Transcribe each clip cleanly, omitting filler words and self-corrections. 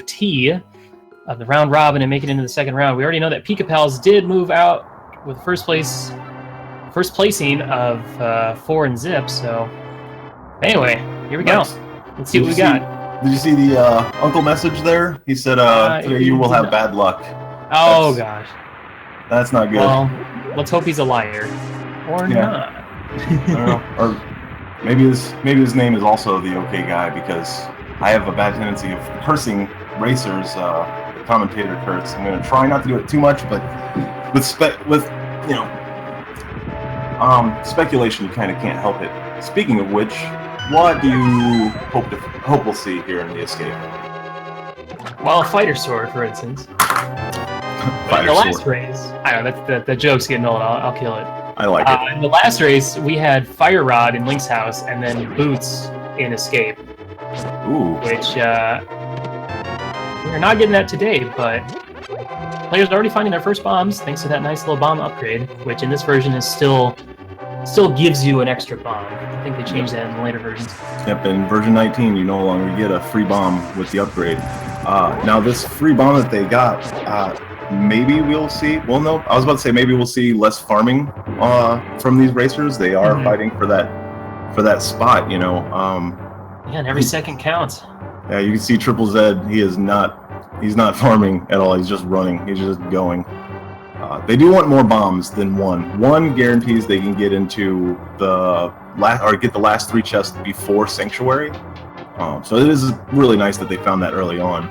Group T of the round robin and make it into the second round. We already know that Pika Pals did move out with first placing of 4 and Zip. So anyway, here we go. Let's see what we got. Did you see the uncle message there? He said, today you will have bad luck. Oh, gosh. That's not good. Well, let's hope he's a liar. Or not. I don't know. Or maybe his name is also the okay guy, because I have a bad tendency of cursing racers. The commentator curse. I'm going to try not to do it too much, but with speculation, you kind of can't help it. Speaking of which, what do you hope we'll see here in the escape? Well, a fighter sword, for instance. In the last race, I don't know, the joke's getting old. I'll kill it. I like it. In the last race, we had Fire Rod in Link's house, and then Boots in Escape. Ooh. Which we're not getting that today, but players are already finding their first bombs thanks to that nice little bomb upgrade, which in this version is still gives you an extra bomb. I think they changed that in the later versions. Yep, in version 19, you no longer get a free bomb with the upgrade. Now, this free bomb that they got, maybe we'll see. Well, no, I was about to say maybe we'll see less farming from these racers. They are fighting for that spot, you know. Yeah, and every second counts. Yeah, you can see TripleZed. He's not farming at all. He's just running. He's just going. They do want more bombs than one. One guarantees they can get into the last 3 chests before Sanctuary. So it is really nice that they found that early on.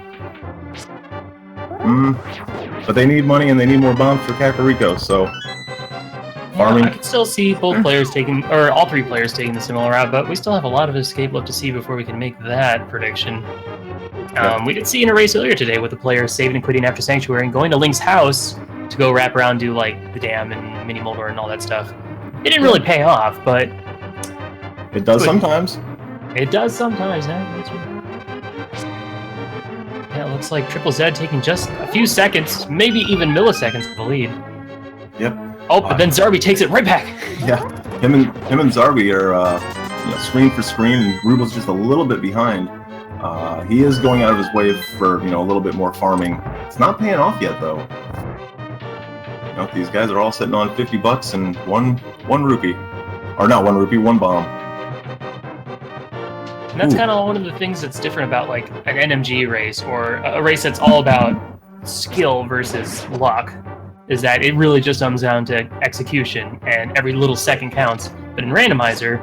But they need money and they need more bombs for Kakariko. So farming. I can still see both players taking, or all 3 players taking the similar route, but we still have a lot of escape left to see before we can make that prediction. We did see in a race earlier today with the players saving and quitting after Sanctuary and going to Link's house to go wrap around, do like the dam and Mini Moldor and all that stuff. It didn't really pay off, but it does sometimes. It does sometimes, huh? Yeah, it looks like TripleZed taking just a few seconds, maybe even milliseconds of the lead. Yep. Oh, but then Zarby takes it right back. Yeah, him and Zarby are screen for screen, and Ruble's just a little bit behind. He is going out of his way for a little bit more farming. It's not paying off yet, though. These guys are all sitting on $50 and one rupee, or not 1 rupee, 1 bomb. And that's kind of one of the things that's different about like an NMG race or a race that's all about skill versus luck, is that it really just comes down to execution and every little second counts. But in Randomizer,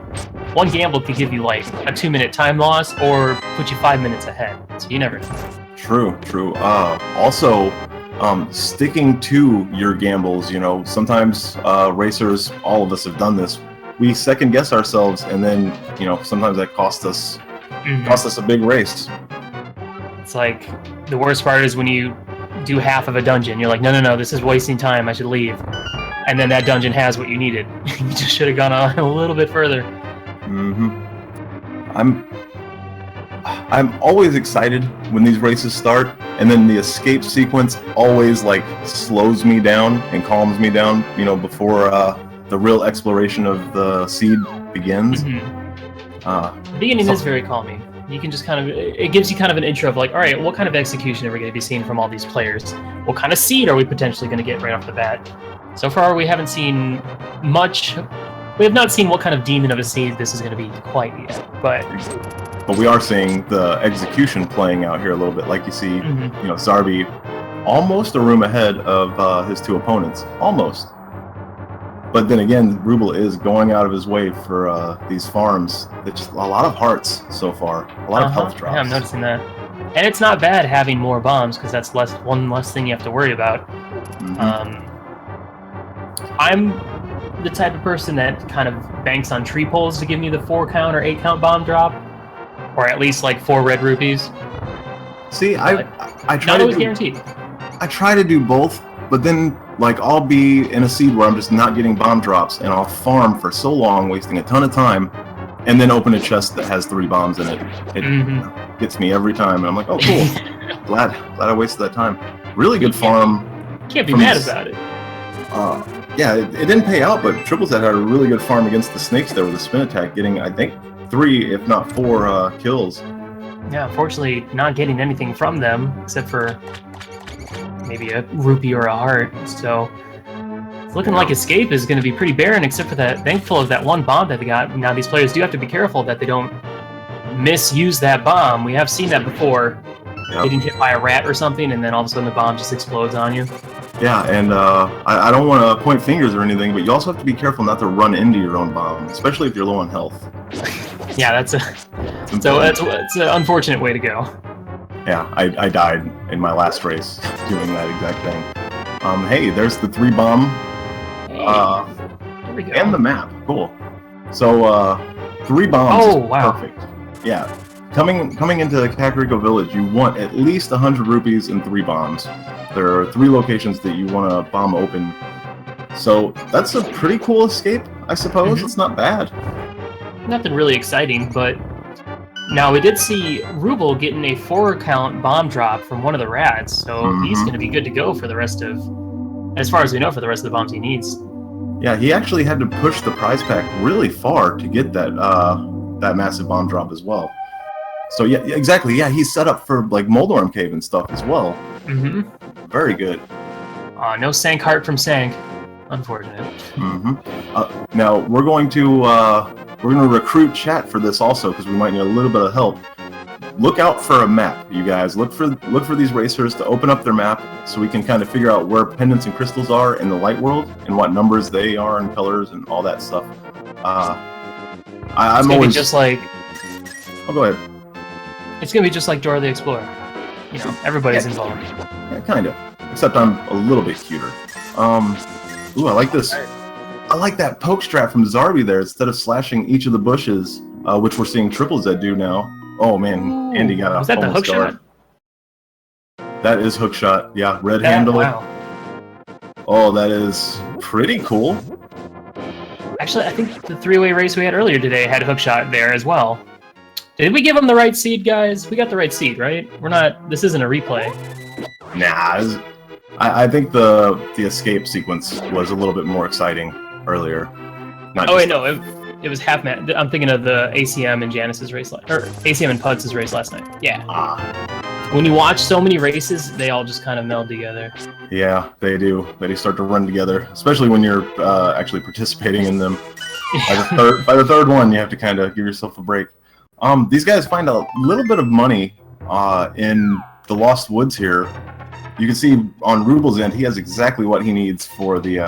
one gamble could give you like a 2-minute time loss or put you 5 minutes ahead. So you never know. True. Also, sticking to your gambles, sometimes racers, all of us have done this. We second guess ourselves, and then sometimes that costs us a big race. It's like the worst part is when you do half of a dungeon. You're like, no, this is wasting time. I should leave. And then that dungeon has what you needed. You just should have gone on a little bit further. I'm always excited when these races start, and then the escape sequence always slows me down and calms me down. Before the real exploration of the seed begins. The beginning is very calming. You can just it gives you kind of an intro of like, all right, what kind of execution are we going to be seeing from all these players? What kind of seed are we potentially going to get right off the bat? So far, we haven't seen much. We have not seen what kind of demon of a seed this is going to be quite yet, but we are seeing the execution playing out here a little bit. Like you see, Zarby almost a room ahead of his 2 opponents, almost. But then again, Ruble is going out of his way for these farms. It's just a lot of hearts so far, a lot of health drops. Yeah, I'm noticing that. And it's not bad having more bombs, because that's one less thing you have to worry about. I'm the type of person that kind of banks on tree poles to give me the 4 count or 8 count bomb drop, or at least 4 red rupees. See, I try not always guaranteed. I try to do both, but then I'll be in a seed where I'm just not getting bomb drops, and I'll farm for so long, wasting a ton of time, and then open a chest that has 3 bombs in it. It gets me every time, and I'm like, oh, cool. glad I wasted that time. Really good farm. Can't be mad about it. Yeah, it didn't pay out, but TripleZed had a really good farm against the snakes there with a spin attack, getting, I think, 3, if not 4 kills. Yeah, unfortunately, not getting anything from them except for maybe a rupee or a heart. So it's looking like escape is going to be pretty barren, except for that. Thankful of that one bomb that they got. Now these players do have to be careful that they don't misuse that bomb. We have seen that before, getting hit by a rat or something, and then all of a sudden the bomb just explodes on you. Yeah, and I don't want to point fingers or anything, but you also have to be careful not to run into your own bomb, especially if you're low on health. Yeah, that's it's an unfortunate way to go. Yeah, I died in my last race doing that exact thing. Hey, there's the 3 bomb. There we go. And the map. Cool. So 3 bombs. Oh, wow. Perfect. Yeah. Coming into Kakariko Village, you want at least 100 rupees and 3 bombs. There are 3 locations that you want to bomb open. So that's a pretty cool escape, I suppose. It's not bad. Nothing really exciting, but now we did see Ruble getting a 4-count bomb drop from one of the rats, so he's going to be good to go for the rest of, as far as we know, for the rest of the bombs he needs. Yeah, he actually had to push the prize pack really far to get that that massive bomb drop as well. So yeah, exactly. Yeah, he's set up for like Moldorm Cave and stuff as well. Very good. No Sank Heart from Sank. Unfortunate. Now we're going to recruit chat for this also because we might need a little bit of help. Look out for a map, you guys. Look for these racers to open up their map so we can kind of figure out where pendants and crystals are in the light world and what numbers they are and colors and all that stuff. I'm always just like. Oh, go ahead. It's gonna be just like Dora the Explorer. You know, everybody's involved. Yeah, kind of. Except I'm a little bit cuter. Ooh, I like this. I like that poke strat from Zarby there. Instead of slashing each of the bushes, which we're seeing TripleZed do now. Oh man, Andy got a Was that the hook shot? That is hook shot. Yeah, red handle. Wow. Oh, that is pretty cool. Actually, I think the 3-way race we had earlier today had a hook shot there as well. Did we give him the right seed, guys? We got the right seed, right? We're not. This isn't a replay. Nah, I think the escape sequence was a little bit more exciting earlier. Oh wait, no, it was half man. I'm thinking of the ACM and Janice's race, or ACM and Puds' race last night. Yeah. When you watch so many races, they all just kind of meld together. Yeah, they do. They start to run together, especially when you're actually participating in them. By the third one, you have to kind of give yourself a break. These guys find a little bit of money in the Lost Woods here. You can see on Ruble's end, he has exactly what he needs for the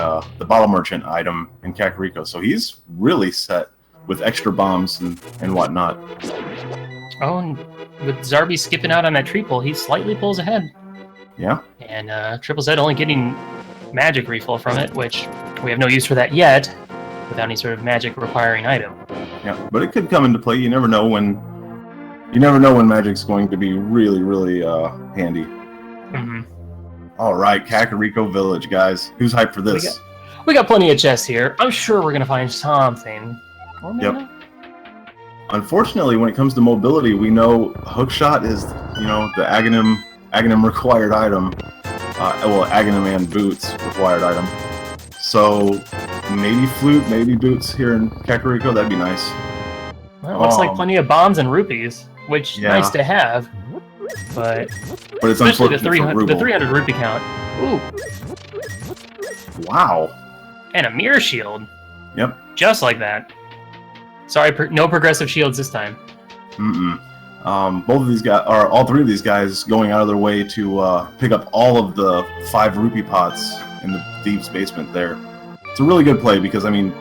bottle merchant item in Kakariko. So he's really set with extra bombs and whatnot. Oh, and with Zarby skipping out on that triple, he slightly pulls ahead. Yeah. And TripleZed only getting magic refill from it, which we have no use for that yet, without any sort of magic requiring item. Yeah, but it could come into play. You never know when magic's going to be really, really handy. All right, Kakariko Village, guys. Who's hyped for this? We got plenty of chests here. I'm sure we're gonna find something. Or maybe not. Unfortunately, when it comes to mobility, we know hookshot is, the Agahnim required item. Well, Agahnim and boots required item. So maybe flute, maybe boots here in Kakariko. That'd be nice. Well, it looks like plenty of bombs and rupees, which nice to have. But it's especially unfortunate the 300 rupee count. Ooh. Wow. And a Mire shield. Yep. Just like that. Sorry, no progressive shields this time. Both of these guys, or all 3 of these guys, going out of their way to pick up all of the 5 rupee pots in the Thieves' basement there. It's a really good play because, I mean,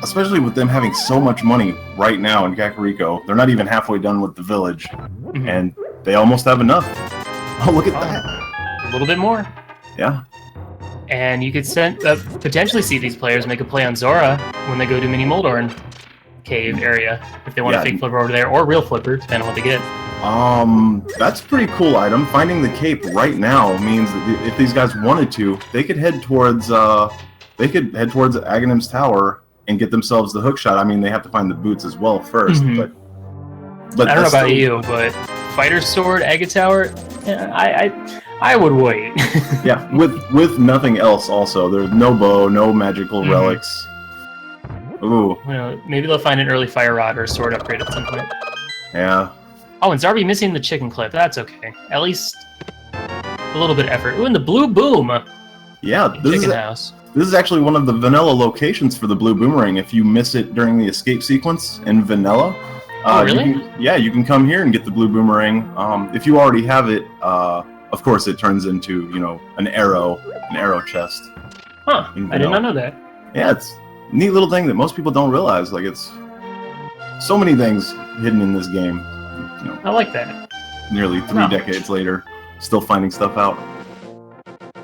especially with them having so much money right now in Kakariko, they're not even halfway done with the village, and they almost have enough. Oh, look at that. A little bit more. Yeah. And you could potentially see these players make a play on Zora when they go to Mini Moldorm Cave area, if they want to fake flipper over there, or real flipper, depending on what they get. That's a pretty cool item. Finding the cape right now means that if these guys wanted to, they could head towards Aghanim's tower and get themselves the hook shot. I mean, they have to find the boots as well first, but I don't know about you, but Fighter's Sword, Aga Tower, I would wait. Yeah, with nothing else also. There's no bow, no magical relics. Ooh. Well, maybe they'll find an early Fire Rod or a sword upgrade at some point. Yeah. Oh, and Zarby missing the chicken clip. That's okay. At least a little bit of effort. Ooh, and the blue boom. Yeah, Chicken house. This is actually one of the vanilla locations for the blue boomerang. If you miss it during the escape sequence in vanilla, oh, really? You can come here and get the blue boomerang. If you already have it, of course, it turns into an arrow chest. Huh? I did not know that. Yeah, it's a neat little thing that most people don't realize. Like, it's so many things hidden in this game. I like that. Nearly 3 decades later, still finding stuff out.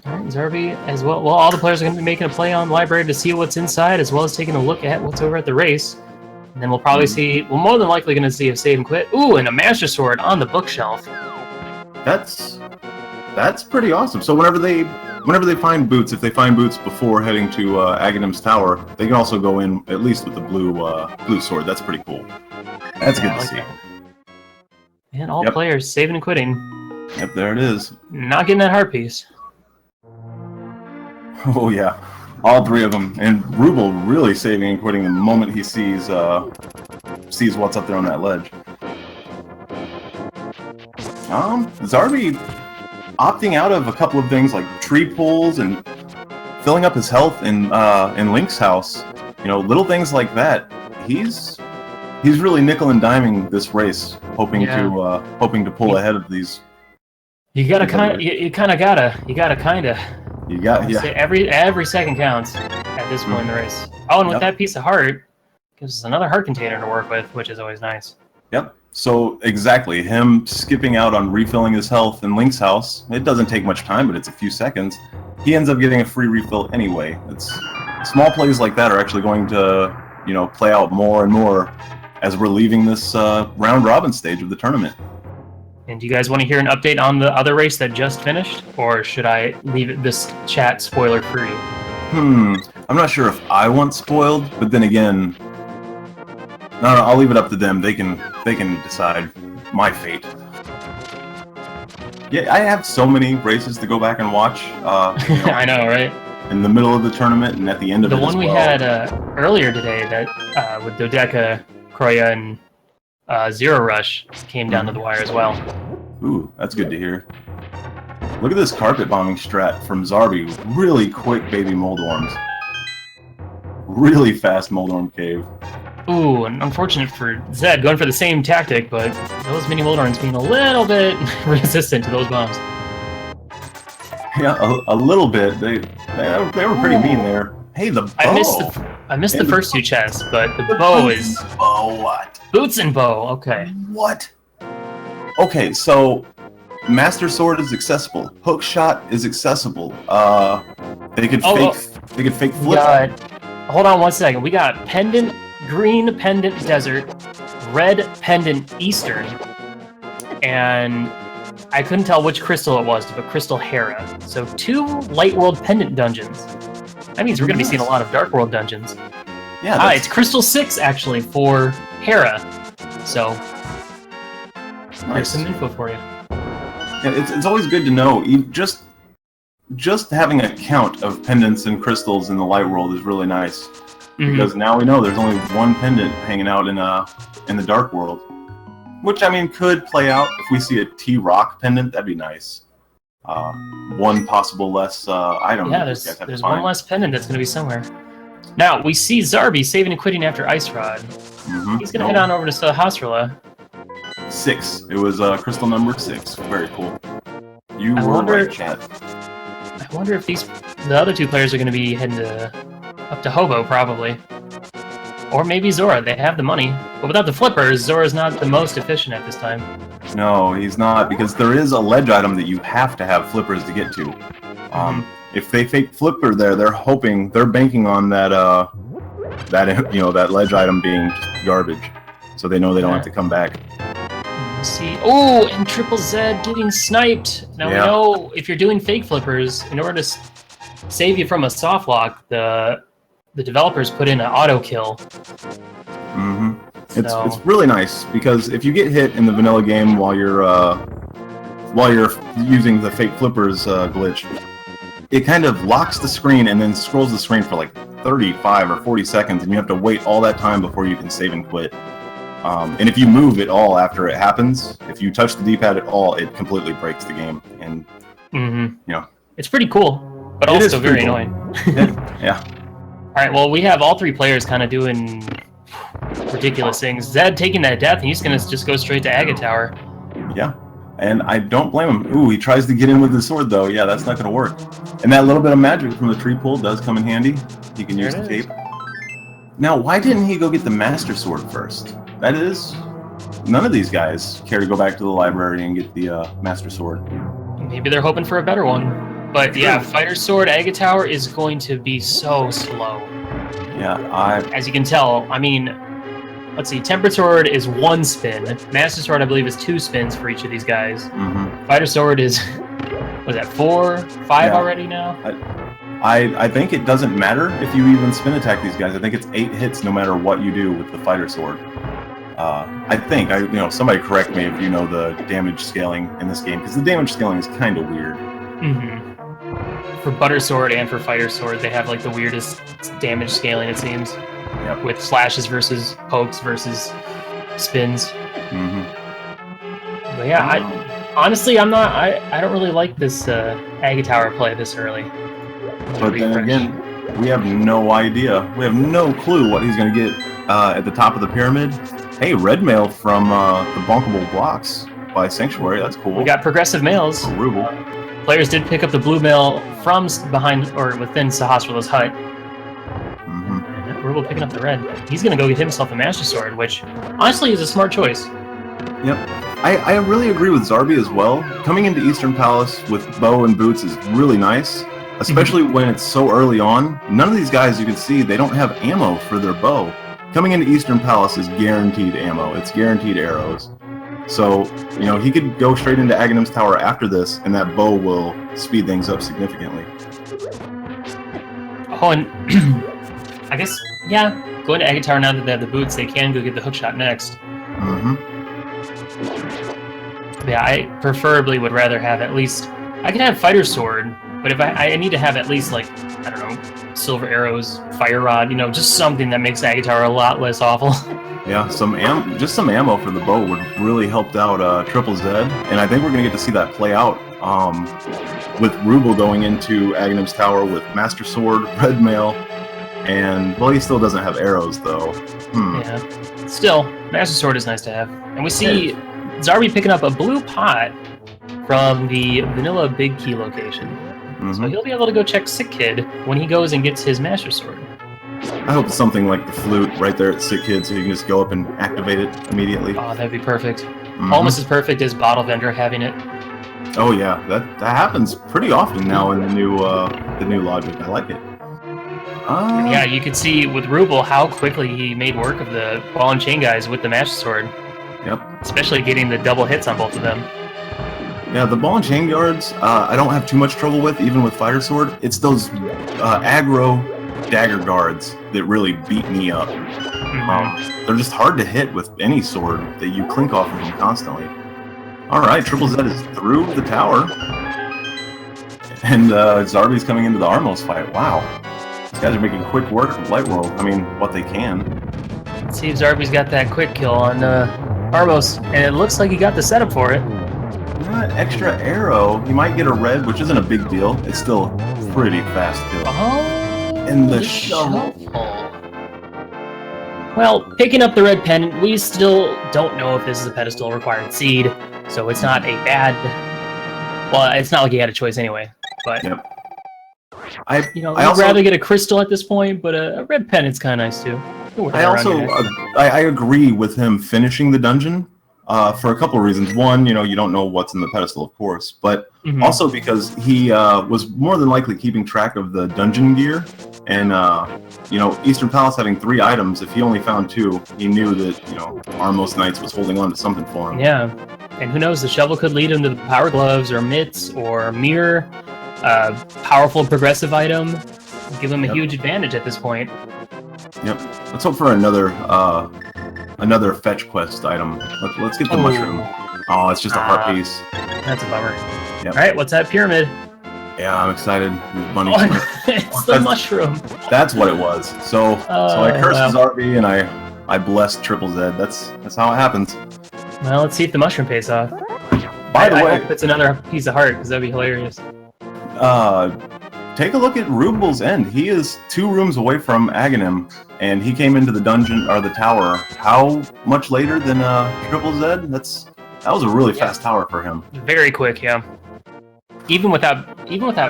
Alright, Zarby as well. Well, all the players are going to be making a play on library to see what's inside, as well as taking a look at what's over at the race. And then we'll probably see, we're more than likely going to see a save and quit. Ooh, and a Master Sword on the bookshelf. That's pretty awesome. So whenever they find boots, if they find boots before heading to Agahnem's tower, they can also go in at least with the blue sword. That's pretty cool. That's good to see. And all players saving and quitting. Yep, there it is. Not getting that heart piece. Oh yeah, all 3 of them. And Ruble really saving and quitting the moment he sees what's up there on that ledge. Zarby opting out of a couple of things like tree pulls and filling up his health in Link's house. Little things like that. He's really nickel and diming this race, hoping to pull ahead of these. You got every second counts at this point in the race. Oh, and with that piece of heart, gives us another heart container to work with, which is always nice. Yep. So exactly, him skipping out on refilling his health in Link's house. It doesn't take much time, but it's a few seconds. He ends up getting a free refill anyway. Small plays like that are actually going to play out more and more as we're leaving this round robin stage of the tournament. And do you guys want to hear an update on the other race that just finished, or should I leave this chat spoiler free? I'm not sure if I want spoiled, but then again, no, I'll leave it up to them. They can decide my fate. Yeah, I have so many races to go back and watch. I know, right? In the middle of the tournament and at the end of it as well. The one we had earlier today that with Dodeca, Kroya, and Zero Rush came down to the wire as well. Ooh, that's good to hear. Look at this carpet bombing strat from Zarby. Really quick baby Moldorms. Really fast Moldorm cave. Ooh, and unfortunate for Zed going for the same tactic, but those mini Moldorms being a little bit resistant to those bombs. Yeah, a little bit. They were pretty mean there. Hey, the bow! I missed the first 2 chests, but the bow is... Bow what? Boots and bow, okay. What? Okay, so Master Sword is accessible. Hook shot is accessible. They could fake flip. Hold on one second. We got Pendant, Green Pendant Desert, Red Pendant Eastern, and I couldn't tell which crystal it was, but Crystal Hera. So 2 Light World Pendant dungeons. That means we're going to be seeing a lot of Dark World dungeons. Yeah. It's Crystal 6 actually for Hera. So there's some info for you. Yeah, it's always good to know. Just having a count of pendants and crystals in the Light World is really nice. Because now we know there's only 1 pendant hanging out in the Dark World. Which, I mean, could play out if we see a T-Rock pendant. That'd be nice. 1 possible less item. Yeah, there's 1 less pendant that's going to be somewhere. Now, we see Zarby saving and quitting after Ice Rod. He's going to head on over to Sahasrahla. 6. It was crystal number 6. Very cool. You were right, chat. I wonder if the other 2 players are going to be heading up to Hobo, probably. Or maybe Zora. They have the money. But without the flippers, Zora's not the most efficient at this time. No, he's not, because there is a ledge item that you have to have flippers to get to. If they fake flipper there, they're banking on that ledge item being garbage, so they know they don't have to come back. Let's see. Oh, and TripleZed getting sniped. Now we know if you're doing fake flippers, in order to save you from a soft lock, the developers put in an auto kill. It's really nice, because if you get hit in the vanilla game while you're using the fake flippers glitch, it kind of locks the screen and then scrolls the screen for like 35 or 40 seconds, and you have to wait all that time before you can save and quit. And if you move at all after it happens, if you touch the D-pad at all, it completely breaks the game. And you know, it's pretty cool, but also very annoying. Yeah. All right, well, we have all three players kind of doing ridiculous things. Zed taking that death, and he's going to just go straight to Aga Tower. Yeah, and I don't blame him. Ooh, he tries to get in with the sword, though. Yeah, that's not going to work. And that little bit of magic from the tree pool does come in handy. He can use the cape. Now, why didn't he go get the Master Sword first? That is, none of these guys care to go back to the library and get the Master Sword. Maybe they're hoping for a better one. But yeah, Fighter Sword Aga Tower is going to be so slow. Yeah, as you can tell, I mean, let's see, Tempered Sword is 1 spin. Master Sword, I believe, is 2 spins for each of these guys. Fighter Sword is, what is that, 4, 5 already now? I think it doesn't matter if you even spin attack these guys. I think it's 8 hits no matter what you do with the Fighter Sword. I think, you know, somebody correct me if you know the damage scaling in this game, because the damage scaling is kind of weird. For Butter Sword and for Fighter Sword, they have like the weirdest damage scaling, it seems. Yep. With slashes versus pokes versus spins. But yeah, honestly, I don't really like this Aga Tower play this early. But then again, we have no idea. We have no clue what he's going to get at the top of the pyramid. Hey, red mail from the Bonkable Blocks by Sanctuary. That's cool. We got progressive mails. Ruble. Players did pick up the blue mail from behind or within Sahasrah's hut. Ruble picking up the red. He's going to go get himself a Master Sword, which honestly is a smart choice. Yep. I really agree with Zarby as well. Coming into Eastern Palace with bow and boots is really nice, especially when it's so early on. None of these guys, you can see, they don't have ammo for their bow. Coming into Eastern Palace is guaranteed ammo. It's guaranteed arrows. So, you know, he could go straight into Aghahnim's Tower after this, and that bow will speed things up significantly. Oh, and I guess, yeah, going to Aga Tower now that they have the boots, they can go get the hookshot next. Yeah, I preferably would rather have at least... I could have Fighter Sword, but if I need to have at least, like, I don't know, Silver Arrows, Fire Rod, you know, just something that makes Aga Tower a lot less awful. Yeah, just some ammo for the bow would really helped out TripleZed, and I think we're going to get to see that play out with Ruble going into Aghanim's Tower with Master Sword, Red Mail, and, well, he still doesn't have arrows, though. Yeah, still, Master Sword is nice to have. And we see Zarby picking up a blue pot from the Vanilla Big Key location. So he'll be able to go check Sick Kid when he goes and gets his Master Sword. I hope it's something like the flute right there at Sick Kid, so you can just go up and activate it immediately. Oh, that'd be perfect. Almost as perfect as Bottle Vendor having it. Oh yeah, that happens pretty often now in the new logic. I like it. Yeah, you could see with Ruble how quickly he made work of the ball and chain guys with the Master Sword. Yep. Especially getting the double hits on both of them. Yeah, the ball and chain guards, I don't have too much trouble with, even with Fighter Sword. It's those aggro dagger guards that really beat me up. They're just hard to hit with any sword that you clink off of them constantly. Alright, TripleZed is through the tower. And Zarby's coming into the Armos fight. Wow. These guys are making quick work of Light World. I mean, what they can. Let's see if Zarby's got that quick kill on Armos. And it looks like he got the setup for it. Extra arrow. He might get a red, which isn't a big deal. It's still pretty fast kill. And the shovel. Well, picking up the red pendant, we still don't know if this is a pedestal required seed, so it's not a bad... Well, it's not like he had a choice anyway, but... Yep. I'd rather get a crystal at this point, but a red pendant's kind of nice too. I agree with him finishing the dungeon for a couple of reasons. One, you don't know what's in the pedestal, of course, but also because he was more than likely keeping track of the dungeon gear. And, Eastern Palace having 3 items, if he only found 2, he knew that, Armos Knights was holding on to something for him. Yeah, and who knows, the shovel could lead him to the power gloves or mitts or Mire, powerful progressive item, give him a huge advantage at this point. Yep, let's hope for another fetch quest item. Let's get the mushroom. Oh, it's just a heart piece. That's a bummer. Yep. All right, what's that pyramid? Yeah, I'm excited. Bunny. It's the mushroom. That's what it was. So I cursed Zarby and I I blessed TripleZed. That's how it happens. Well, let's see if the mushroom pays off. By the way, I hope it's another piece of heart, because that'd be hilarious. Take a look at Ruble's end. He is 2 rooms away from Agahnim, and he came into the dungeon or the tower. How much later than TripleZed? That was a really fast tower for him. Very quick, yeah. Even without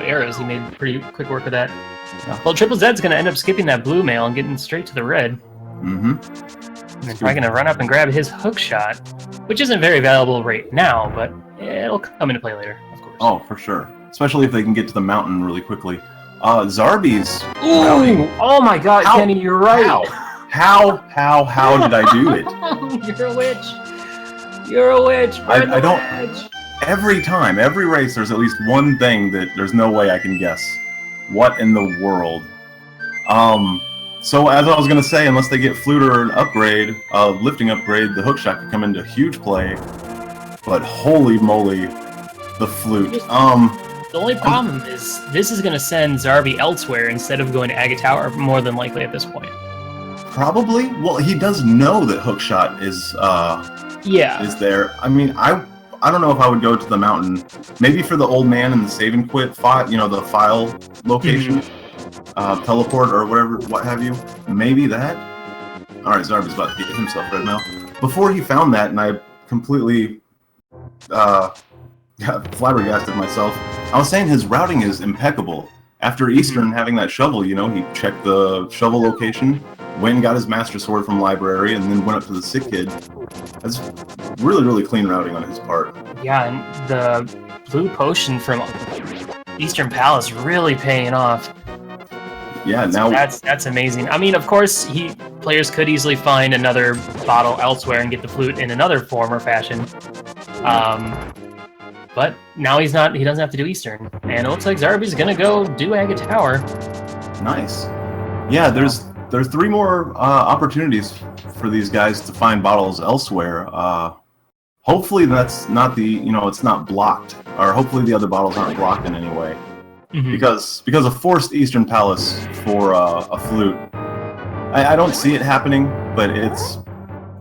arrows, he made pretty quick work of that. Yeah. Well, TripleZed's going to end up skipping that blue mail and getting straight to the red. Mm-hmm. And then probably going to run up and grab his hook shot, which isn't very valuable right now, but it'll come into play later, of course. Oh, for sure. Especially if they can get to the mountain really quickly. Zarby's... Ooh! Oh my god, Kenny, you're right! How did I do it? You're a witch! You're a witch! I don't... Every time, every race, there's at least one thing that there's no way I can guess. What in the world? So as I was going to say, unless they get Flute or an upgrade, lifting upgrade, the hookshot could come into huge play. But holy moly, the Flute. The only problem is this is going to send Zarby elsewhere instead of going to Aga Tower, more than likely at this point. Probably. Well, he does know that hookshot is there. I mean, I don't know if I would go to the mountain. Maybe for the old man and the save and quit file, the file location, teleport or whatever, what have you. Maybe that. All right, Zarby's about to get himself red mail. Before he found that, and I completely flabbergasted myself. I was saying his routing is impeccable. After Eastern having that shovel, he checked the shovel location, went and got his Master Sword from library, and then went up to the sick kid. That's really, really clean routing on his part. Yeah, and the blue potion from Eastern Palace really paying off. Yeah, now that's amazing. I mean, of course, players could easily find another bottle elsewhere and get the flute in another form or fashion. But now he doesn't have to do Eastern. And it looks like Zarby's gonna go do Aga Tower. Nice. Yeah, there's 3 more opportunities for these guys to find bottles elsewhere. Hopefully that's not it's not blocked, or hopefully the other bottles aren't blocked in any way. Mm-hmm. Because a forced Eastern Palace for a flute, I don't see it happening, but it's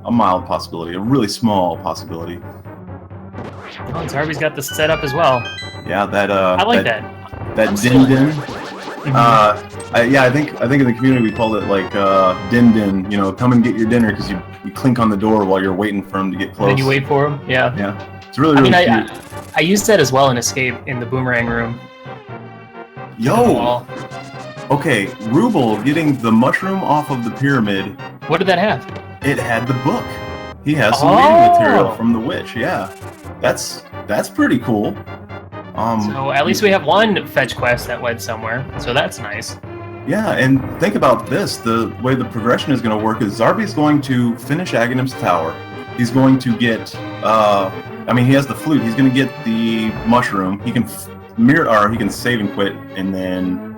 a mild possibility, a really small possibility. Oh, Zarby's got the setup as well. Yeah, I like that. That din din. Mm-hmm. I think in the community we called it like din din. Come and get your dinner, because you clink on the door while you're waiting for him to get close. And then you wait for him. Yeah. Yeah. It's really cute. I used that as well in Escape in the boomerang room. Yo. Okay, Ruble getting the mushroom off of the pyramid. What did that have? It had the book. He has some reading material from the witch. Yeah. That's pretty cool. So at least we have one fetch quest that led somewhere, so that's nice. Yeah, and think about this. The way the progression is going to work is Zarby's going to finish Agahnim's tower. He's going to get, he has the flute. He's going to get the mushroom. He can he can save and quit, and then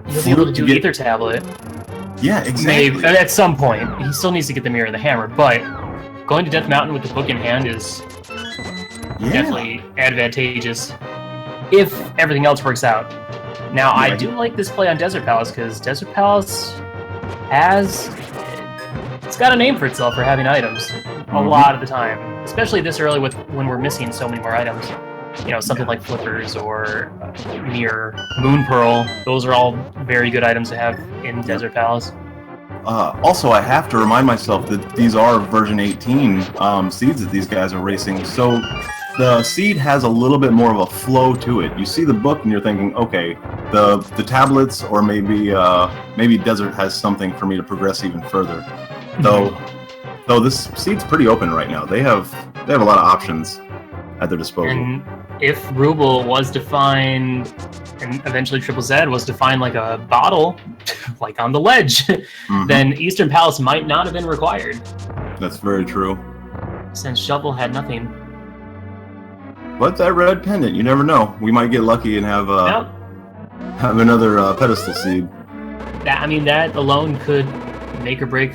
he'll be able to do Ether Tablet. Yeah, exactly. Maybe, at some point. He still needs to get the Mirror of the Hammer, but going to Death Mountain with the book in hand is definitely advantageous if everything else works out. Now, I do like this play on Desert Palace, because Desert Palace it's got a name for itself for having items a lot of the time, especially this early when we're missing so many more items. Something like Flippers or Mire, Moon Pearl. Those are all very good items to have in Desert Palace. Also, I have to remind myself that these are version 18 seeds that these guys are racing, so the seed has a little bit more of a flow to it. You see the book and you're thinking, okay, the tablets, or maybe Desert has something for me to progress even further. Though this seed's pretty open right now. They have a lot of options at their disposal. And if Ruble was to find, and eventually TripleZed was to find like a bottle, like on the ledge, then Eastern Palace might not have been required. That's very true. Since Shovel had nothing. But that red pendant, you never know. We might get lucky and have another pedestal seed. That alone could make or break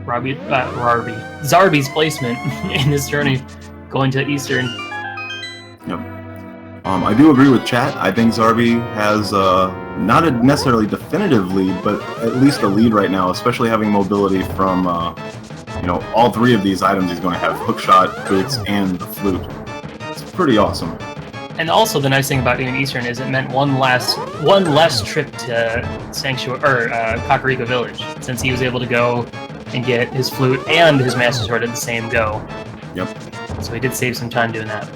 Zarby's placement in this journey, going to Eastern. Yep. I do agree with chat. I think Zarby has not a necessarily definitive lead, but at least a lead right now, especially having mobility from you know, all three of these items he's going to have hookshot, boots, and the flute. It's pretty awesome. And also the nice thing about doing Eastern is it meant one less trip to Sanctuary or Kakariko Village, since he was able to go and get his flute and his Master Sword at the same go. Yep. So he did save some time doing that.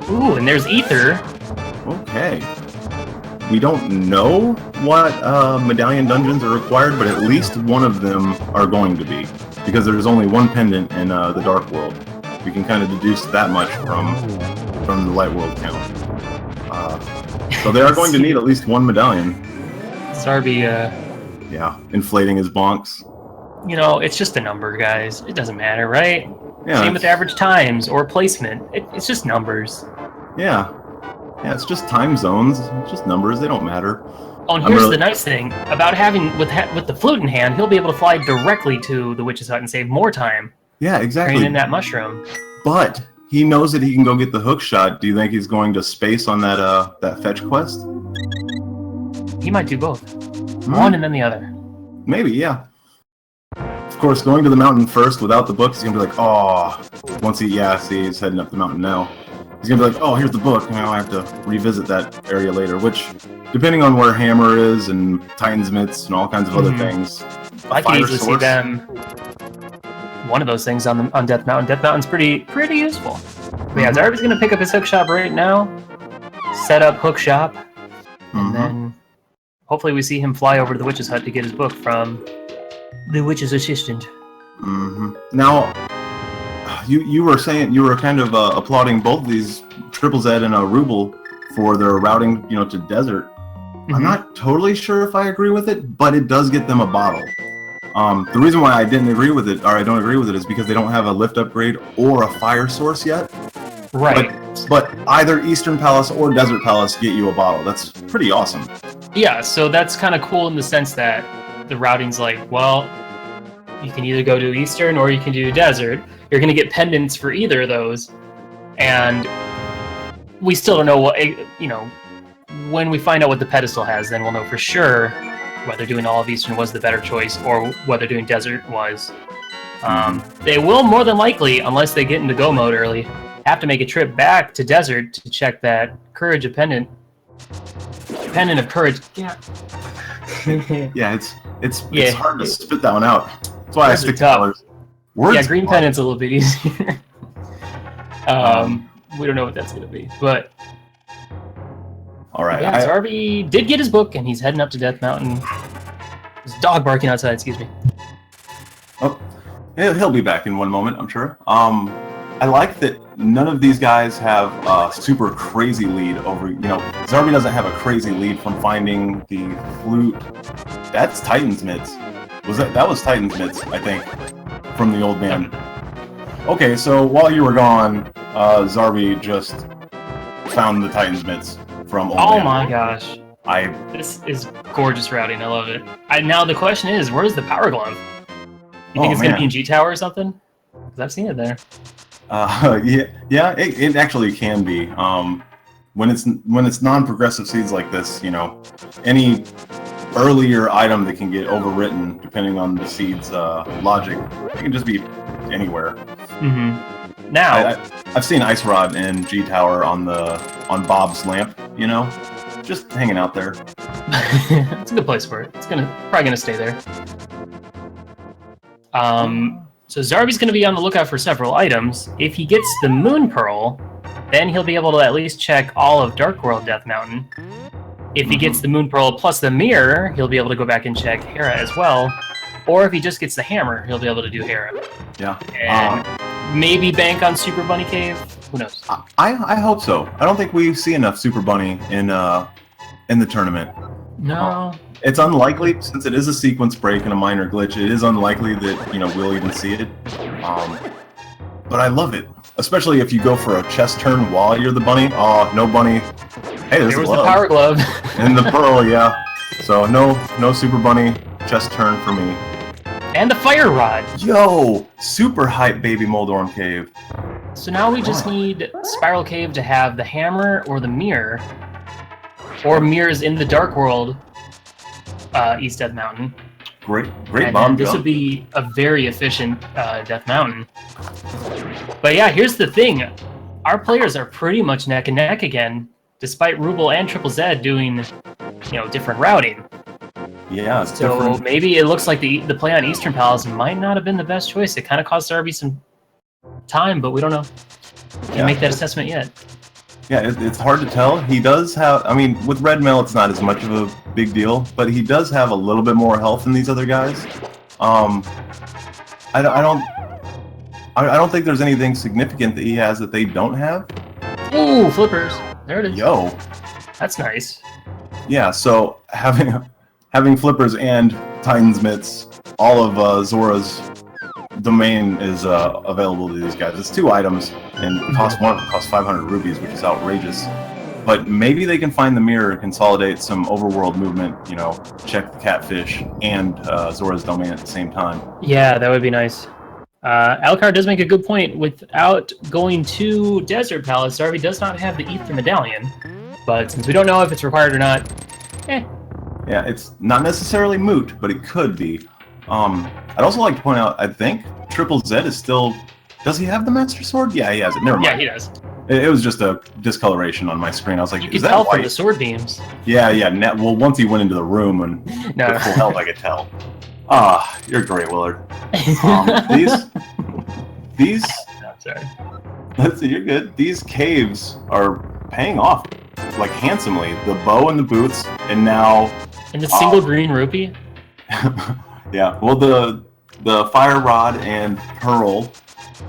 Ooh, and there's Ether. Okay. We don't know what medallion dungeons are required, but at least one of them are going to be, because there's only one pendant in the Dark World. We can kind of deduce that much from the Light World count. So they are going to need at least one medallion. Zarby, yeah, inflating his bonks. You know, it's just a number, guys. It doesn't matter, right? Yeah, same with average times or placement. It's just numbers. Yeah. Yeah, it's just time zones. It's just numbers. They don't matter. Oh, and here's the nice thing about having with the flute in hand, he'll be able to fly directly to the witch's hut and save more time. Yeah, exactly. Training that mushroom. But he knows that he can go get the hook shot. Do you think he's going to space on that fetch quest? He might do both. One and then the other. Maybe, yeah. Of course, going to the mountain first without the book, he's gonna be like, oh. Once he's heading up the mountain now. He's gonna be like, oh, here's the book. Now I have to revisit that area later, which, depending on where Hammer is and Titan's Mitts and all kinds of other things. I can easily see them. One of those things on Death Mountain. Death Mountain's pretty useful. But yeah, Zarby's gonna pick up his hook shop right now. Set up hook shop, and then hopefully we see him fly over to the witch's hut to get his book from the witch's assistant. Now, you were saying you were kind of applauding both these TripleZed and Ruble for their routing, you know, to desert. I'm not totally sure if I agree with it, but it does get them a bottle. The reason why I didn't agree with it, or I don't agree with it, is because they don't have a lift upgrade or a fire source yet. Right. But either Eastern Palace or Desert Palace get you a bottle. That's pretty awesome. Yeah, so that's kind of cool in the sense that the routing's like, well, you can either go to Eastern or you can do Desert. You're going to get pendants for either of those. And we still don't know what, you know, when we find out what the pedestal has, then we'll know for sure whether doing all of Eastern was the better choice or whether doing Desert was. They will more than likely, unless they get into go mode early, have to make a trip back to Desert to check that Courage of Pendant. Pendant of Courage. Yeah. Yeah, it's hard to spit that one out. That's why I stick to colors. Yeah, green pendant's a little bit easier. We don't know what that's going to be, but... All right. Yeah, Zarby did get his book, and he's heading up to Death Mountain. There's a dog barking outside, excuse me. Oh, he'll be back in one moment, I'm sure. I like that none of these guys have a super crazy lead over, you know, Zarby doesn't have a crazy lead from finding the flute. That's Titan's Mitts. That was Titan's Mitts, I think, from the old man. Okay, so while you were gone, Zarby just found the Titan's Mitts from old man. Oh my gosh. This is gorgeous routing, I love it. Now the question is, where's the Power Glove? You think it's going to be in G-Tower or something? Because I've seen it there. It actually can be. When it's non-progressive seeds like this, you know, any earlier item that can get overwritten depending on the seed's logic, it can just be anywhere. Now, I've seen Ice Rod and G Tower on Bob's lamp, you know, just hanging out there. It's a good place for it. It's probably gonna stay there. So Zarby's going to be on the lookout for several items. If he gets the Moon Pearl, then he'll be able to at least check all of Dark World Death Mountain. If he gets the Moon Pearl plus the Mire, he'll be able to go back and check Hera as well. Or if he just gets the Hammer, he'll be able to do Hera. Yeah. And maybe bank on Super Bunny Cave. Who knows? I hope so. I don't think we see enough Super Bunny in the tournament. No. It's unlikely, since it is a sequence break and a minor glitch, it is unlikely that, you know, we'll even see it. But I love it. Especially if you go for a chest turn while you're the bunny. Oh, no bunny. Hey, there's the Power Glove. And the Pearl, yeah. So no Super Bunny chest turn for me. And the Fire Rod. Yo! Super hype Baby Moldorm Cave. So now we just need Spiral Cave to have the Hammer or the Mire. Or Mire's in the Dark World. East Death Mountain. Great and bomb this jump. would be a very efficient Death Mountain. But yeah, here's the thing. Our players are pretty much neck and neck again, despite Ruble and TripleZed doing, different routing. Yeah, it's So different. maybe it looks like the play on Eastern Palace might not have been the best choice. It kind of cost Zarby some time, but we don't know. Can't make that assessment yet. Yeah, it's hard to tell. He does have, I mean, with Red Mail, it's not as much of a big deal, but he does have a little bit more health than these other guys. I don't think there's anything significant that he has that they don't have. Ooh, flippers! There it is. Yo, that's nice. Yeah, so having flippers and Titan's mitts, all of Zora's domain is available to these guys. It's 2 items, and one of them costs 500 rupees, which is outrageous. But maybe they can find the Mire, consolidate some overworld movement, check the catfish and Zora's domain at the same time. Yeah, that would be nice. Alucard does make a good point. Without going to Desert Palace, Zarby does not have the Ether Medallion. But since we don't know if it's required or not, Yeah, it's not necessarily moot, but it could be. I'd also like to point out, I think TripleZed is still... Does he have the Master Sword? Yeah, he has it. Never mind. Yeah, he does. It was just a discoloration on my screen. I was like, you is can that tell white? from the sword beams. Yeah. Well, once he went into the room and with full health, I could tell. You're great, Willard. These. No, sorry. Let's see, you're good. These caves are paying off, like, handsomely. The bow and the boots, and now. And the single green rupee. Yeah. Well, the fire rod and pearl.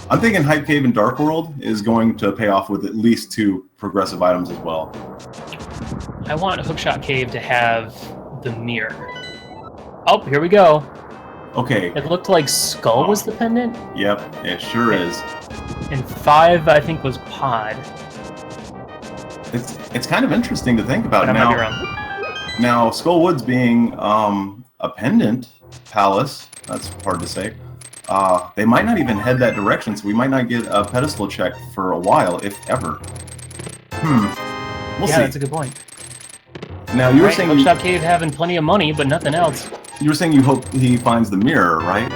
I'm thinking Hype Cave and Dark World is going to pay off with at least 2 progressive items as well. I want Hookshot Cave to have the Mire. Oh, here we go. Okay. It looked like Skull was the pendant? Yep, it sure is. And 5, I think, was Pod. It's kind of interesting to think about But now. I might be wrong. Now, Skullwood's being a pendant palace. That's hard to say. They might not even head that direction, so we might not get a pedestal check for a while, if ever. We'll see. That's a good point. Now, you were saying Hookshot Cave having plenty of money, but nothing else. You were saying you hope he finds the Mire, right?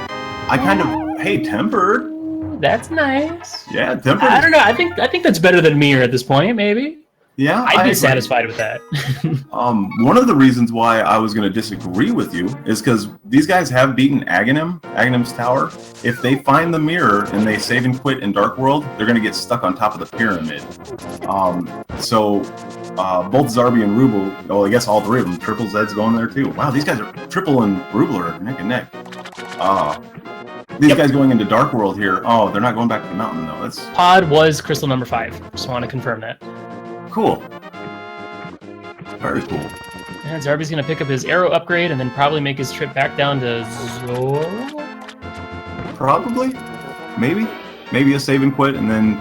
I kind of... Hey, Tempered! That's nice. Yeah, Tempered. I don't know. I think that's better than Mire at this point, maybe. Yeah, I'd be satisfied with that. One of the reasons why I was going to disagree with you is because these guys have beaten Agahnim's tower. If they find the Mire and they save and quit in Dark World, they're going to get stuck on top of the pyramid. So both Zarby and Ruble, well, I guess all 3 of them, TripleZed's going there too. Wow, these guys are, Triple and Ruble are neck and neck. These guys going into Dark World here, oh, they're not going back to the mountain though. That's Pod was crystal number 5. Just want to confirm that. Cool. Very cool. And Zarby's going to pick up his arrow upgrade and then probably make his trip back down to Zora? Probably. Maybe a save and quit and then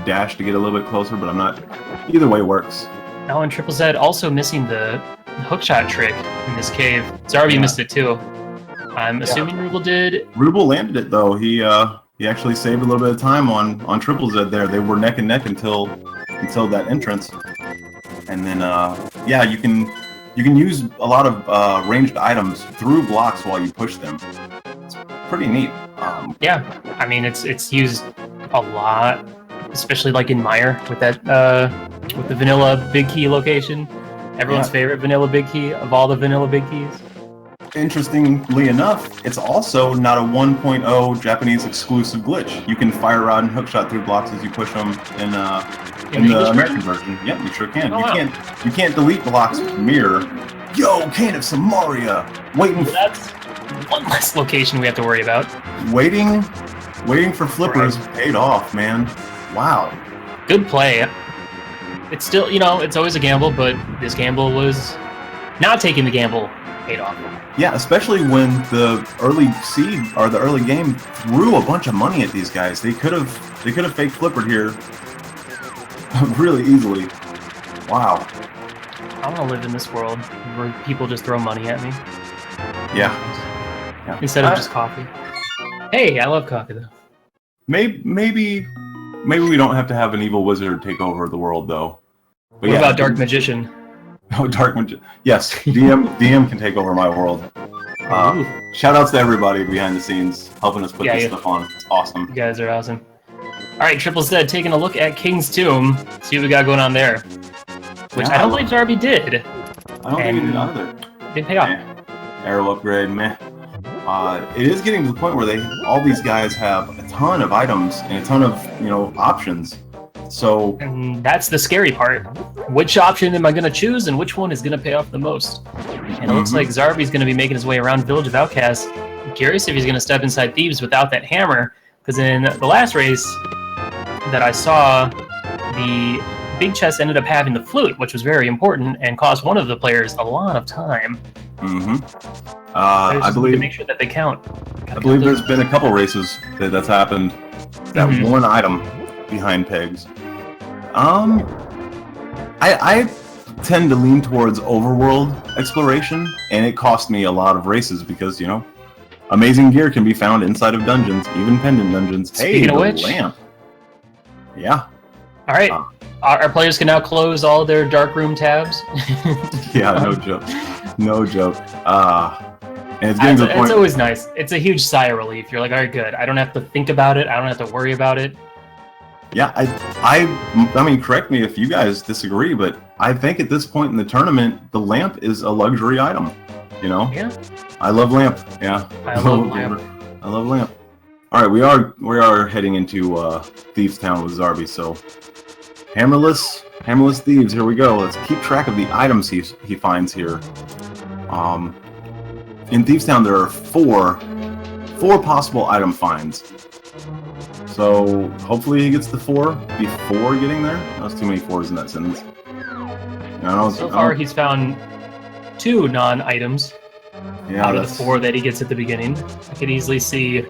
dash to get a little bit closer, but I'm not... Either way works. Now in TripleZed also missing the hookshot trick in this cave. Zarby missed it too. I'm assuming Ruble did. Ruble landed it though. He actually saved a little bit of time on TripleZed there. They were neck and neck until that entrance. And then you can use a lot of ranged items through blocks while you push them. It's pretty neat. Yeah, I mean it's used a lot, especially like in Mire with that with the vanilla big key location. Everyone's favorite vanilla big key of all the vanilla big keys. Interestingly enough, it's also not a 1.0 Japanese exclusive glitch. You can fire rod and hookshot through blocks as you push them in the American version. Yep, you sure can. You can't delete blocks with Mire. Yo, can of Samaria! That's one less location we have to worry about. Waiting for flippers paid off, man. Wow. Good play. It's still, it's always a gamble, but this gamble was not taking the gamble paid off. Yeah, especially when the early seed or the early game threw a bunch of money at these guys. They could have fake flippered here really easily. Wow. I want to live in this world where people just throw money at me. Yeah. Instead of just coffee. Hey, I love coffee though. Maybe we don't have to have an evil wizard take over the world though. But what about Dark Magician? Oh, Dark Magician. Yes, DM can take over my world. Shout outs to everybody behind the scenes helping us put this stuff on. It's awesome. You guys are awesome. Alright, TripleZed taking a look at King's Tomb. See what we got going on there. Which I don't believe Zarby did. I don't think he did either. Didn't pay off. Arrow upgrade, meh. It is getting to the point where all these guys have a ton of items and a ton of, options. So, and that's the scary part. Which option am I going to choose, and which one is going to pay off the most? And it looks like Zarby's going to be making his way around Village of Outcasts. I'm curious if he's going to step inside Thieves without that hammer, because in the last race that I saw, the big chest ended up having the flute, which was very important and cost one of the players a lot of time. I believe to make sure that they count. I believe there's been a couple races that's happened. That one item behind pegs. I tend to lean towards overworld exploration, and it cost me a lot of races because, amazing gear can be found inside of dungeons, even pendant dungeons. Speaking of which, lamp. Yeah. All right. Our players can now close all their dark room tabs. Yeah, no joke. No joke. And it's getting to the point. It's always nice. It's a huge sigh of relief. You're like, all right, good. I don't have to think about it. I don't have to worry about it. Yeah, I mean, correct me if you guys disagree, but I think at this point in the tournament, the lamp is a luxury item. Yeah. I love lamp. Yeah. I love lamp. I love lamp. All right, we are heading into Thieves Town with Zarby, so hammerless thieves. Here we go. Let's keep track of the items he finds here. In Thieves Town, there are four possible item finds. So hopefully he gets the 4 before getting there. That was too many 4s in that sentence. So far, he's found 2 non-items out of the 4 that he gets at the beginning. I could easily see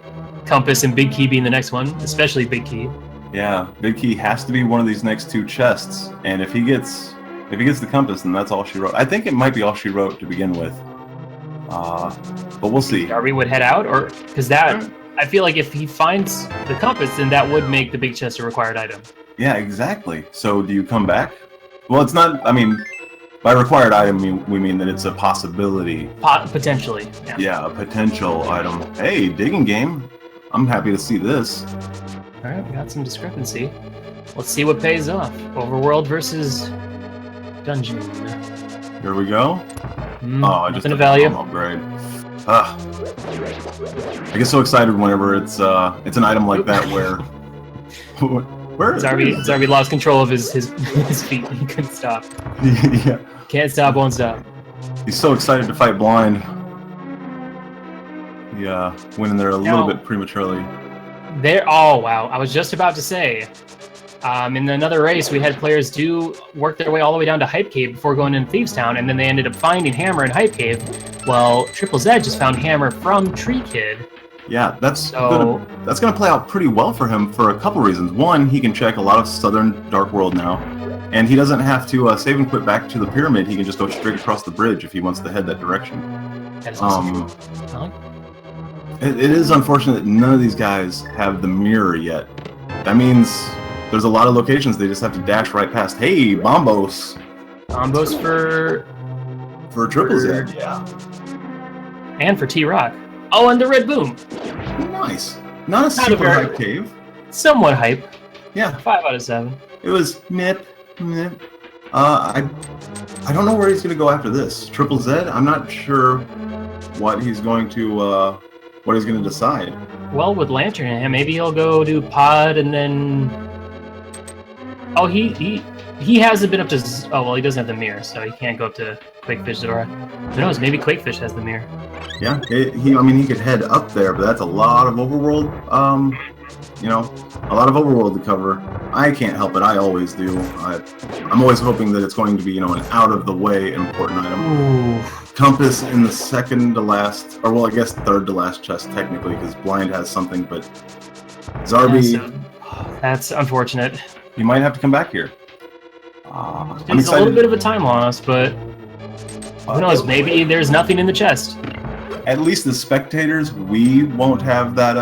Compass and Big Key being the next one, especially Big Key. Yeah, Big Key has to be one of these next 2 chests, and if he gets the Compass, then that's all she wrote. I think it might be all she wrote to begin with. But we'll see. Zarby would head out, or because that. I feel like if he finds the Compass, then that would make the big chest a required item. Yeah, exactly. So do you come back? Well, it's not, I mean, by required item, we mean that it's a possibility. Potentially. Yeah, a potential item. Hey, digging game. I'm happy to see this. All right, we got some discrepancy. Let's see what pays off. Overworld versus dungeon. Here we go. I just a value upgrade. I get so excited whenever it's an item like that where Zarby lost control of his feet. He couldn't stop. Yeah. Can't stop, won't stop. He's so excited to fight blind. Yeah, went in there a little bit prematurely. Oh wow! I was just about to say. In another race, we had players work their way all the way down to Hype Cave before going into Thieves Town, and then they ended up finding Hammer in Hype Cave. Well, TripleZed just found Hammer from Tree Kid. Yeah, that's gonna play out pretty well for him for a couple reasons. One, he can check a lot of Southern Dark World now, and he doesn't have to save and quit back to the pyramid. He can just go straight across the bridge if he wants to head that direction. That is awesome. It is unfortunate that none of these guys have the mirror yet. That means there's a lot of locations they just have to dash right past. Hey, Bombos! Bombos for TripleZed, yeah. And for T-Rock. Oh, and the Red Boom. Nice. Not a super hype cave. Somewhat hype. Yeah. 5 out of 7. It was nip. I don't know where he's going to go after this. TripleZed? I'm not sure what he's going to decide. Well, with Lantern in him, maybe he'll go do Pod and then. Oh, he hasn't been up to. Oh well, he doesn't have the mirror, so he can't go up to Quakefish Zora. Who knows? Maybe Quakefish has the mirror. Yeah, he could head up there, but that's a lot of overworld. A lot of overworld to cover. I can't help it. I always do. I'm always hoping that it's going to be, an out of the way important item. Ooh. Compass in the second to last, or well, I guess third to last chest technically, because blind has something, but Zarby. That's unfortunate. You might have to come back here. It's a little bit of a time loss, but who knows? Maybe there's nothing in the chest. At least the spectators, we won't have that,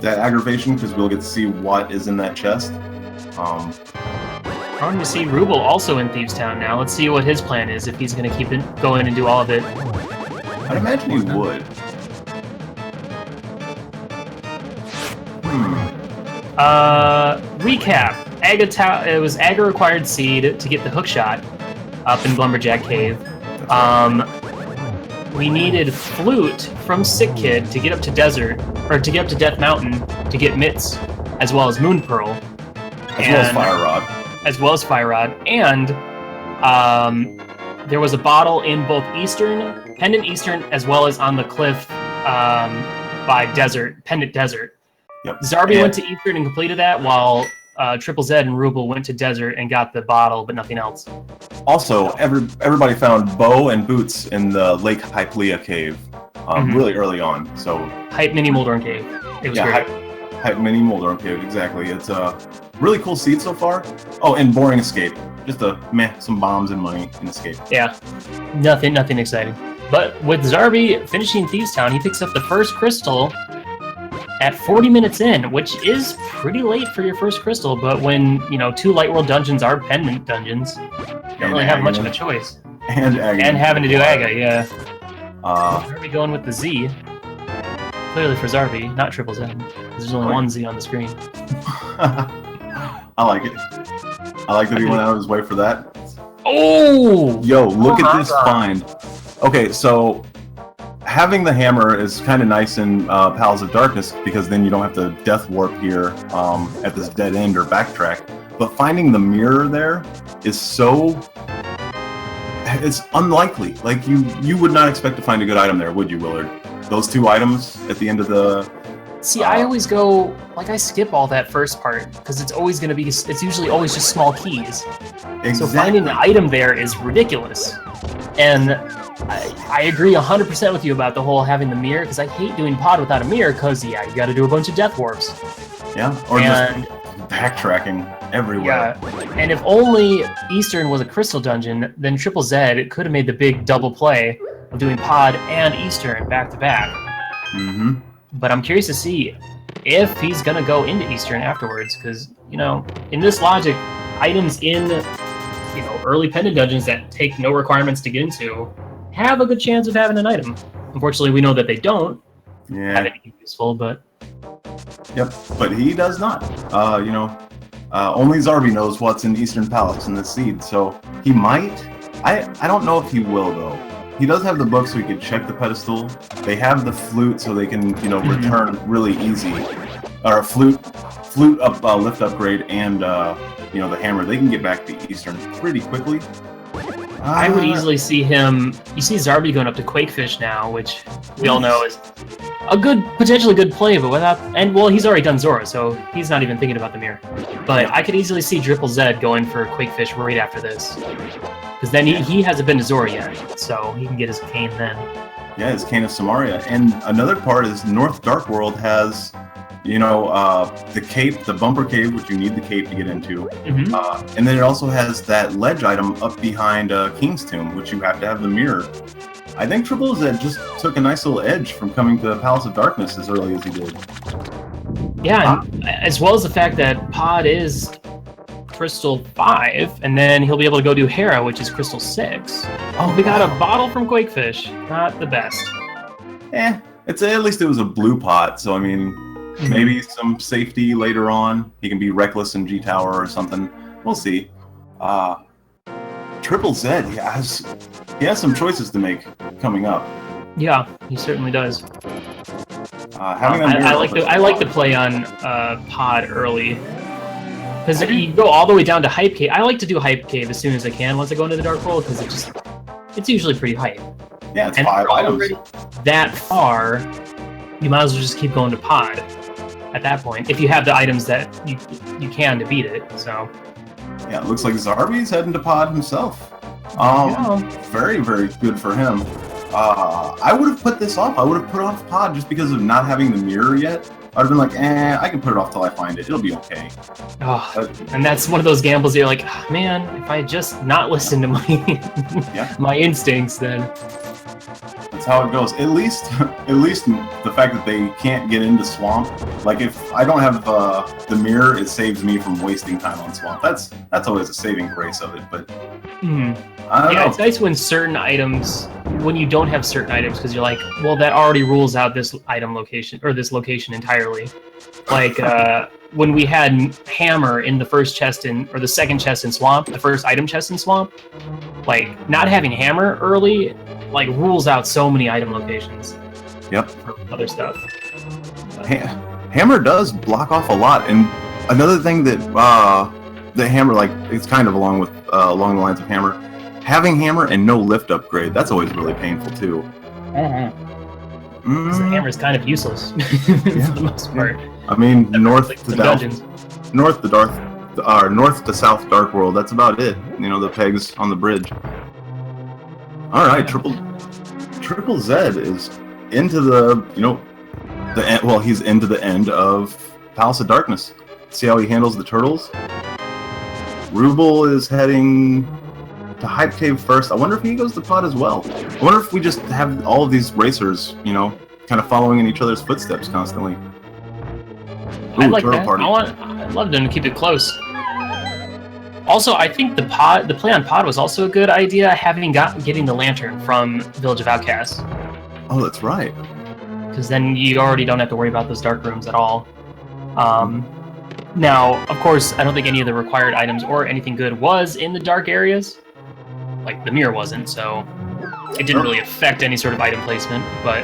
that aggravation because we'll get to see what is in that chest. I want to see Ruble also in Thieves Town now. Let's see what his plan is, if he's going to keep it going and do all of it. I'd imagine he would. Recap. It was Aga required seed to get the hookshot up in Lumberjack Cave. We needed Flute from Sick Kid to get up to Desert, or to get up to Death Mountain to get Mitts, as well as Moon Pearl. As well as Fire Rod. As well as Fire Rod. And there was a bottle in both Pendant Eastern, as well as on the cliff by Pendant Desert. Yep. Zarby went to Eastern and completed that, while TripleZed and Ruble went to Desert and got the bottle, but nothing else. Also, everybody found bow and boots in the Lake Hypelea cave really early on. So Hype Mini Moldorm Cave. It was great. Hype Mini Moldorm Cave, exactly. It's a really cool seed so far. Oh, and boring escape. Just some bombs and money and escape. Yeah, nothing exciting. But with Zarby finishing Thieves Town, he picks up the first crystal at 40 minutes in, which is pretty late for your first crystal, but when, 2 Light World dungeons are Pendant dungeons, you don't really have much of a choice. And having to do Aga, yeah. Zarby going with the Z. Clearly for Zarby, not TripleZed. There's only one Z on the screen. I like it. I like that he went out of his way for that. Oh! Yo, look at this find. Okay, so having the hammer is kind of nice in Palace of Darkness, because then you don't have to death warp here at this dead end or backtrack. But finding the mirror there is it's unlikely. Like, you would not expect to find a good item there, would you, Willard? Those 2 items at the end of the... See, I always go, I skip all that first part, because it's usually always just small keys. Exactly. So finding the item there is ridiculous. And I agree 100% with you about the whole having the mirror, because I hate doing pod without a mirror, because, you got to do a bunch of death warps. Yeah, or just backtracking everywhere. Yeah, and if only Eastern was a crystal dungeon, then TripleZed could have made the big double play of doing pod and Eastern back-to-back. Mm-hmm. But I'm curious to see if he's going to go into Eastern afterwards, because, in this logic, items in, early Pendant dungeons that take no requirements to get into have a good chance of having an item. Unfortunately, we know that they don't have anything useful, but... Yep, but he does not. Only Zarby knows what's in Eastern Palace in the seed, so he might. I don't know if he will, though. He does have the book, so he can check the pedestal. They have the flute, so they can, return really easy. Or flute up lift upgrade, and the hammer. They can get back to Eastern pretty quickly. I would easily see him. You see Zarby going up to Quakefish now, which we all know is a potentially good play, but he's already done Zora, so he's not even thinking about the mirror. But I could easily see TripleZed going for Quakefish right after this. Because then he hasn't been to Zora yet, so he can get his cane then. Yeah, his cane of Samaria. And another part is North Dark World has, the cape, the bumper cave, which you need the cape to get into. Mm-hmm. And then it also has that ledge item up behind King's Tomb, which you have to have the mirror. I think TripleZed just took a nice little edge from coming to Palace of Darkness as early as he did. Yeah, and as well as the fact that Pod is Crystal 5, and then he'll be able to go do Hera, which is Crystal 6. Oh, we got a bottle from Quakefish. Not the best. At least it was a blue pot, so I mean, maybe some safety later on. He can be reckless in G Tower or something. We'll see. TripleZed, he has some choices to make coming up. Yeah, he certainly does. I like the play on Pod early. Because if you go all the way down to Hype Cave, I like to do Hype Cave as soon as I can once I go into the Dark World, because it's usually pretty hype. Yeah, it's 5 items. That far, you might as well just keep going to Pod at that point, if you have the items that you can to beat it, so... Yeah, it looks like Zarby's heading to Pod himself. Very, very good for him. I would have put this off. I would have put off Pod just because of not having the mirror yet. I'd have been like, I can put it off till I find it. It'll be okay. And that's one of those gambles that you're like, man, if I had just not listened to my my instincts, then... That's how it goes. At least the fact that they can't get into Swamp. Like, if I don't have the Mire, it saves me from wasting time on Swamp. That's always a saving grace of it, but I don't know. It's nice when when you don't have certain items, because you're like, well, that already rules out this item location, or this location entirely. Like, when we had Hammer in the first chest or the second chest in Swamp, the first item chest in Swamp, like, not having Hammer early, like, rules out so many item locations. Yep. For other stuff. Hammer does block off a lot, and another thing that the Hammer, like, it's kind of along the lines of Hammer, having Hammer and no lift upgrade, that's always really painful too. The Hammer's kind of useless for the most part. I mean, north to south Dark World, that's about it. You know, the pegs on the bridge. All right, TripleZed is into the, you know, the end. Well, he's into the end of Palace of Darkness. See how he handles the turtles. Ruble is heading to Hype Cave first. I wonder if he goes to Pod as well. I wonder if we just have all of these racers, you know, kind of following in each other's footsteps constantly. Ooh, I like turtle that. party. I'd love them to keep it close. Also, I think the play on Pod was also a good idea, getting the lantern from Village of Outcasts. Oh, that's right. Because then you already don't have to worry about those dark rooms at all. Now, of course, I don't think any of the required items or anything good was in the dark areas. Like, the Mire wasn't, so it didn't really affect any sort of item placement, but...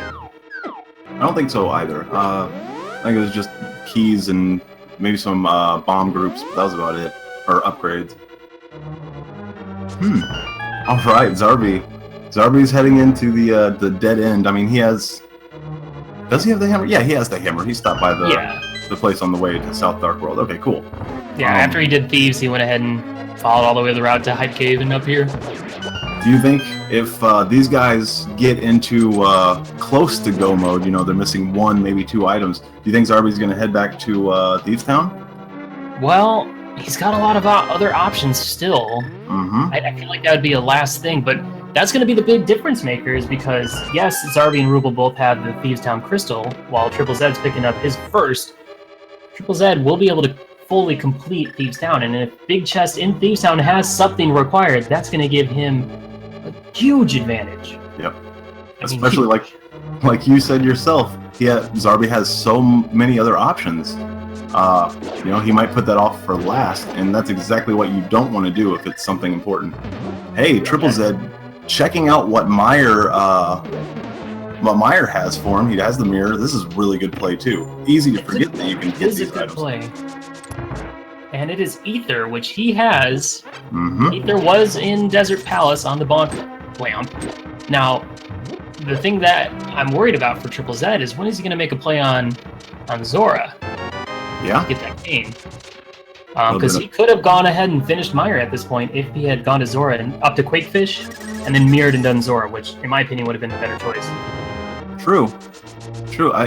I don't think so either. I think it was just keys and maybe some bomb groups, but that was about it. Or upgrades. Alright, Zarby's heading into the dead end. I mean, he has... Does he have the hammer? Yeah, he has the hammer. He stopped by the place on the way to South Dark World. Okay, cool. Yeah, after he did Thieves, he went ahead and followed all the way the route to Hype Cave and up here. Do you think if these guys get into close to go mode, you know, they're missing one, maybe two items, do you think Zarby's going to head back to Thieves Town? Well, he's got a lot of other options still. I feel like that would be a last thing, but that's going to be the big difference maker, is because, yes, Zarby and Ruble both have the Thieves Town Crystal, while TripleZed's picking up his first. TripleZed will be able to fully complete Thieves Town, and if Big Chest in Thieves Town has something required, that's going to give him a huge advantage. Yep. Especially like you said yourself, Zarby has so many other options. You know, he might put that off for last, and that's exactly what you don't want to do if it's something important. Hey, TripleZed, checking out what Mire has for him. He has the Mire. This is really good play too. Easy to forget that you can get these items. Play. And it is Ether, which he has. Ether was in Desert Palace on the Bonk lamp. Now, the thing that I'm worried about for TripleZed is, when is he going to make a play on Zora? Yeah. Get that game. Because he could have gone ahead and finished Mire at this point if he had gone to Zora and up to Quakefish, and then mirrored and done Zora, which, in my opinion, would have been the better choice. True.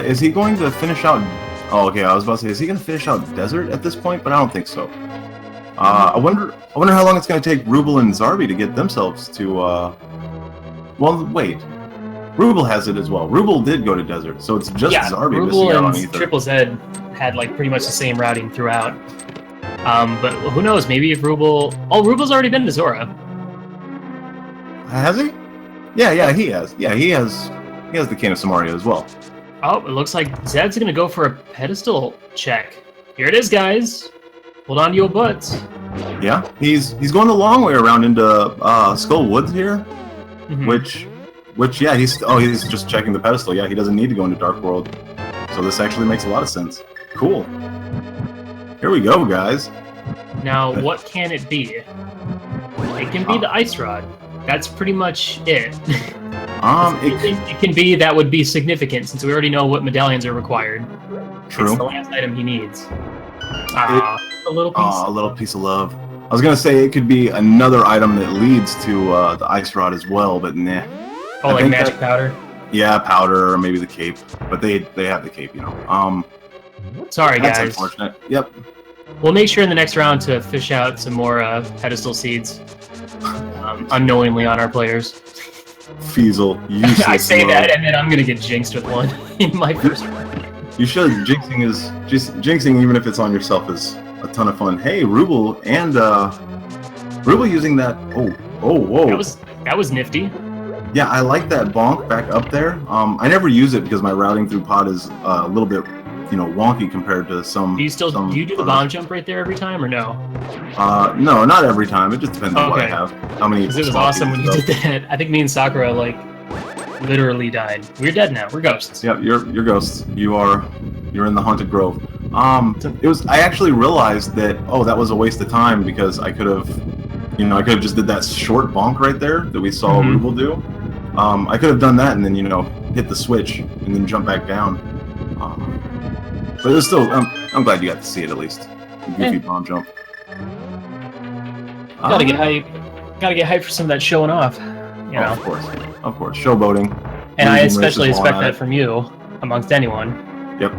Is he going to finish out... Oh, okay, I was about to say, is he going to finish out Desert at this point? But I don't think so. I wonder how long it's going to take Ruble and Zarby to get themselves to... Well, wait. Ruble has it as well. Ruble did go to Desert, so it's just Zarby missing out on Ether. TripleZed had like pretty much the same routing throughout. But who knows? Maybe if Ruble... Oh, Ruble's already been to Zora. Has he? Yeah, he has. Yeah, he has the Cane of Samaria as well. Oh, it looks like Zed's gonna go for a pedestal check. Here it is, guys. Hold on to your butts. Yeah, he's going the long way around into Skull Woods here, which yeah, he's just checking the pedestal. Yeah, he doesn't need to go into Dark World, so this actually makes a lot of sense. Cool. Here we go, guys. Now, what can it be? It can be the Ice Rod. That's pretty much it. It can be, that would be significant, since we already know what medallions are required. True. It's the last item he needs. A little piece. A little piece of love. I was gonna say it could be another item that leads to the Ice Rod as well, but nah. Oh, like magic powder? Yeah, powder, or maybe the cape. But they have the cape, you know. Sorry, guys. That's unfortunate. Yep. We'll make sure in the next round to fish out some more pedestal seeds unknowingly on our players. Feasel, useless. I say that, and then I'm gonna get jinxed with one in my first round. You should. Jinxing, even if it's on yourself, is a ton of fun. Hey, Ruble and Ruble using that. Whoa. That was nifty. Yeah, I like that bonk back up there. I never use it because my routing through pod is a little bit, wonky compared to some. Do you do the bomb jump right there every time or no? No, not every time. It just depends on what I have. How many? Because it was awesome when you did that. I think me and Sakura literally died. We're dead now. We're ghosts. Yeah, you're ghosts. You're in the haunted grove. I actually realized that that was a waste of time because I could have just did that short bonk right there that we saw Ruble do. I could have done that and then hit the switch and then jump back down. But it was still. I'm glad you got to see it at least. Goofy bomb jump. Gotta get hype. Gotta get hype for some of that showing off. Of course, showboating. And I especially expect that from you, amongst anyone. Yep.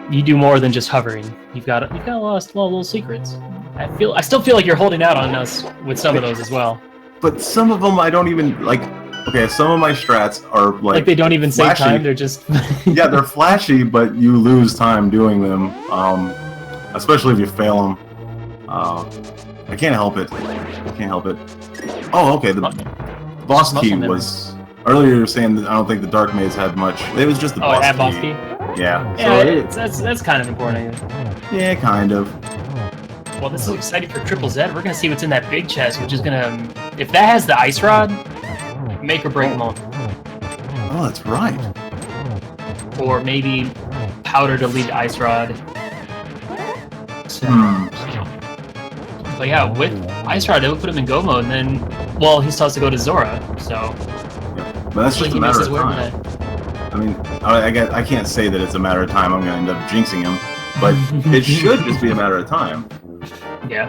You do more than just hovering. You've got a lot of little secrets. I still feel like you're holding out on us with some of those as well. But some of them I don't even like. Okay, some of my strats are like they don't even flashy. save time. They're just yeah, they're flashy, but you lose time doing them. Especially if you fail them. I can't help it. Oh, okay. The boss key was earlier. You were saying that I don't think the Dark Maze had much. It was just the boss key. It had boss key. Yeah. Yeah, that's kind of important. Yeah, kind of. Well, this is exciting for TripleZed. We're gonna see what's in that big chest, which is gonna, if that has the ice rod, make or break moment. Oh, that's right. Or maybe powder to lead ice rod. So, but yeah, with ice rod, it would put him in go mode, and then, well, he still has to go to Zora. So, but that's just a matter of time. I mean, I can't say that it's a matter of time. I'm gonna end up jinxing him, but it should just be a matter of time. Yeah.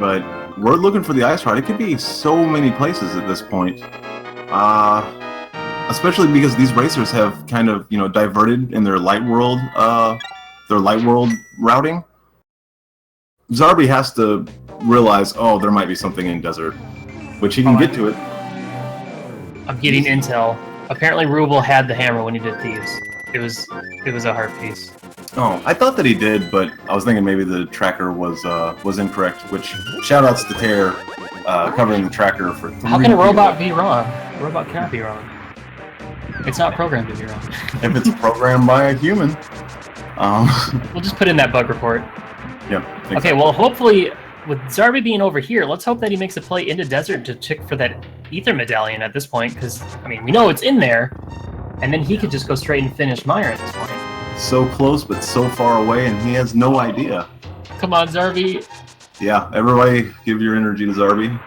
But we're looking for the ice rod. It could be so many places at this point. Especially because these racers have kind of, diverted in their light world routing. Zarby has to realize, there might be something in desert, which he can get to it. I'm getting intel. Apparently Ruble had the hammer when he did Thieves. It was a heart piece. Oh, I thought that he did, but I was thinking maybe the tracker was incorrect, which shoutouts to Tear covering the tracker for 3 How can a robot be wrong? A robot cannot be wrong. It's not programmed to be wrong. If it's programmed by a human. We'll just put in that bug report. Yep. Exactly. Okay, well, hopefully, with Zarby being over here, let's hope that he makes a play into desert to check for that ether medallion at this point, because, I mean, we know it's in there, and then he could just go straight and finish Mire at this point. So close, but so far away, and he has no idea. Come on, Zarby. Yeah, everybody give your energy to Zarby.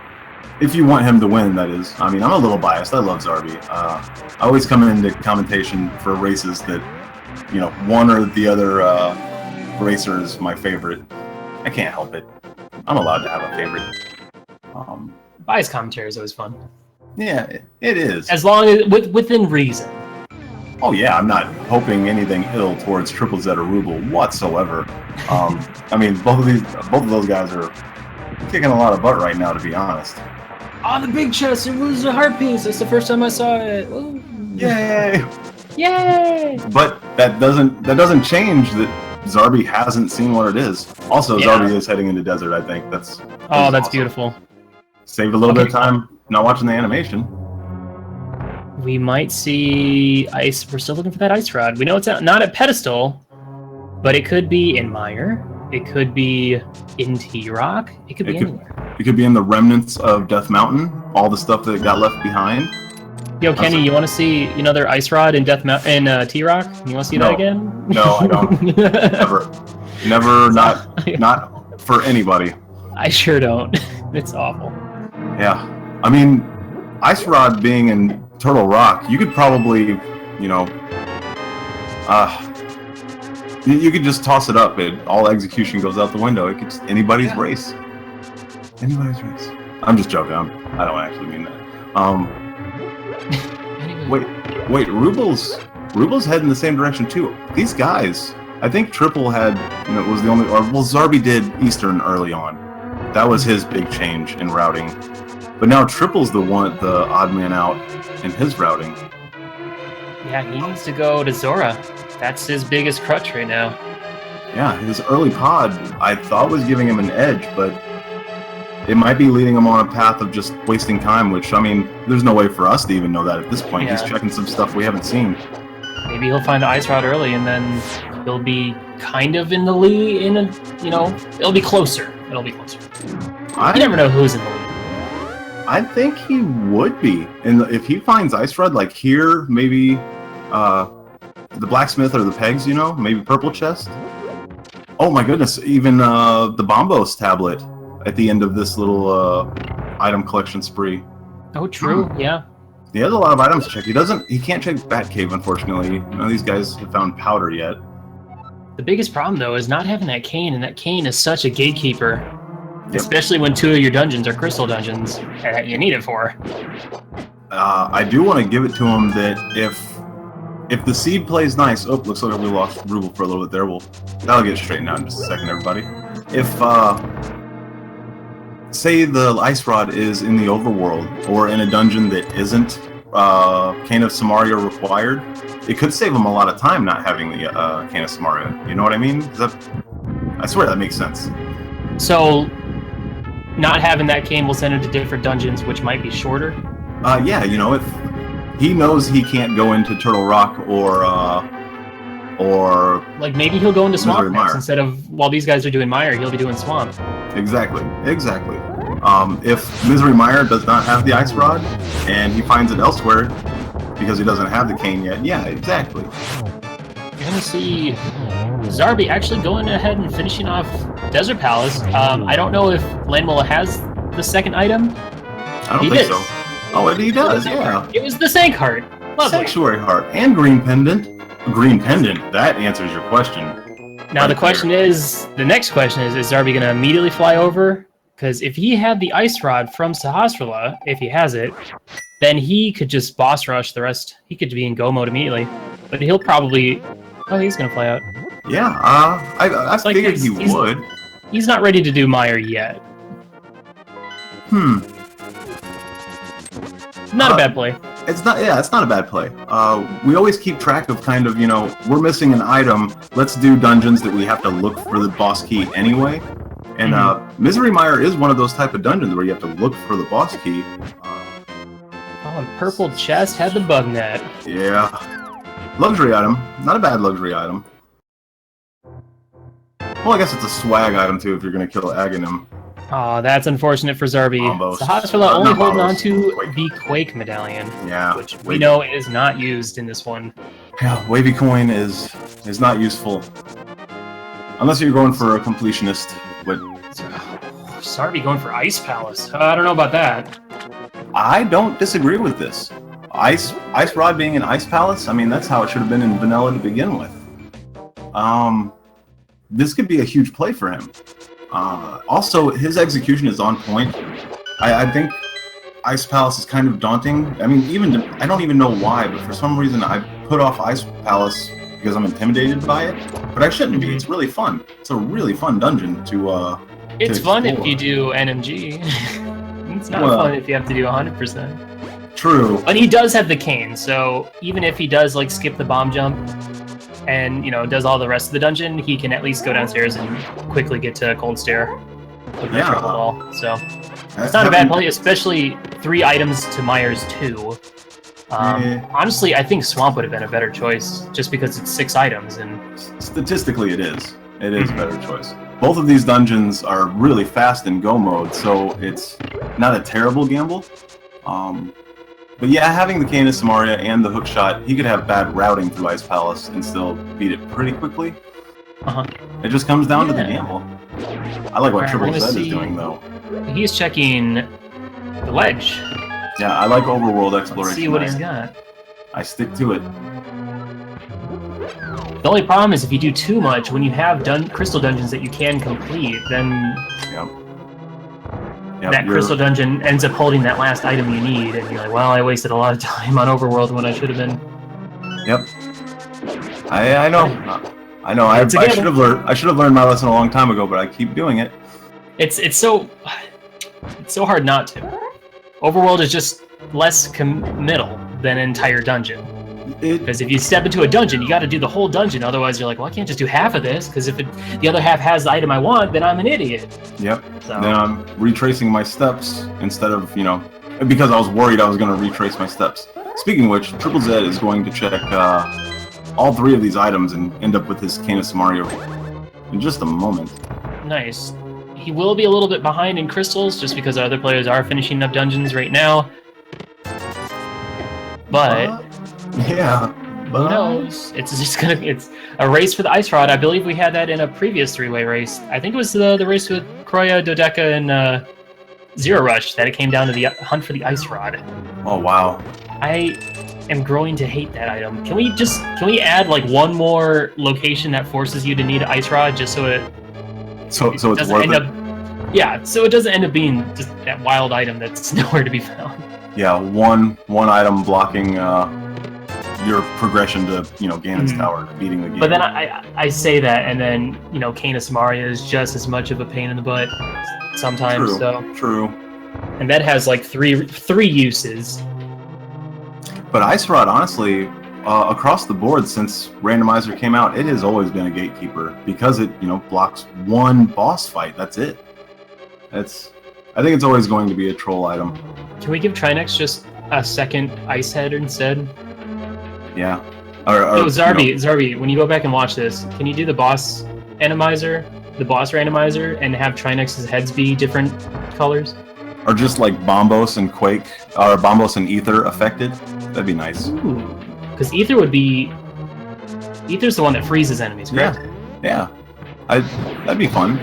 If you want him to win, that is. I mean, I'm a little biased. I love Zarby. I always come into commentation for races that, one or the other racer is my favorite. I can't help it. I'm allowed to have a favorite. Bias commentary is always fun. Yeah, it is. As long as within reason. Oh yeah, I'm not hoping anything ill towards TripleZed or Ruble whatsoever. I mean, both of those guys are kicking a lot of butt right now, to be honest. Oh, the big chest! It was a heart piece. That's the first time I saw it. Ooh. Yay! Yay! But that doesn't change that Zarby hasn't seen what it is. Also, Zarby is heading into desert. I think that's awesome. Beautiful. Saved a little bit of time not watching the animation. We might see ice. We're still looking for that ice rod. We know it's not at Pedestal, but it could be in Mire. It could be in T-Rock. It could be anywhere. It could be in the remnants of Death Mountain, all the stuff that got left behind. Yo, Kenny, you want to see another ice rod in T-Rock? You want to see that again? No, I don't. Never, not for anybody. I sure don't. It's awful. Yeah, I mean, ice rod being in Turtle Rock, you could probably, you could just toss it up. All execution goes out the window. It could just anybody's race. Anybody's race. I'm just joking. I don't actually mean that. Wait. Ruble's heading the same direction too. These guys, I think Triple had, was the only, Zarby did Eastern early on. That was his big change in routing. But now Triple's the odd man out in his routing. Yeah, he needs to go to Zora. That's his biggest crutch right now. Yeah, his early pod, I thought was giving him an edge, but it might be leading him on a path of just wasting time, which, I mean, there's no way for us to even know that at this point. Yeah. He's checking some stuff we haven't seen. Maybe he'll find the Ice Rod early, and then he'll be kind of in the lead, it'll be closer. It'll be closer. You never know who's in the lead. I think he would be. If he finds Ice Rod, like here, maybe the blacksmith or the pegs, maybe purple chest. Oh my goodness, even the Bombos tablet at the end of this little item collection spree. Oh, true, yeah. He has a lot of items to check. He can't check Batcave, unfortunately. None of these guys have found powder yet. The biggest problem, though, is not having that cane, and that cane is such a gatekeeper. Yep. Especially when 2 of your dungeons are crystal dungeons that you need it for. I do want to give it to him that if the seed plays nice... Oh, looks like we lost Ruble for a little bit there. That'll get straightened out in just a second, everybody. If, say the Ice Rod is in the overworld, or in a dungeon that isn't Cane of Samaria required, it could save him a lot of time not having the Cane of Samaria. You know what I mean? I swear that makes sense. So, not having that cane will send him to different dungeons, which might be shorter? Yeah, if he knows he can't go into Turtle Rock or like maybe he'll go into Swamp next instead of, while these guys are doing Mire, he'll be doing Swamp. Exactly. If Misery Mire does not have the Ice Rod and he finds it elsewhere because he doesn't have the cane yet, yeah, exactly. You're gonna see Zarby actually going ahead and finishing off Desert Palace. I don't know if Landmula has the second item. I don't think so. Oh, he does, yeah. It was the Sank Heart. Lovely. Sanctuary Heart and Green Pendant. Green Pendant, that answers your question. Now the next question is Zarby going to immediately fly over? Because if he had the Ice Rod from Sahasrara, if he has it, then he could just boss rush the rest. He could be in go mode immediately. But he'll probably... Oh, he's going to fly out. Yeah, I figured he would. He's not ready to do Mire yet. Not a bad play. It's not a bad play. We always keep track of kind of, we're missing an item. Let's do dungeons that we have to look for the boss key anyway. And Misery Mire is one of those type of dungeons where you have to look for the boss key. And Purple Chest had the bug net. Yeah. Luxury item. Not a bad luxury item. Well, I guess it's a swag item too if you're going to kill Agahnim. Oh, that's unfortunate for Zarby. Sahasrara only holding on to the Quake medallion, which we know is not used in this one. Yeah, Wavy Coin is not useful. Unless you're going for a completionist. But Zarby going for Ice Palace. I don't know about that. I don't disagree with this. Ice Rod being an Ice Palace, I mean, that's how it should have been in vanilla to begin with. This could be a huge play for him. Also, his execution is on point. I think Ice Palace is kind of daunting. I mean, I don't even know why, but for some reason I put off Ice Palace because I'm intimidated by it. But I shouldn't be. It's really fun. It's a really fun dungeon to It's fun if you do NMG. It's not fun if you have to do 100%. True. But he does have the cane, so even if he does skip the bomb jump and does all the rest of the dungeon, he can at least go downstairs and quickly get to Cold Stare with no trouble at all. So it's not a bad play, especially 3 items to Mire's 2. Honestly, I think Swamp would have been a better choice, just because it's 6 items. And statistically, it is. It is a better choice. Both of these dungeons are really fast in go mode, so it's not a terrible gamble. But yeah, having the Cane of Samaria and the hookshot, he could have bad routing through Ice Palace and still beat it pretty quickly. It just comes down to the gamble. I like what TripleZed is doing, though. He's checking the ledge. Yeah, I like overworld exploration. Let's see what he's got. I stick to it. The only problem is if you do too much, when you have crystal dungeons that you can complete, then that crystal dungeon ends up holding that last item you need, and you're like, well, I wasted a lot of time on overworld when I should have been. Yep. I know. I know. I should have learned. I should have learned my lesson a long time ago, but I keep doing it. It's so hard not to. Overworld is just less committal than an entire dungeon. Because if you step into a dungeon, you got to do the whole dungeon. Otherwise, you're like, well, I can't just do half of this. Because if the other half has the item I want, then I'm an idiot. Yep. So. Then I'm retracing my steps instead of, because I was worried I was going to retrace my steps. Speaking of which, TripleZed is going to check all 3 of these items and end up with his Canis Mario in just a moment. Nice. He will be a little bit behind in crystals, just because other players are finishing up dungeons right now. But who knows? It's a race for the Ice Rod. I believe we had that in a previous 3-way race. I think it was the race with Kroya, Dodeca, and Zero Rush that it came down to the hunt for the Ice Rod. Oh wow. I am growing to hate that item. Can we add like one more location that forces you to need an Ice Rod just so it's worth it? Yeah, so it doesn't end up being just that wild item that's nowhere to be found. Yeah, one item blocking your progression to Ganon's Tower, beating the game. But then I say that, and then Canis Mario is just as much of a pain in the butt sometimes. True. And that has like three uses. But Ice Rod, honestly, across the board since Randomizer came out, it has always been a gatekeeper because it blocks one boss fight. That's it. I think it's always going to be a troll item. Can we give Trinex just a second ice head instead? Yeah. Zarby, when you go back and watch this, can you do the boss randomizer, and have Trinex's heads be different colors? Or just like Bombos and Quake, or Bombos and Ether affected? That'd be nice. Ooh. Because Ether's the one that freezes enemies, correct? Yeah. That'd be fun.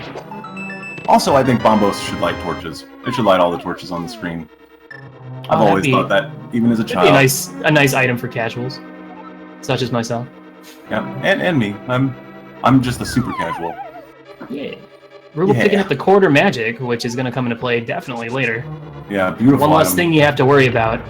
Also, I think Bombos should light torches. It should light all the torches on the screen. I've always thought that, even as a child. That'd be a nice item for casuals, such as myself. Yeah, and me. I'm just a super casual. Yeah. Ruble picking up the quarter magic, which is going to come into play definitely later. Yeah, beautiful. One less thing you have to worry about.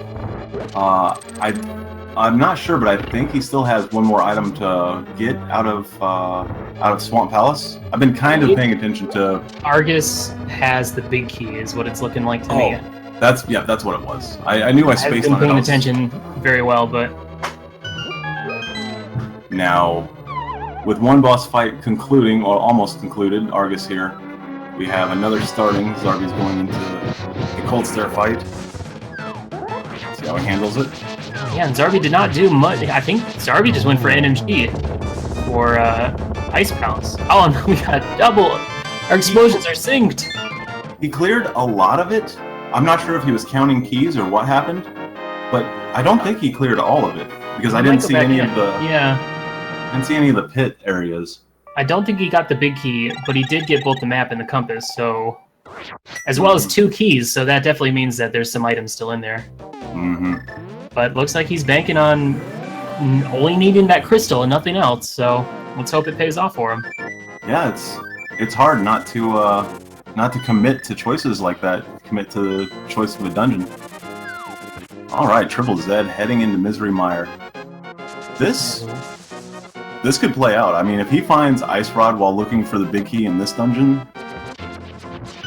I'm not sure, but I think he still has one more item to get out of Swamp Palace. I've been kind of paying attention to. Argus has the big key, is what it's looking like to me. That's what it was. I knew I spaced on it. I've been paying attention very well, but now, with one boss fight concluding or almost concluded, Argus here, we have another starting. Zarby's going into the Cold Stare fight. See how he handles it. Yeah, and Zarby did not do much. I think Zarby just went for NMG for Ice Palace. Oh, no, we got double. Our explosions are synced. He cleared a lot of it. I'm not sure if he was counting keys or what happened, but I don't think he cleared all of it because I didn't see any of the. I didn't see any of the pit areas. I don't think he got the big key, but he did get both the map and the compass, so as well as 2 keys. So that definitely means that there's some items still in there. Mm-hmm. But looks like he's banking on only needing that crystal and nothing else. So let's hope it pays off for him. Yeah, it's hard not to commit to choices like that. Commit to the choice of a dungeon. All right, TripleZed heading into Misery Mire. This could play out. I mean, if he finds Ice Rod while looking for the big key in this dungeon,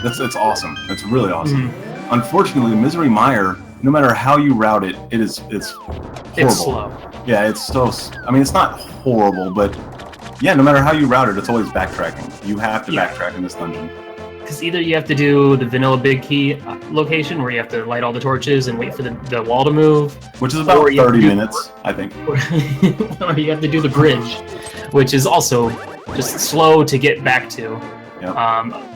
that's awesome. That's really awesome. Mm-hmm. Unfortunately, Misery Mire, no matter how you route it, it's horrible. It's slow. Yeah, it's so. I mean, it's not horrible, but yeah, no matter how you route it, it's always backtracking. You have to backtrack in this dungeon. Because either you have to do the vanilla big key location where you have to light all the torches and wait for the wall to move, which is about 30 minutes, I think. Or you have to do the bridge, which is also just slow to get back to. Yep.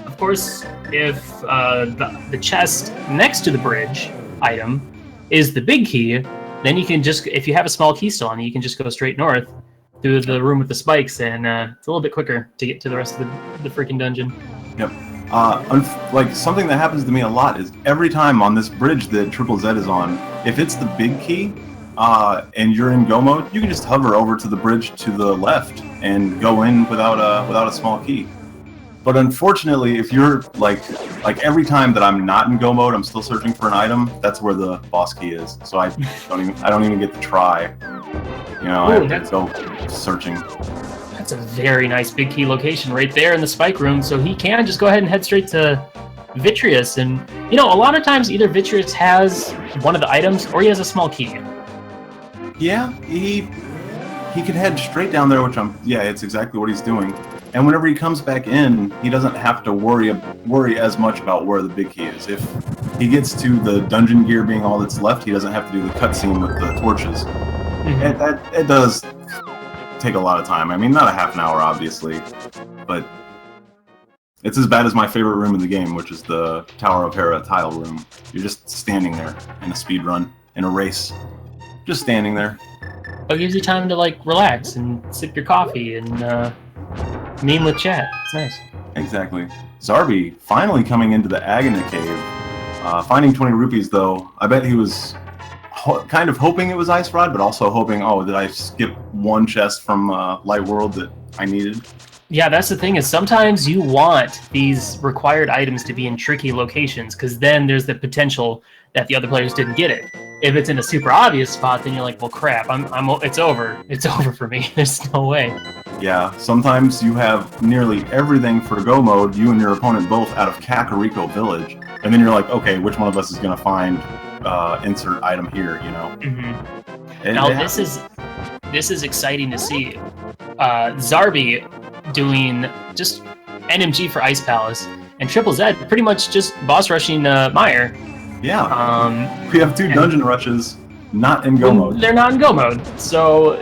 Of course, if the chest next to the bridge item is the big key, then you can just, if you have a small key still on you, can just go straight north through the room with the spikes, and it's a little bit quicker to get to the rest of the freaking dungeon. Yep. Like something that happens to me a lot is every time on this bridge that TripleZed is on, if it's the big key and you're in go mode, you can just hover over to the bridge to the left and go in without a small key. But unfortunately, if you're like every time that I'm not in go mode, I'm still searching for an item. That's where the boss key is. So I don't even get to try. I have to go searching. That's a very nice big key location right there in the spike room, so he can just go ahead and head straight to Vitreous. And, a lot of times either Vitreous has one of the items or he has a small key. Yeah, he can head straight down there, which it's exactly what he's doing. And whenever he comes back in, he doesn't have to worry as much about where the big key is. If he gets to the dungeon gear being all that's left, he doesn't have to do the cutscene with the torches. Mm-hmm. It does take a lot of time. I mean, not a half an hour, obviously, but it's as bad as my favorite room in the game, which is the Tower of Hera tile room. You're just standing there in a speed run, in a race. Just standing there. It gives you time to, like, relax and sip your coffee and meme with chat. It's nice. Exactly. Zarby finally coming into the Agahnim cave. Finding 20 rupees, though. I bet he was kind of hoping it was Ice Rod, but also hoping, oh, did I skip one chest from Light World that I needed? Yeah, that's the thing, is sometimes you want these required items to be in tricky locations, because then there's the potential that the other players didn't get it. If it's in a super obvious spot, then you're like, well, crap, it's over. It's over for me. There's no way. Yeah, sometimes you have nearly everything for go mode, you and your opponent both out of Kakariko Village, and then you're like, okay, which one of us is going to find insert item here, you know? Mm-hmm. Now, this is exciting to see. Zarby doing just NMG for Ice Palace, and TripleZed pretty much just boss rushing Mire. Yeah. We have two dungeon rushes not in go mode. They're not in go mode, so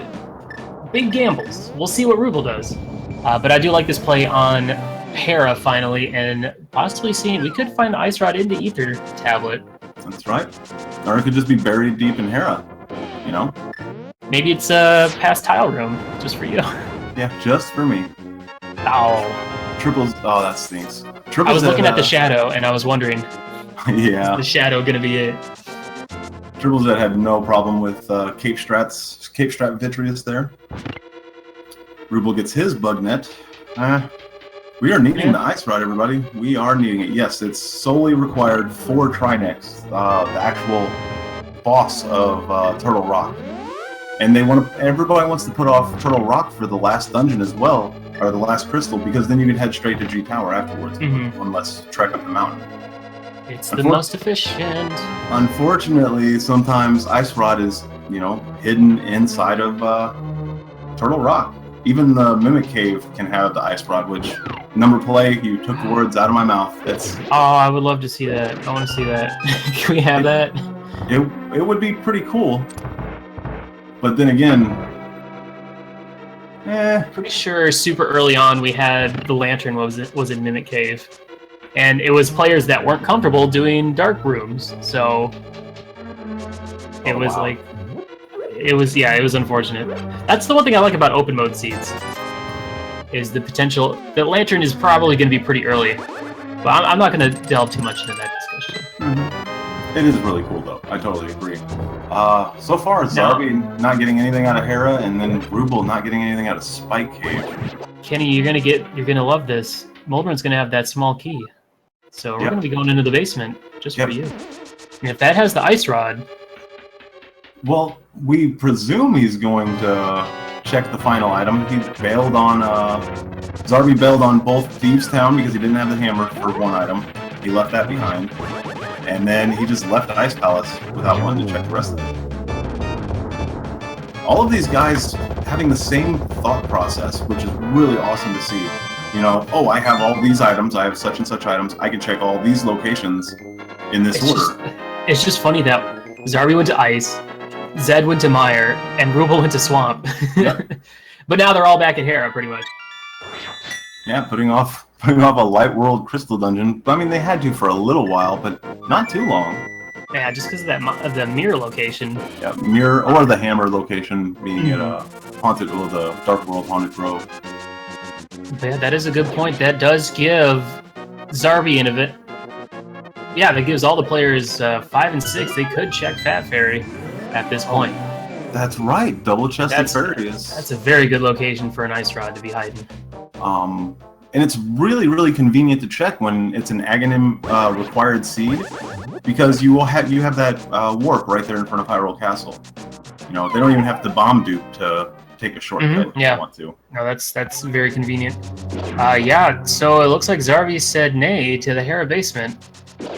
big gambles. We'll see what Ruble does. But I do like this play on Hera finally, and possibly seeing we could find the Ice Rod in the Ether tablet. That's right. Or it could just be buried deep in Hera, you know? Maybe it's a past tile room, just for you. Yeah, just for me. Oh, that stinks. I was looking at the shadow, and I was wondering, yeah, is the shadow gonna be it? TripleZed had no problem with Cape Strat Vitreous there. Ruble gets his bug net. We are needing the Ice Rod, everybody. We are needing it. Yes, it's solely required for Trinex, the actual boss of Turtle Rock. And everybody wants to put off Turtle Rock for the last dungeon as well, or the last crystal, because then you can head straight to G Tower afterwards, one less trek up the mountain. It's the most efficient. Unfortunately, sometimes Ice Rod is, hidden inside of Turtle Rock. Even the Mimic Cave can have the Ice Rod, which, number play, you took the words out of my mouth. Oh, I would love to see that. I want to see that. Can we have that? It would be pretty cool. But then again, pretty sure super early on we had the lantern was in Mimic Cave, and it was players that weren't comfortable doing dark rooms, so it was it was unfortunate. That's the one thing I like about open mode seeds, is the potential. The lantern is probably going to be pretty early, but I'm not going to delve too much into that discussion. Mm-hmm. It is really cool though. I totally agree. So far, Zarby not getting anything out of Hera, and then Ruble not getting anything out of Spike Cave. Kenny, you're gonna love this. Moldman's gonna have that small key, so we're gonna be going into the basement just for you. And if that has the Ice Rod, well, we presume he's going to check the final item. He bailed on Zarby bailed on both Thieves Town because he didn't have the hammer for one item. He left that behind. And then he just left Ice Palace without wanting to check the rest of it. All of these guys having the same thought process, which is really awesome to see. I have all these items, I have such and such items, I can check all these locations in this order. It's just funny that Zarby went to Ice, Zed went to Mire, and Ruble went to Swamp. Yep. But now they're all back at Hera, pretty much. Yeah, putting off a Light World Crystal Dungeon. I mean, they had to for a little while, but not too long. Yeah, just because of the Mire location. Yeah, Mire, or the Hammer location being at the Dark World Haunted Grove. Yeah, that is a good point. That does give Zarby an event. Yeah, that gives all the players 5 and 6. They could check Fat Fairy at this point. That's right, double-chested fairy is... That's a very good location for an Ice Rod to be hiding. And it's really, really convenient to check when it's an Agahnim required seed, because you have that warp right there in front of Hyrule Castle. They don't even have to bomb dupe to take a shortcut if they want to. No, that's very convenient. So it looks like Zarby said nay to the Hera basement.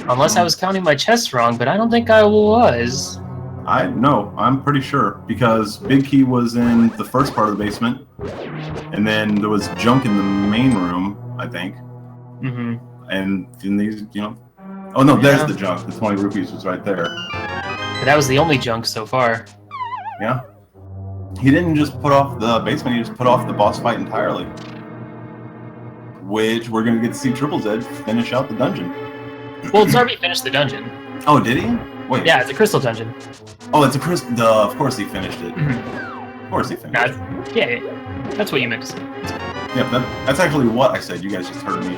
Unless I was counting my chests wrong, but I don't think I was. I'm pretty sure because Big Key was in the first part of the basement, and then there was junk in the main room, I think. Mm-hmm. And in these, oh no, there's the junk. The 20 rupees was right there. But that was the only junk so far. Yeah. He didn't just put off the basement, he just put off the boss fight entirely. Which we're going to get to see TripleZed finish out the dungeon. Well, Zarby finished the dungeon. Oh, did he? Wait. Yeah, it's a crystal dungeon. Oh, it's a crystal. Of course he finished it. Mm-hmm. Of course he finished it. Yeah, that's what you meant to say. Yeah, that's actually what I said. You guys just heard me.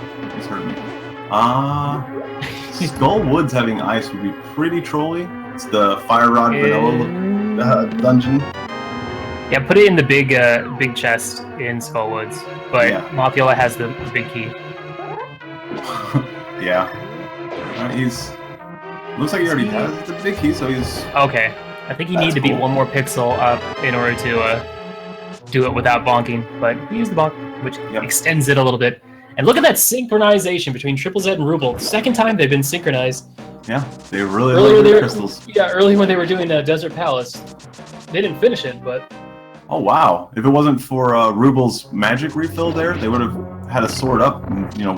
Skull Woods having ice would be pretty trolly. It's the Fire Rod Vanilla dungeon. Yeah, put it in the big chest in Skullwoods, but Yeah. Mafiola has the big key. Yeah. Looks like he already has the big key, so he's... Okay. I think you need to be one more pixel up in order to do it without bonking, but we use the bonk, which extends it a little bit. And look at that synchronization between TripleZed and Ruble. Second time they've been synchronized. Yeah, they really love their crystals. Yeah, early when they were doing Desert Palace. They didn't finish it, but... Oh, wow. If it wasn't for Ruble's magic refill there, they would have had a sword up,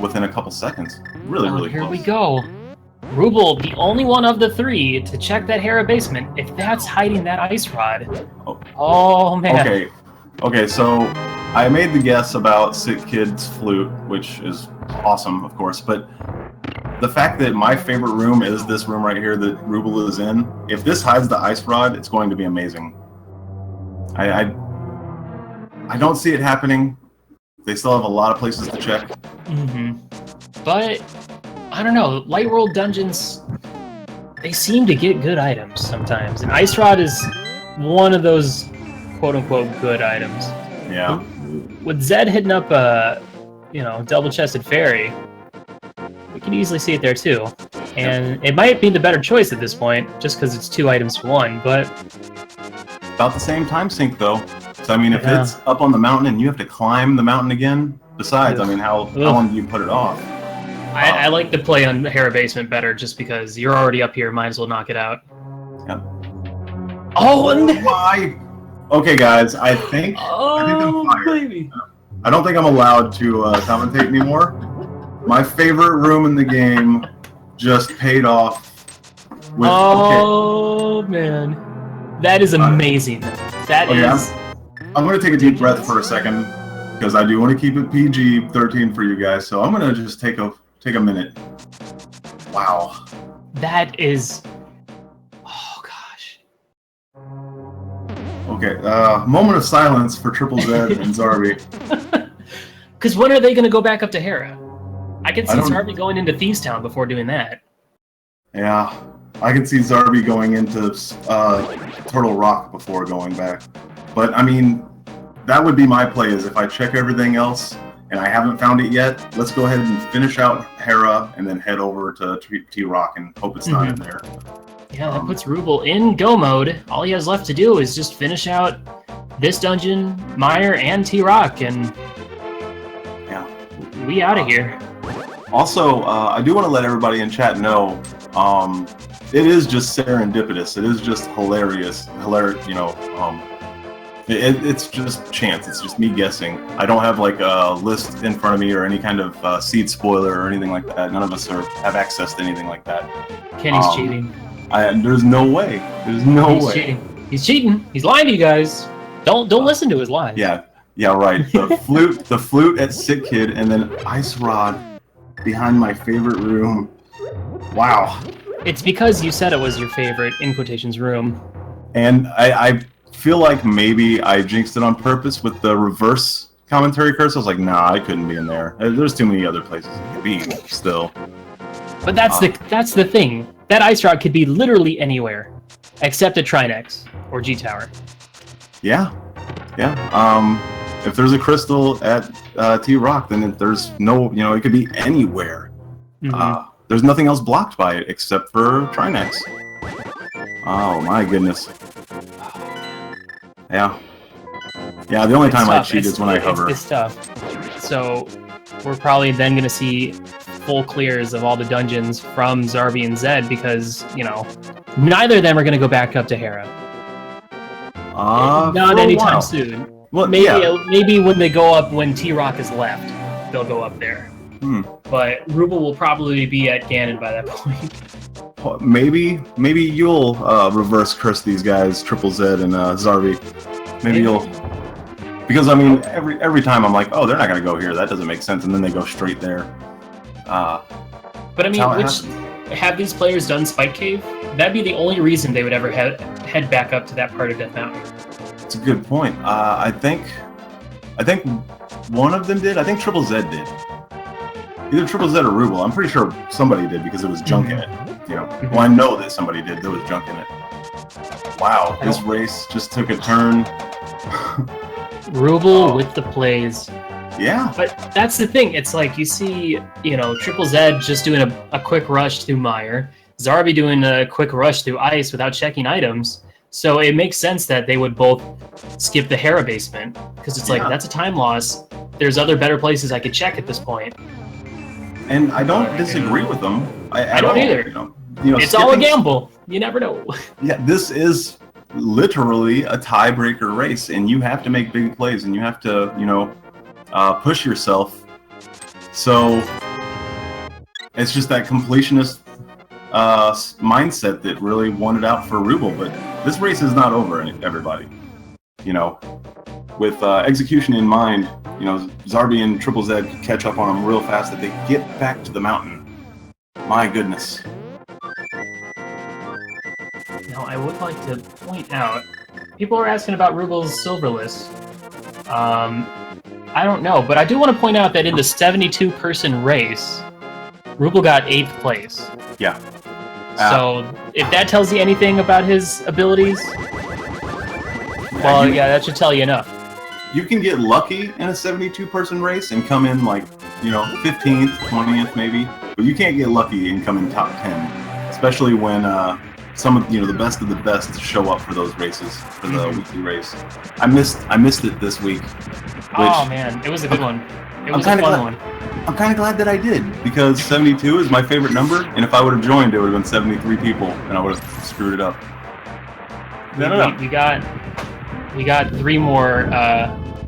within a couple seconds. Really close. Here we go. Ruble, the only one of the three to check that Hera basement, if that's hiding that ice rod. Oh man. Okay, so I made the guess about Sick Kid's flute, which is awesome, of course, but the fact that my favorite room is this room right here that Ruble is in, if this hides the ice rod, it's going to be amazing. I don't see it happening. They still have a lot of places to check. Mm-hmm. But I don't know. Light World dungeons, they seem to get good items sometimes, and ice rod is one of those quote-unquote good items. Yeah. With Zed hitting up a double-chested fairy, we can easily see it there too. And it might be the better choice at this point, just because it's 2 items for 1. But about the same time sink though. So I mean, if it's up on the mountain and you have to climb the mountain again, besides, I mean, how long do you put it off? I like to play on Hera Basement better, just because you're already up here, might as well knock it out. Yeah. Oh, and why? Okay, guys, I think I'm fired. Baby. I don't think I'm allowed to commentate anymore. My favorite room in the game just paid off. With, man. That is amazing. That is... I'm going to take a deep breath for a second, because I do want to keep it PG-13 for you guys, so I'm going to just take a minute. Wow. That is... Oh, gosh. Okay, moment of silence for TripleZed and Zarby. Because when are they going to go back up to Hera? I can see Zarby going into Thieves Town before doing that. Yeah, I can see Zarby going into Turtle Rock before going back. But, I mean, that would be my play, is if I check everything else and I haven't found it yet, let's go ahead and finish out Hera and then head over to T-Rock and hope it's not in there. Yeah, that puts Ruble in go mode. All he has left to do is just finish out this dungeon, Mire, and T-Rock, and we out of here. Also, I do want to let everybody in chat know, it is just serendipitous. It is just hilarious. It's just chance. It's just me guessing. I don't have like a list in front of me or any kind of seed spoiler or anything like that. None of us have access to anything like that. Kenny's cheating. There's no way. There's no way. Cheating. He's cheating. He's lying to you guys. Don't listen to his lies. Yeah, right. The flute at Sick Kid, and then ice rod behind my favorite room. Wow. It's because you said it was your favorite, in quotations, room. And I feel like maybe I jinxed it on purpose with the reverse commentary curse. I was like, nah, I couldn't be in there. There's too many other places it could be still. But that's the thing. That ice rod could be literally anywhere, except at Trinex or G Tower. Yeah. If there's a crystal at T-Rock, then there's no, it could be anywhere. Mm-hmm. There's nothing else blocked by it except for Trinex. Oh my goodness. Yeah, the only time I cheat is when I hover. It's tough. So we're probably then going to see full clears of all the dungeons from Zarby and Zed because, Neither of them are going to go back up to Hera. Not anytime soon. Well, maybe when they go up, when T-Rock is left, they'll go up there. But Ruble will probably be at Ganon by that point. Maybe you'll reverse curse these guys, TripleZed and Zarby. Maybe you'll, because I mean every time I'm like, oh, they're not gonna go here. That doesn't make sense, and then they go straight there. But I mean, have these players done Spike Cave? That'd be the only reason they would ever head back up to that part of Death Mountain. That's a good point. I think one of them did. I think TripleZed did. Either TripleZed or Ruble. I'm pretty sure somebody did because there was junk in it. You know, well, I know that somebody did. There was junk in it. Wow, this race just took a turn. Ruble with the plays. Yeah. But that's the thing. It's like you see, TripleZed just doing a quick rush through Mire, Zarby doing a quick rush through Ice without checking items. So it makes sense that they would both skip the Hera basement because it's like that's a time loss. There's other better places I could check at this point. And I don't disagree with them. I don't either. It's all a gamble. You never know. Yeah, this is literally a tiebreaker race, and you have to make big plays, and you have to, push yourself. So it's just that completionist mindset that really won it out for Ruble. But this race is not over, everybody. With execution in mind, Zarby and TripleZed could catch up on them real fast if they get back to the mountain. My goodness. Now, I would like to point out, people are asking about Ruble's silver list. I don't know, but I do want to point out that in the 72-person race, Ruble got 8th place. Yeah. So, if that tells you anything about his abilities, well, that should tell you enough. You can get lucky in a 72-person race and come in 15th, 20th maybe, but you can't get lucky and come in top 10, especially when some of the best of the best show up for those races, for the weekly race. I missed it this week. Oh man, it was a good one. It was a fun one. I'm kind of glad that I did, because 72 is my favorite number, and if I would have joined, it would have been 73 people, and I would have screwed it up. No. We got 3 more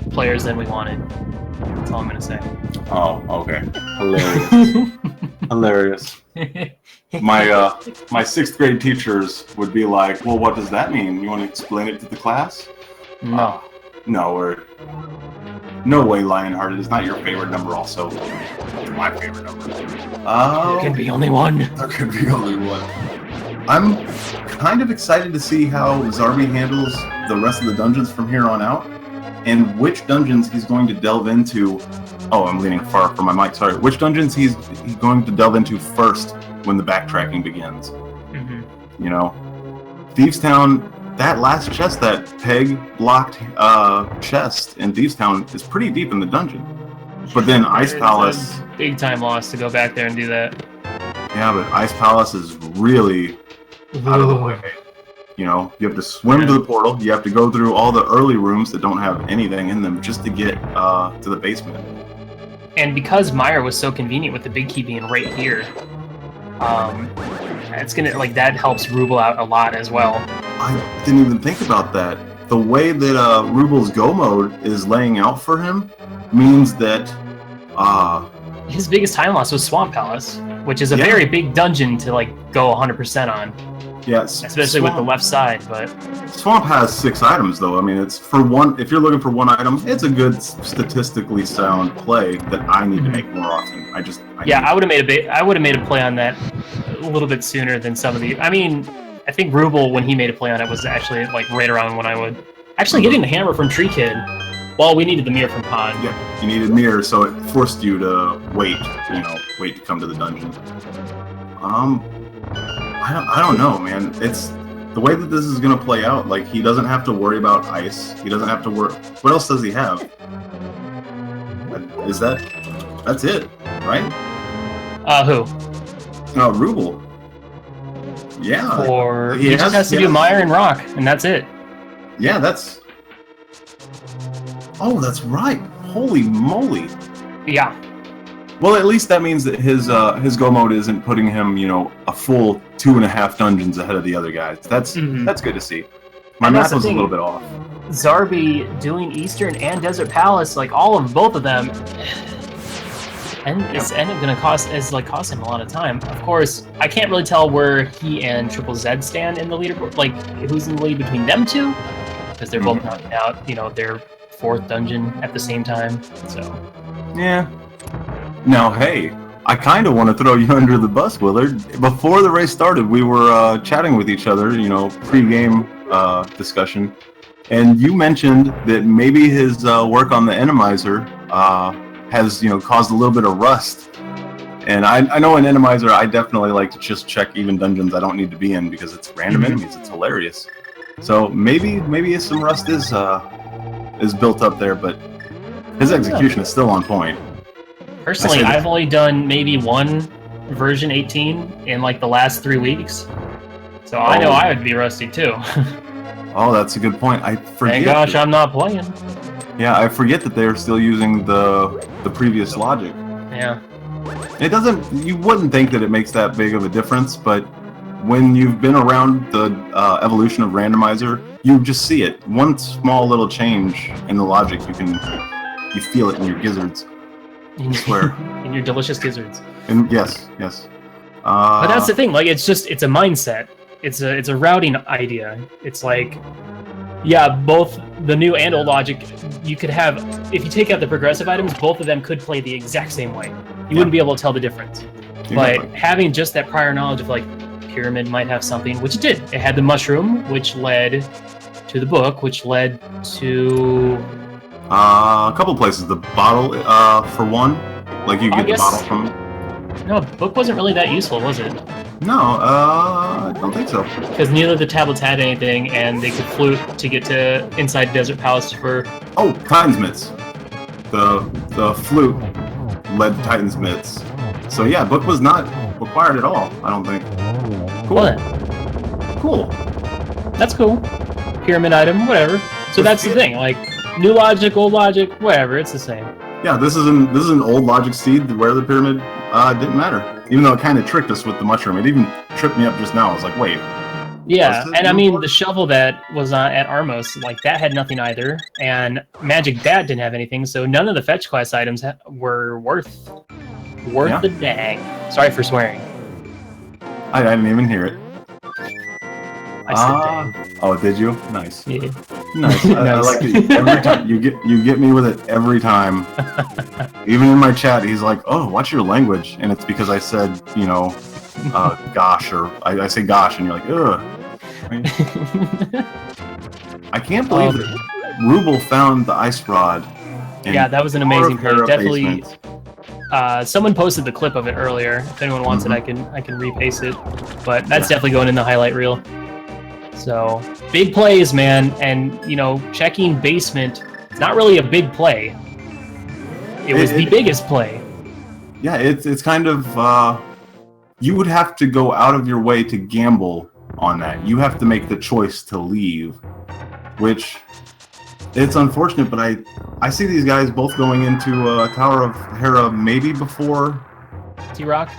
players than we wanted. That's all I'm gonna say. Oh, okay. Hilarious. Hilarious. My 6th grade teachers would be like, well, what does that mean? You want to explain it to the class? No. No way, Lionhearted is not your favorite number also. It's my favorite number. There can be only one. There can be only one. I'm kind of excited to see how Zarby handles the rest of the dungeons from here on out, and which dungeons he's going to delve into. Oh, I'm leaning far from my mic, sorry. Which dungeons he's going to delve into first when the backtracking begins. Thieves Town, that last chest, that peg-blocked chest in Thieves Town is pretty deep in the dungeon. But then Ice Palace... big time loss to go back there and do that. Yeah, but Ice Palace is really out of the way. You have to swim to the portal, you have to go through all the early rooms that don't have anything in them just to get to the basement. And because Mire was so convenient with the big key being right here, it's gonna that helps Ruble out a lot as well. I didn't even think about that. The way that Ruble's go mode is laying out for him means that his biggest time loss was Swamp Palace, which is a very big dungeon to go 100% on. Yeah, especially with the left side. But Swamp has 6 items, though. I mean, it's for one. If you're looking for one item, it's a good statistically sound play that I need to make more often. I would have made a play on that a little bit sooner than some of the. I mean, I think Ruble, when he made a play on it, was actually right around when I would actually getting the hammer from Tree Kid. Well, we needed the mirror from Pond. Yeah, you needed mirror, so it forced you to wait to come to the dungeon. I don't know, man. It's the way that this is gonna play out. He doesn't have to worry about ice. He doesn't have to worry. What else does he have? That's it, right? Who? Ruble. Yeah. Or he just has to do Mire and Rock, and that's it. Yeah, that's. Oh, that's right. Holy moly. Yeah. Well, at least that means that his go mode isn't putting him, a full 2.5 dungeons ahead of the other guys. That's good to see. My math was a little bit off. Zarby doing Eastern and Desert Palace, like both of them, and it's going to cost him a lot of time. Of course, I can't really tell where he and TripleZed stand in the leaderboard, like who's in the lead between them two, because they're both knocking out, their 4th dungeon at the same time. So yeah. Now, hey, I kind of want to throw you under the bus, Willard. Before the race started, we were chatting with each other, pre-game discussion, and you mentioned that maybe his work on the Randomizer has, caused a little bit of rust. And I know in Randomizer, I definitely like to just check even dungeons I don't need to be in because it's random enemies. It's hilarious. So maybe some rust is built up there, but his execution is still on point. Personally, I've only done maybe one version 18 in like the last 3 weeks, so I know I would be rusty too. Oh, that's a good point. I forget. Thank gosh I'm not playing. Yeah, I forget that they're still using the previous logic. Yeah. It doesn't. You wouldn't think that it makes that big of a difference, but when you've been around the evolution of Randomizer, you just see it. One small little change in the logic, you feel it in your gizzards. I swear. In your delicious gizzards. And yes. But that's the thing. Like, it's a mindset. It's a routing idea. It's like, yeah, both the new and old logic. You could have, if you take out the progressive items, both of them could play the exact same way. You wouldn't be able to tell the difference. Exactly. But having just that prior knowledge of like, Pyramid might have something, which it did. It had the mushroom, which led to the book, which led to a couple places. The bottle, for one, like you get the bottle from. No, book wasn't really that useful, was it? No, I don't think so. Because neither of the tablets had anything, and they could flute to get to inside Desert Palace for. Oh, Titan's Mitts. The flute led to Titan's Mitts. So yeah, book was not required at all. I don't think. Cool. Well, cool. That's cool. Pyramid item, whatever. So that's the thing. Like, new logic, old logic, whatever. It's the same. Yeah, this is an old logic seed where the pyramid didn't matter. Even though it kind of tricked us with the mushroom. It even tripped me up just now. I was like, wait. Yeah, and I mean, the shovel that was at Armos, like, that had nothing either. And Magic Bat didn't have anything, so none of the fetch quest items were worth the dang. Sorry for swearing. I didn't even hear it. I said dang. Oh, did you? Nice. Yeah. Nice. I like it. Every time you get me with it every time. Even in my chat, he's like, "Oh, watch your language," and it's because I said, gosh, or I say gosh, and you're like, ugh. I can't believe that Ruble found the ice rod. Yeah, that was an amazing page. Definitely. Someone posted the clip of it earlier. If anyone wants it, I can repaste it. But that's definitely going in the highlight reel. So big plays, man, and checking basement. It's not really a big play. It was the biggest play. Yeah, it's kind of you would have to go out of your way to gamble on that. You have to make the choice to leave, which it's unfortunate. But I see these guys both going into Tower of Hera maybe before T-Rock.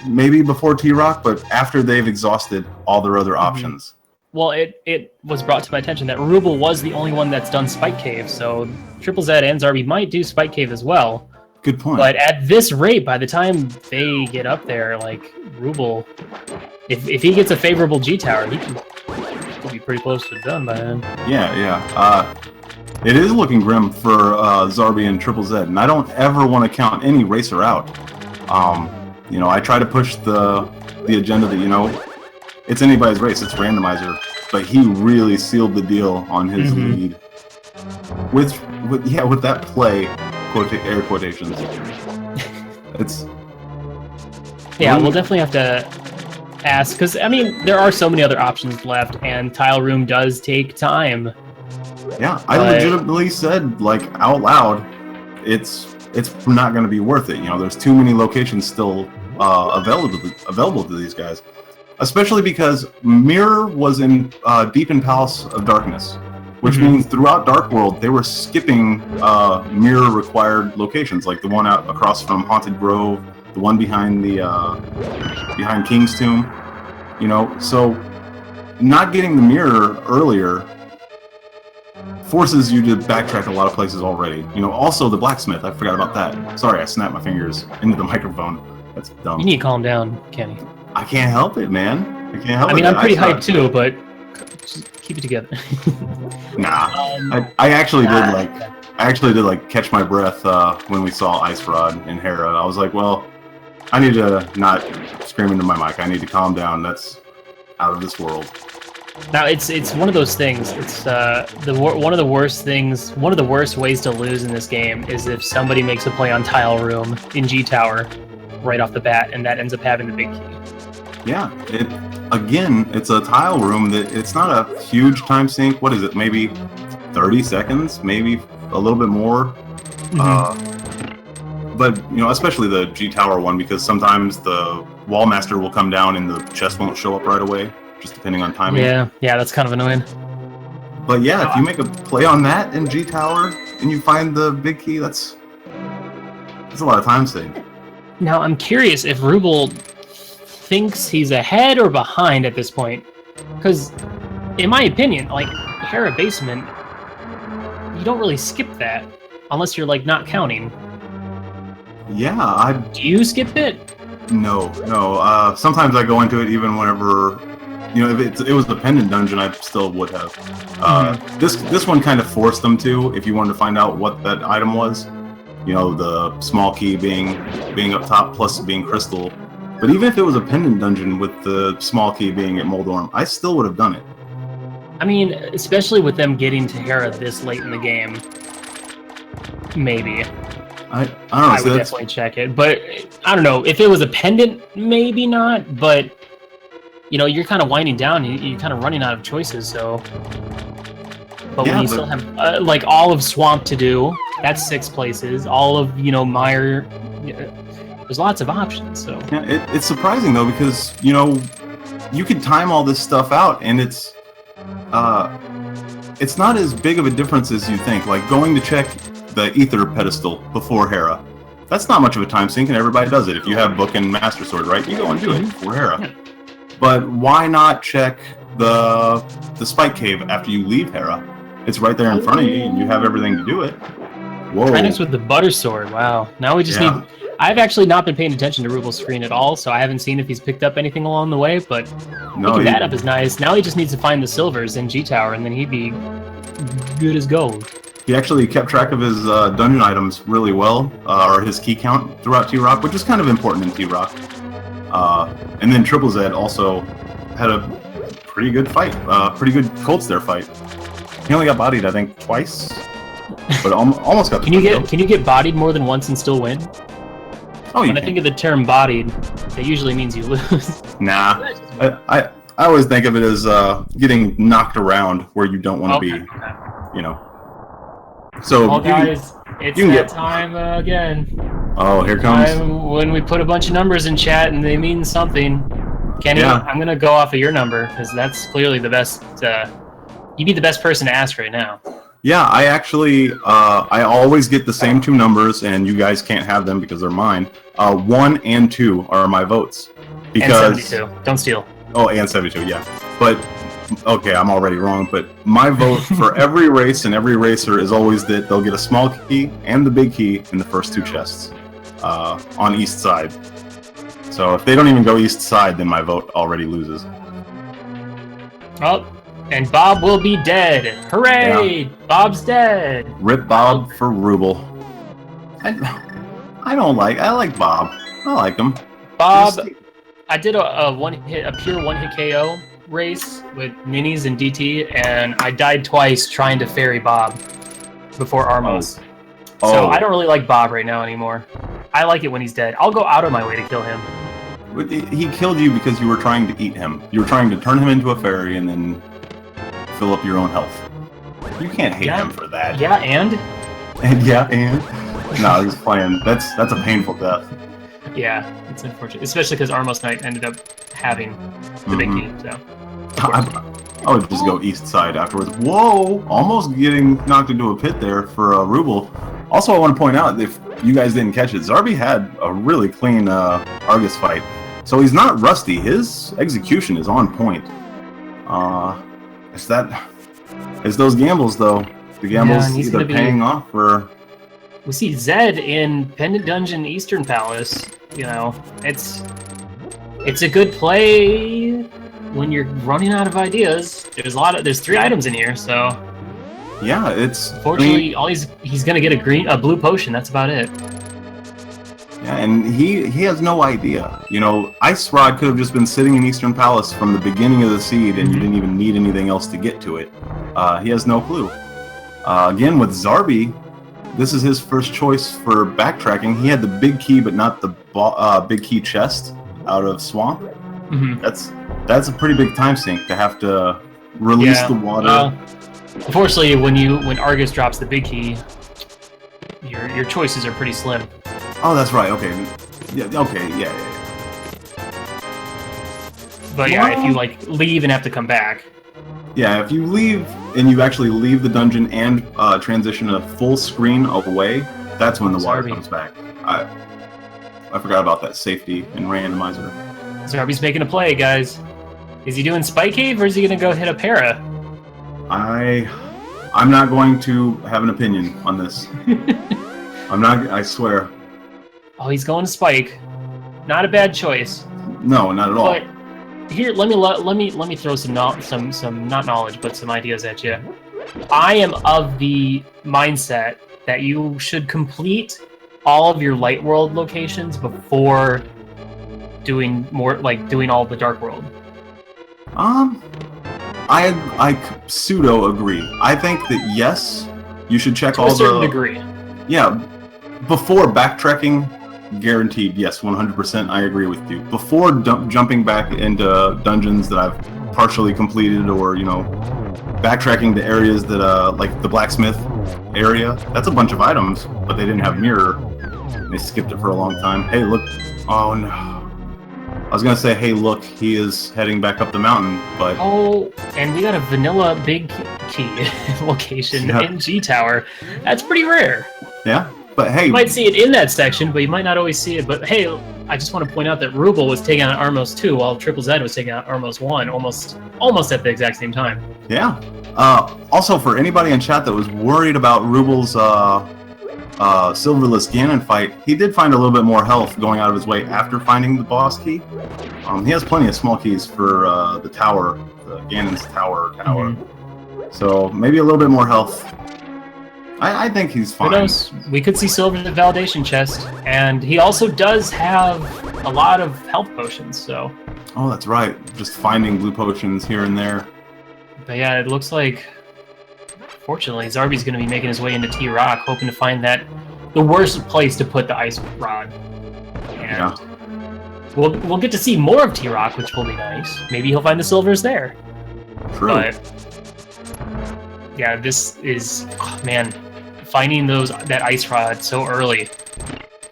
Maybe before T-Rock, but after they've exhausted all their other options. Well, it was brought to my attention that Ruble was the only one that's done Spike Cave, so TripleZed and Zarby might do Spike Cave as well. Good point. But at this rate, by the time they get up there, like, Ruble, if he gets a favorable G-Tower, he could be pretty close to done by then. Yeah. It is looking grim for Zarby and TripleZed, and I don't ever want to count any racer out. I try to push the agenda that, it's anybody's race, it's Randomizer, but he really sealed the deal on his lead. With that play, air quotations. We'll definitely have to ask, because, I mean, there are so many other options left, and Tile Room does take time. Yeah, I legitimately said, like, out loud, it's not going to be worth it. There's too many locations still available to these guys. Especially because Mire was in deep in Palace of Darkness. which means throughout Dark World they were skipping Mire required locations, like the one out across from Haunted Grove, the one behind the behind King's Tomb. You know, so not getting the Mire earlier forces you to backtrack a lot of places already. You know, also the blacksmith. I forgot about that. Sorry, I snapped my fingers into the microphone. That's dumb. You need to calm down, Kenny. I can't help it, man. I can't help it. I mean, I'm pretty hyped too, but just keep it together. Nah, I actually did like catch my breath when we saw Ice Rod and Hera. I was like, well, I need to not scream into my mic. I need to calm down. That's out of this world. Now it's one of those things. It's one of the worst things. One of the worst ways to lose in this game is if somebody makes a play on Tile Room in G Tower right off the bat, and that ends up having the big key. Yeah, it's a tile room that it's not a huge time sink. What is it? Maybe 30 seconds, maybe a little bit more. But you know, especially the G Tower one, because sometimes the Wallmaster will come down and the chest won't show up right away, just depending on timing. Yeah, that's kind of annoying. But yeah, if you make a play on that in G Tower and you find the big key, that's a lot of time saved. Now I'm curious if Ruble thinks he's ahead or behind at this point, because in my opinion, like Hera Basement, you don't really skip that unless you're like not counting. Yeah, do you skip it? No. Sometimes I go into it even whenever, you know, if it was the Pendant dungeon, I still would have. This one kind of forced them to, if you wanted to find out what that item was. You know, the small key being up top plus being crystal. But even if it was a Pendant dungeon with the small key being at Moldorm, I still would have done it. I mean, especially with them getting to Hera this late in the game, maybe. I don't know. I would definitely check it, but I don't know. If it was a Pendant, maybe not, but you know, you're kind of winding down, you're kind of running out of choices, so... But when you still have, like, all of Swamp to do, that's 6 places, all of, you know, Mire, there's lots of options, so... Yeah, it's surprising, though, because, you know, you could time all this stuff out, and it's not as big of a difference as you think. Like, going to check the Ether pedestal before Hera, that's not much of a time sink, and everybody does it. If you have Book and Master Sword, right, you go and do it before Hera. Yeah. But why not check the Spike Cave after you leave Hera? It's right there in front of you, and you have everything to do it. Whoa. Trinix with the Butter Sword, wow. Now we just need... I've actually not been paying attention to Ruble's screen at all, so I haven't seen if he's picked up anything along the way, but picking that up is nice. Now he just needs to find the silvers in G-Tower, and then he'd be good as gold. He actually kept track of his dungeon items really well, or his key count throughout T-Rock, which is kind of important in T-Rock. And then TripleZed also had a pretty good fight, pretty good Cold Stare fight. He only got bodied, I think, twice, but almost got the Can you get bodied more than once and still win? Oh, when I think of the term bodied, that usually means you lose. Nah, I always think of it as getting knocked around where you don't want to be, you know. So, well, guys, it's that time again. Oh, here comes. When we put a bunch of numbers in chat and they mean something. Kenny, I'm going to go off of your number, because that's clearly the best... you'd be the best person to ask right now. Yeah, I actually... I always get the same 2 numbers, and you guys can't have them because they're mine. 1 and 2 are my votes. Because... And 72. Don't steal. Oh, and 72, yeah. But... Okay, I'm already wrong, but my vote for every race and every racer is always that they'll get a small key and the big key in the first 2 chests on east side. So if they don't even go east side, then my vote already loses. Oh, and Bob will be dead. Hooray! Yeah. Bob's dead. Rip Bob for Ruble. I like Bob. I like him. Bob, I did a pure one-hit KO race with Ninnies and DT, and I died twice trying to ferry Bob before Armos. Oh. So I don't really like Bob right now anymore. I like it when he's dead. I'll go out of my way to kill him. He killed you because you were trying to eat him. You were trying to turn him into a fairy and then fill up your own health. You can't hate him for that. Yeah, and? No, I was playing. That's a painful death. Yeah, it's unfortunate. Especially because Armos Knight ended up having the big key, so... I would just go east side afterwards. Whoa! Almost getting knocked into a pit there for Ruble. Also, I want to point out, if you guys didn't catch it, Zarby had a really clean Argus fight. So he's not rusty. His execution is on point. It's those gambles, though. The gambles either paying off or... We see Zed in Pendant Dungeon Eastern Palace. You know, it's a good play when you're running out of ideas. There's 3 items in here, so... Yeah, it's... Fortunately, he's gonna get a blue potion, that's about it. Yeah, and he has no idea. You know, Ice Rod could have just been sitting in Eastern Palace from the beginning of the seed, and you didn't even need anything else to get to it. He has no clue. Again, with Zarby, this is his first choice for backtracking. He had the big key, but not the big key chest out of Swamp. Mm-hmm. That's a pretty big time sink to have to release the water. Unfortunately, when Argus drops the big key, your choices are pretty slim. Oh, that's right. Okay. Yeah. But yeah, if you like leave and have to come back. Yeah, if you leave and you actually leave the dungeon and transition a full screen away, that's when the water comes back. I forgot about that safety and randomizer. Zarby's making a play, guys. Is he doing Spike Cave or is he gonna go hit a para? I'm not going to have an opinion on this. I'm not. I swear. Oh, he's going to Spike. Not a bad choice. No, not at all. But here, let me throw some not knowledge, but some ideas at you. I am of the mindset that you should complete all of your Light World locations before doing all the Dark World. I pseudo agree. I think that yes, you should check all the... To a certain degree. Yeah, before backtracking, guaranteed, yes, 100%, I agree with you. Before jumping back into dungeons that I've partially completed or, you know, backtracking to areas that, like the blacksmith area, that's a bunch of items, but they didn't have mirror. They skipped it for a long time. Hey, look. Oh, no. I was gonna say, hey, look, he is heading back up the mountain, but... Oh, and we got a vanilla big key location in G Tower. That's pretty rare. Yeah, but hey... You might see it in that section, but you might not always see it. But hey, I just want to point out that Ruble was taking out Armos 2, while TripleZed was taking out Armos 1, almost at the exact same time. Yeah. Also, for anybody in chat that was worried about Ruble's silverless Ganon fight, he did find a little bit more health going out of his way after finding the boss key. He has plenty of small keys for the tower, the Ganon's tower. Mm-hmm. So maybe a little bit more health. I think he's fine. Who knows? We could see silver in the validation chest, and he also does have a lot of health potions. So. Oh, that's right. Just finding blue potions here and there. But yeah, it looks like. Fortunately, Zarby's going to be making his way into T-Rock, hoping to find the worst place to put the Ice Rod. And we'll get to see more of T-Rock, which will be nice. Maybe he'll find the silvers there. True. But yeah, this is man, finding that Ice Rod so early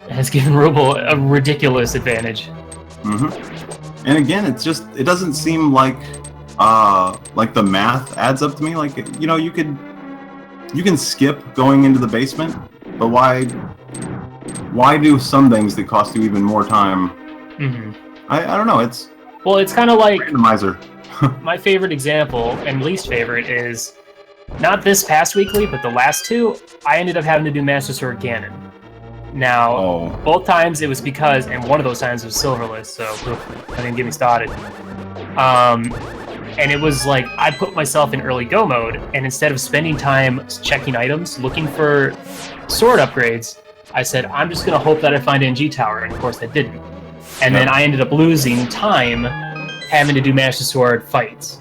has given Ruble a ridiculous advantage. Mm-hmm. And again, it doesn't seem like the math adds up to me. Like, you know, you can skip going into the basement, but why do some things that cost you even more time? Mm-hmm. I don't know. It's kind of like Randomizer. My favorite example and least favorite is not this past weekly, but the last two. I ended up having to do Master Sword Ganon. Now, both times it was because, and one of those times was silverless, so I didn't get me started. And it was like, I put myself in early go mode, and instead of spending time checking items, looking for sword upgrades, I said, I'm just going to hope that I find NG Tower, and of course I didn't. And then I ended up losing time having to do Master Sword fights.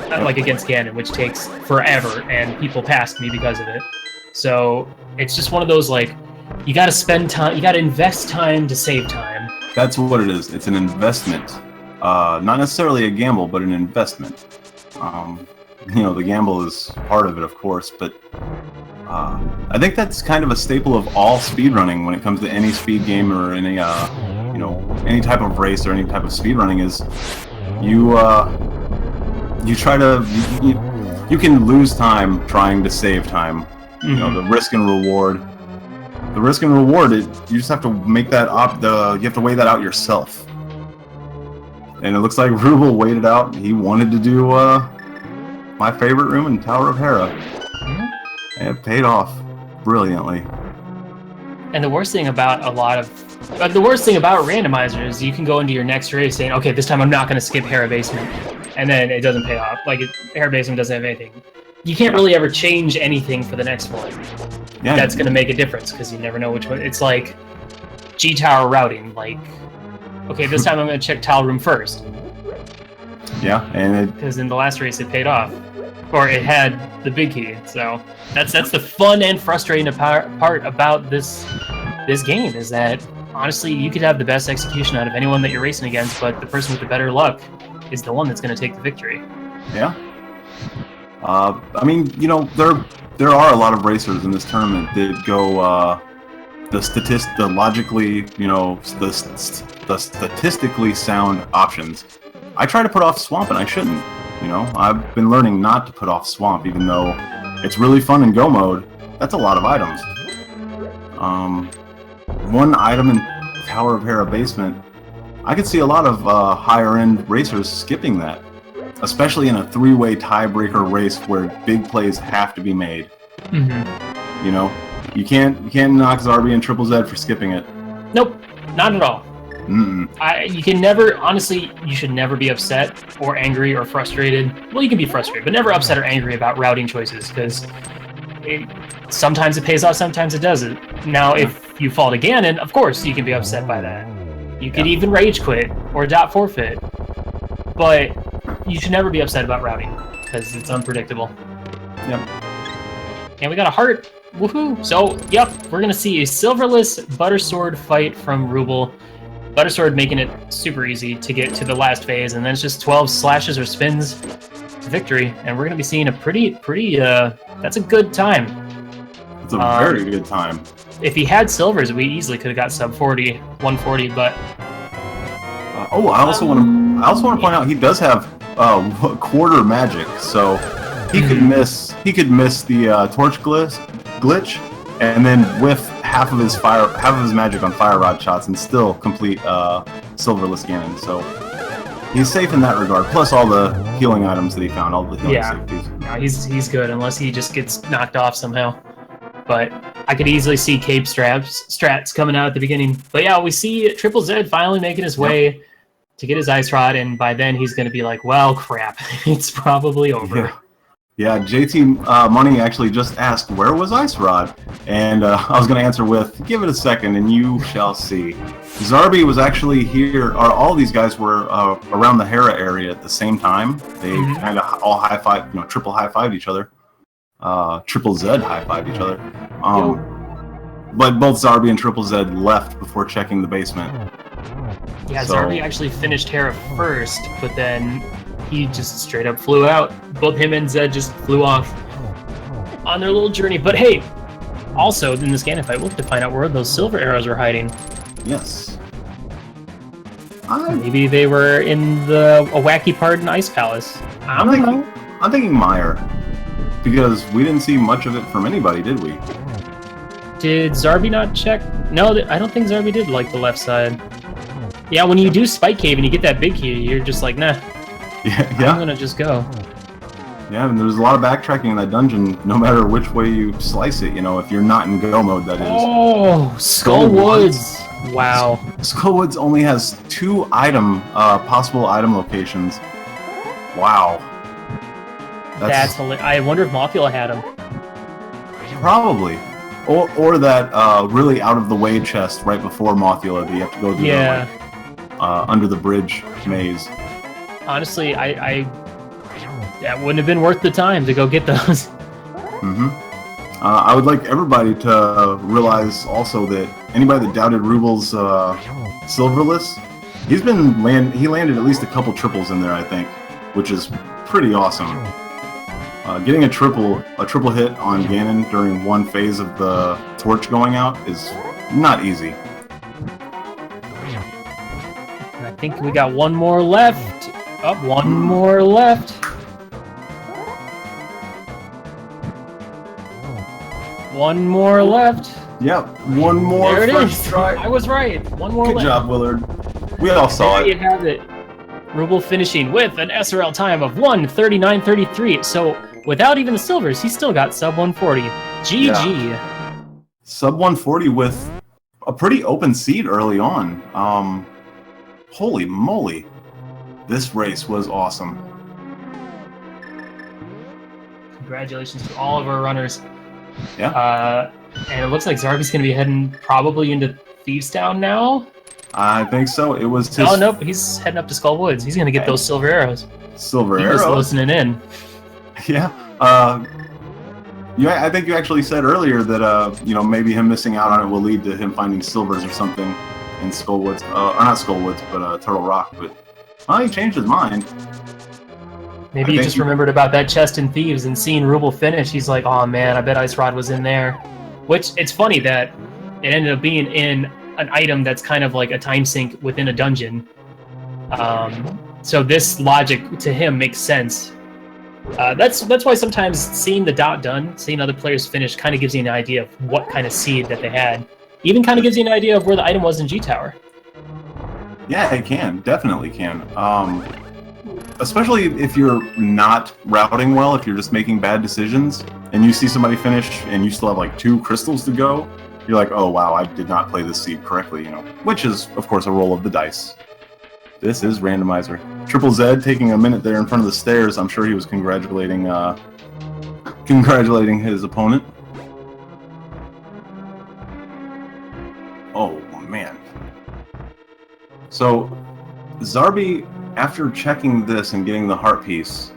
Like against Ganon, which takes forever, and people passed me because of it. So, it's just one of those, like, you gotta spend time, you gotta invest time to save time. That's what it is. It's an investment. Not necessarily a gamble, but an investment. You know, the gamble is part of it, of course, but I think that's kind of a staple of all speedrunning when it comes to any speed game or any, you know, any type of race or any type of speedrunning is you you try to you can lose time trying to save time. You know, the risk and reward. The risk and reward, you just have to make that you have to weigh that out yourself. And it looks like Ruble weighed it out. He wanted to do my favorite room in Tower of Hera. And it paid off brilliantly. And the worst thing about Randomizer is you can go into your next race saying, okay, this time I'm not going to skip Hera Basement. And then it doesn't pay off. Like, Hera Basement doesn't have anything. You can't really ever change anything for the next one. Yeah, that's going to make a difference, because you never know which one. It's like G-Tower routing. Like, okay, this time I'm going to check Tile Room first. Yeah, and because in the last race it paid off. Or it had the big key. So that's the fun and frustrating part about this game, is that honestly you could have the best execution out of anyone that you're racing against, but the person with the better luck is the one that's going to take the victory. Yeah. I mean, you know, there are a lot of racers in this tournament that go the logically, you know, the statistically sound options. I try to put off Swamp, and I shouldn't. You know, I've been learning not to put off Swamp, even though it's really fun in Go mode. That's a lot of items. One item in Tower of Hera Basement, I could see a lot of higher-end racers skipping that, especially in a three-way tiebreaker race where big plays have to be made. You know, you can't knock Zarby and TripleZed for skipping it. Nope, not at all. You can never, honestly, you should never be upset or angry or frustrated. Well, you can be frustrated, but never upset or angry about routing choices, because sometimes it pays off, sometimes it doesn't. Now, if you fall to Ganon, of course you can be upset by that. You could even rage quit or dot forfeit, but you should never be upset about routing, because it's unpredictable. Yep. And we got a heart. Woohoo! So, yep, we're going to see a silverless Buttersword fight from Ruble. Buttersword making it super easy to get to the last phase, and then it's just 12 slashes or spins to victory, and we're going to be seeing a pretty, that's a good time. It's a very good time. If he had silvers, we easily could have got sub 40, 140, but... I also want to point out he does have quarter magic, so he could miss the torch glitch, and then whiff half of his magic on fire rod shots and still complete silverless Ganon. So he's safe in that regard. Plus all the healing items that he found, all the healing safeties. No, he's good unless he just gets knocked off somehow. But I could easily see Cape strats coming out at the beginning. But yeah, we see TripleZed finally making his way to get his ice rod, and by then he's going to be like, well, crap, it's probably over. Yeah, JT Money actually just asked, where was Ice Rod? And I was going to answer with, give it a second and you shall see. Zarby was actually here, or all these guys were around the Hera area at the same time. They kind of all high-five, you know, triple high-fived each other. TripleZed high-fived each other. But both Zarby and TripleZed left before checking the basement. Yeah, so Zarby actually finished Hera first, but then he just straight up flew out. Both him and Zed just flew off on their little journey. But hey, also in this Ganon fight, we'll have to find out where those silver arrows were hiding. Yes. Maybe they were in a wacky part in Ice Palace. I'm thinking Mire, because we didn't see much of it from anybody, did we? Did Zarby not check? No, I don't think Zarby did like the left side. Yeah, when you do Spike Cave and you get that big key, you're just like, nah. Yeah. I'm gonna just go. Yeah, and there's a lot of backtracking in that dungeon, no matter which way you slice it, you know, if you're not in Go mode, that is. Oh, Skullwoods! Wow. Skullwoods only has 2 possible item locations. Wow. That's hilarious. I wonder if Mothula had them. Probably. Or that really out-of-the-way chest right before Mothula that you have to go through the, under the bridge maze. Honestly, that wouldn't have been worth the time to go get those. I would like everybody to realize also that anybody that doubted Ruble's silverless, he landed at least a couple triples in there, I think, which is pretty awesome. Getting a triple hit on Ganon during one phase of the torch going out is not easy. I think we got one more left. One more left. One more left. Yep, one more There it first is. try. I was right. One more Good left. job, Willard. We all saw There it. you have it. Ruble finishing with an SRL time of 1:39.33. So without even the silvers, he still got sub 140. GG. Yeah. Sub 140 with a pretty open seat early on. Holy moly. This race was awesome. Congratulations to all of our runners. Yeah. And it looks like Zarby's going to be heading probably into Thieves Town now. I think so. It was his Oh, nope. He's heading up to Skull Woods. He's going to get those silver arrows. silver He's arrow. just listening in. Yeah. I think you actually said earlier that maybe him missing out on it will lead to him finding silvers or something in Skullwoods, or not Skullwoods, but Turtle Rock. But he changed his mind. Maybe he just remembered about that chest in Thieves and seeing Ruble finish. He's like, oh man, I bet Ice Rod was in there. Which, it's funny that it ended up being in an item that's kind of like a time sink within a dungeon. So this logic to him makes sense. That's why sometimes seeing the dot done, seeing other players finish, kind of gives you an idea of what kind of seed that they had. Even kind of gives you an idea of where the item was in G-Tower. Yeah, it can. Definitely can. Especially if you're not routing well, if you're just making bad decisions, and you see somebody finish and you still have like 2 crystals to go, you're like, oh wow, I did not play this seed correctly, which is, of course, a roll of the dice. This is Randomizer. TripleZed taking a minute there in front of the stairs. I'm sure he was congratulating his opponent. Oh, man. So, Zarby, after checking this and getting the heart piece,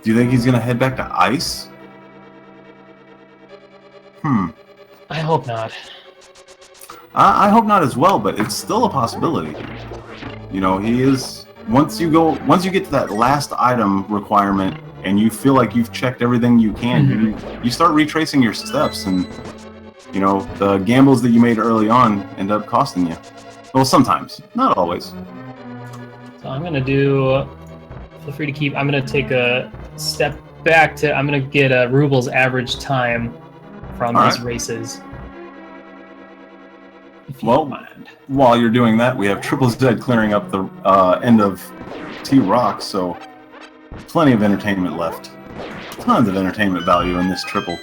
do you think he's going to head back to ice? I hope not. I hope not as well, but it's still a possibility. He is... Once you get to that last item requirement and you feel like you've checked everything you can, you start retracing your steps, and the gambles that you made early on end up costing you. Well, sometimes, not always. So I'm gonna do. Feel free to keep. I'm gonna take a step back to. I'm gonna get a Ruble's average time from these races. If you don't mind. While you're doing that, we have TripleZed clearing up the end of T-Rock, so plenty of entertainment left. Tons of entertainment value in this triple.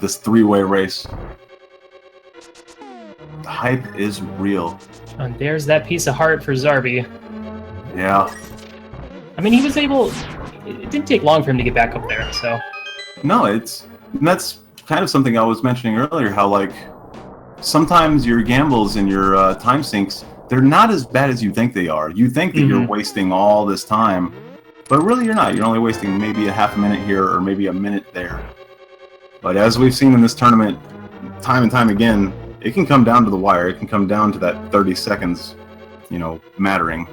This 3-way race. The hype is real. And there's that piece of heart for Zarby. Yeah. I mean, he was able... It didn't take long for him to get back up there, so... No, that's kind of something I was mentioning earlier, how, sometimes your gambles and your time sinks, they're not as bad as you think they are. You think that you're wasting all this time, but really you're not. You're only wasting maybe a half a minute here or maybe a minute there. But as we've seen in this tournament, time and time again, it can come down to the wire. It can come down to that 30 seconds, mattering.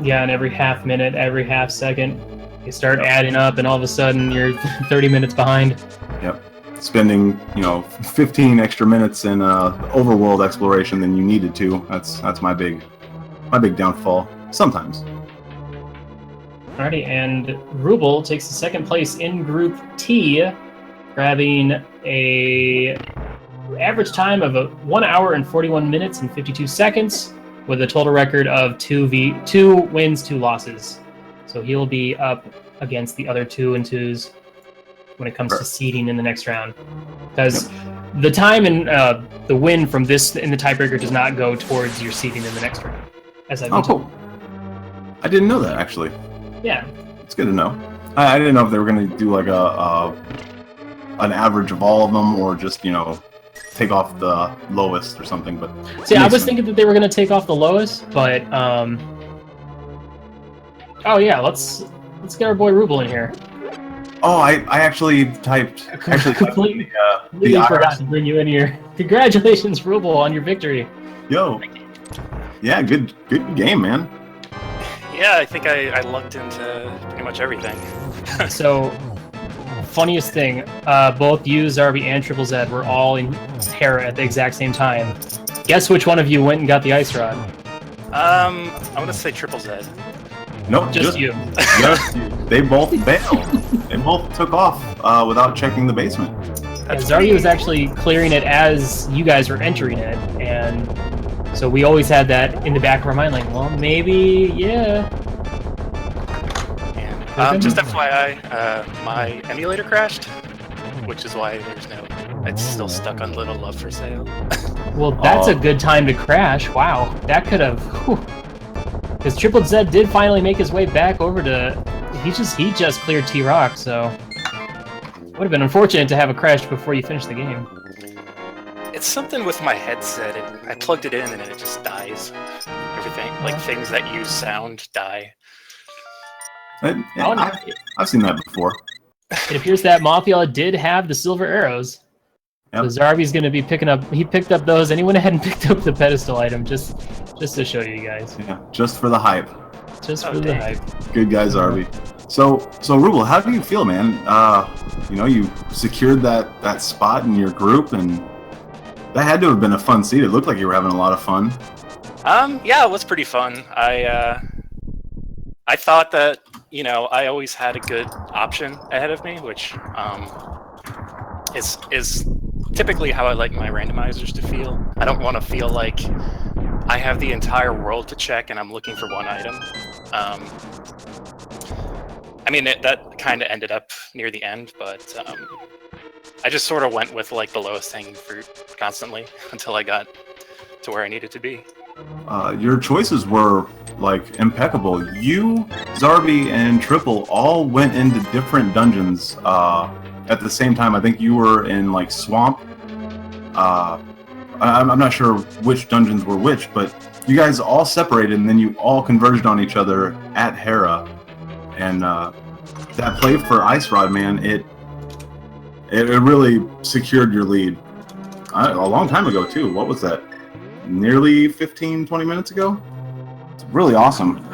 Yeah, and every half minute, every half second, you start adding up, and all of a sudden you're 30 minutes behind. Yep. Spending 15 extra minutes in overworld exploration than you needed to. That's my big downfall sometimes. Alrighty, and Ruble takes the second place in Group T, grabbing a average time of 1 hour and 41 minutes and 52 seconds, with a total record of 2 wins, 2 losses. So he'll be up against the other 2 and 2s when it comes to seeding in the next round, because the time and the win from this in the tiebreaker does not go towards your seeding in the next round. As I've cool. I didn't know that, actually. Yeah, it's good to know. I didn't know if they were going to do like an average of all of them, or just take off the lowest or something. But see, I was thinking that they were going to take off the lowest, but oh yeah, let's get our boy Ruble in here. Oh, I actually typed. Completely forgot to bring you in here. Congratulations, Ruble, on your victory. Yo. Yeah, good game, man. Yeah, I think I lucked into pretty much everything. So, funniest thing, both you, Zarby, and TripleZed were all in Terra at the exact same time. Guess which one of you went and got the ice rod? I'm gonna say TripleZed. Nope, just you. Just you. They both bailed. They both took off without checking the basement. That's Zarby was actually clearing it as you guys were entering it, and so we always had that in the back of our mind, like, well, maybe, yeah. And just FYI, my emulator crashed, which is why there's no. It's still stuck on Little Love for Sale. Well, that's a good time to crash. Wow, that could have. Because TripleZed did finally make his way back over to. He just cleared T-Rock, so would have been unfortunate to have a crash before you finish the game. It's something with my headset. I plugged it in and it just dies. Everything, like things that use sound, die. I've seen that before. It appears that Mafia did have the silver arrows. Yep. So Zarby's going to be picking up. He picked up those, and he went ahead and picked up the pedestal item just to show you guys. Yeah, just for the hype. Just for the hype. Good guy, Zarby. So Ruble, how do you feel, man? You secured that spot in your group, and that had to have been a fun seat. It looked like you were having a lot of fun. Yeah, it was pretty fun. I thought that, I always had a good option ahead of me, which is typically how I like my randomizers to feel. I don't want to feel like I have the entire world to check and I'm looking for one item. That kind of ended up near the end, but I just sort of went with like the lowest hanging fruit constantly until I got to where I needed to be. Your choices were like impeccable. You, Zarby, and Triple all went into different dungeons at the same time. I think you were in like Swamp. I'm not sure which dungeons were which, but you guys all separated and then you all converged on each other at Hera. And that play for Ice Rod, man, it really secured your lead. A long time ago too. What was that? Nearly 15-20 minutes ago? It's really awesome.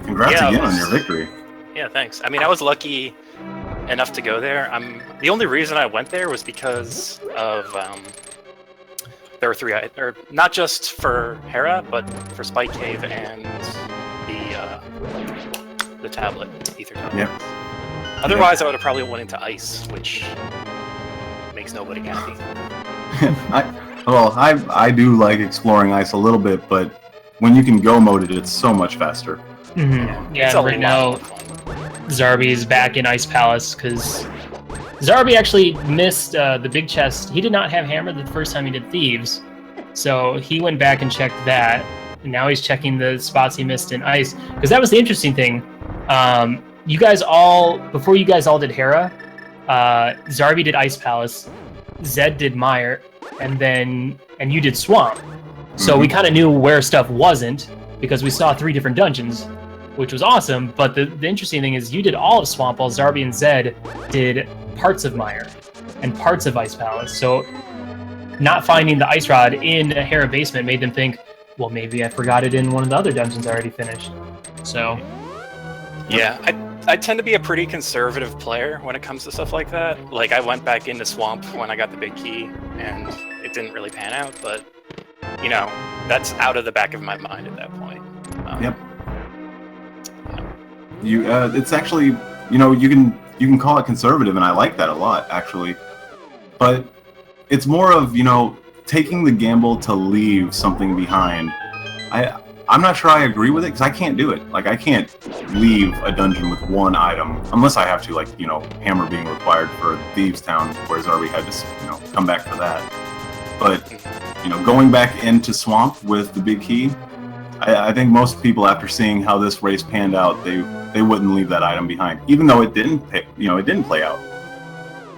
Congrats again on your victory. Yeah, thanks. I was lucky enough to go there. The only reason I went there was because of there were three, or not just for Hera, but for Spike Cave and the tablet, Ether tablet. Yep. Otherwise, I would have probably went into Ice, which makes nobody happy. I do like exploring Ice a little bit, but when you can go mode it, it's so much faster. Mm-hmm. Yeah, right now Zarby's back in Ice Palace because Zarby actually missed the big chest. He did not have Hammer the first time he did Thieves, so he went back and checked that. And now he's checking the spots he missed in Ice, because that was the interesting thing. You guys all, before you guys all did Hera, Zarby did Ice Palace, Zed did Mire, and you did Swamp. So we kind of knew where stuff wasn't because we saw 3 different dungeons, which was awesome. But the interesting thing is you did all of Swamp while Zarby and Zed did parts of Mire and parts of Ice Palace. So not finding the Ice Rod in a Hera basement made them think, well, maybe I forgot it in one of the other dungeons I already finished. So yeah, I tend to be a pretty conservative player when it comes to stuff like that. Like, I went back into Swamp when I got the big key, and it didn't really pan out, but, that's out of the back of my mind at that point. Yep. Yeah. It's actually, you can call it conservative, and I like that a lot, actually. But it's more of, taking the gamble to leave something behind. I'm not sure I agree with it, because I can't do it. Like, I can't leave a dungeon with one item, unless I have to, like, Hammer being required for Thieves Town, whereas Zarby had to, come back for that. But, going back into Swamp with the big key, I think most people, after seeing how this race panned out, they wouldn't leave that item behind, even though it didn't play out.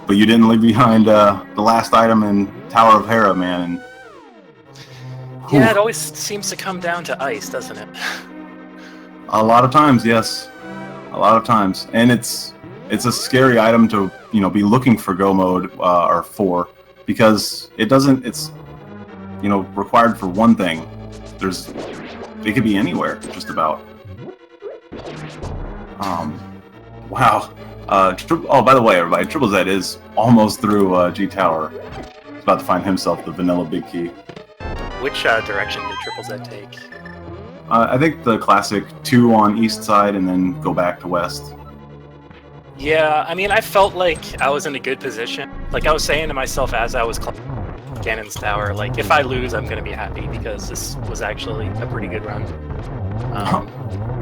But you didn't leave behind the last item in Tower of Hera, man. And, yeah, it always seems to come down to Ice, doesn't it? A lot of times, yes. A lot of times. And it's a scary item to, be looking for go mode or for, because it's required for one thing. It could be anywhere, just about. Wow. By the way, everybody, TripleZed is almost through G Tower. He's about to find himself the vanilla big key. Which direction did TripleZed take? I think the classic 2 on east side and then go back to west. Yeah, I mean, I felt like I was in a good position. Like, I was saying to myself as I was Ganon's Tower, like, if I lose, I'm going to be happy because this was actually a pretty good run.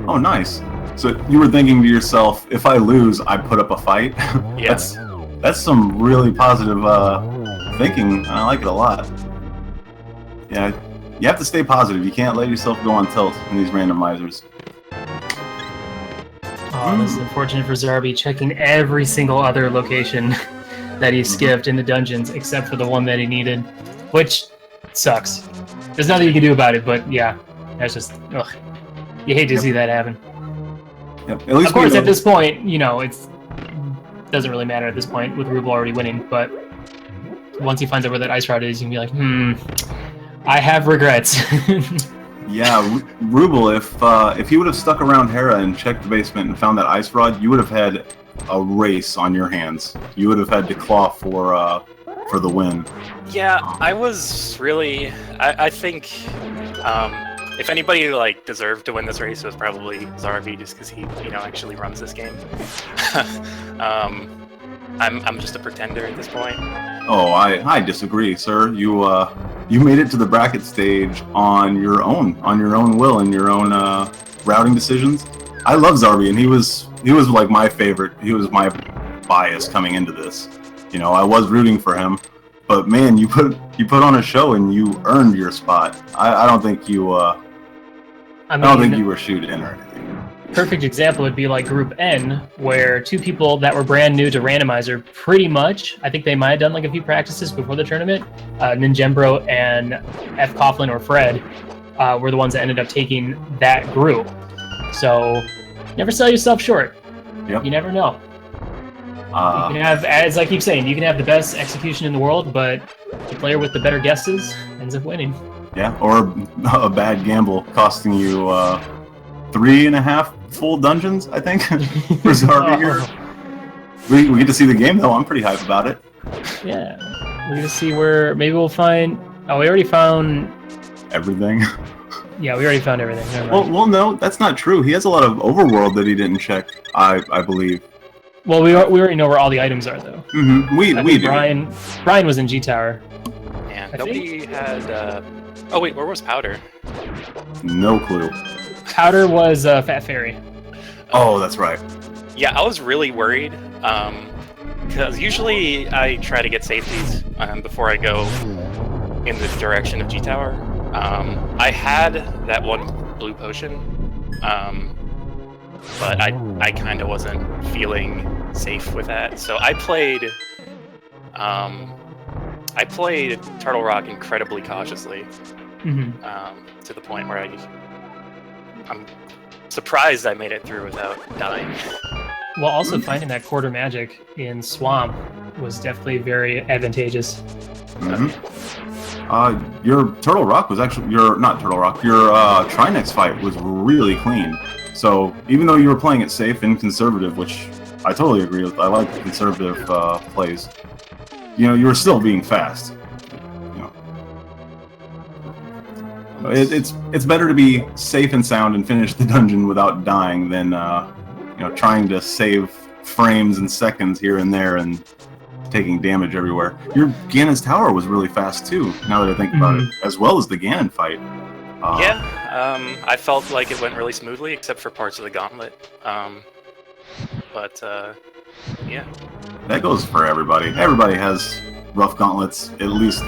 Oh, nice. So you were thinking to yourself, if I lose, I put up a fight? Yeah. That's some really positive thinking. I like it a lot. Yeah, you have to stay positive. You can't let yourself go on tilt in these randomizers. Oh, this is unfortunate for Zarby, checking every single other location that he skipped in the dungeons, except for the one that he needed, which sucks. There's nothing you can do about it, but yeah, that's just, ugh. You hate to see that happen. Yep. At least of course, at this point, you know, it doesn't really matter at this point, with Ruble already winning, but once he finds out where that ice rod is, you can be like, I have regrets. Yeah, Ruble, if he would have stuck around Hera and checked the basement and found that ice rod, you would have had a race on your hands. You would have had to claw for the win. Yeah, I was really... I think if anybody like deserved to win this race, it was probably Zarby, just because he, you know, actually runs this game. I'm just a pretender at this point. Oh, I disagree, sir. You made it to the bracket stage on your own will and your own routing decisions. I love Zarby, and he was like my favorite. He was my bias coming into this. You know, I was rooting for him, but man, you put on a show and you earned your spot. I don't think you. I don't think you were shooting in or anything. Perfect example would be like Group N, where two people that were brand new to Randomizer, pretty much, I think they might have done like a few practices before the tournament, Ninjembro and F. Coughlin or Fred were the ones that ended up taking that group. So, never sell yourself short. Yep. You never know. You can have, as I keep saying, you can have the best execution in the world, but the player with the better guesses ends up winning. Yeah, or a bad gamble costing you 3.5 full dungeons, I think, for Zarby here. We get to see the game, though. I'm pretty hyped about it. Yeah. We're going to see where... Maybe we'll find... Oh, we already found... Everything. Yeah, we already found everything. Never mind. Well, no, that's not true. He has a lot of overworld that he didn't check, I believe. Well, we already know where all the items are, though. Mm-hmm. We do. Brian was in G Tower. Yeah, nobody had... Oh, wait, where was Powder? No clue. Powder was Fat Fairy. Oh, that's right. Yeah, I was really worried, because usually I try to get safeties before I go in the direction of G-Tower. I had that one blue potion, but I kind of wasn't feeling safe with that, so I played Turtle Rock incredibly cautiously, to the point where I'm surprised I made it through without dying. Well, also finding that quarter magic in Swamp was definitely very advantageous. Your Turtle Rock was actually not Turtle Rock. Your Trinex fight was really clean. So even though you were playing it safe and conservative, which I totally agree with, I like the conservative plays. You know, you were still being fast. It's better to be safe and sound and finish the dungeon without dying than trying to save frames and seconds here and there and taking damage everywhere. Your Ganon's Tower was really fast too, now that I think about it, as well as the Ganon fight. I felt like it went really smoothly, except for parts of the gauntlet. Yeah. That goes for everybody. Everybody has rough gauntlets, at least,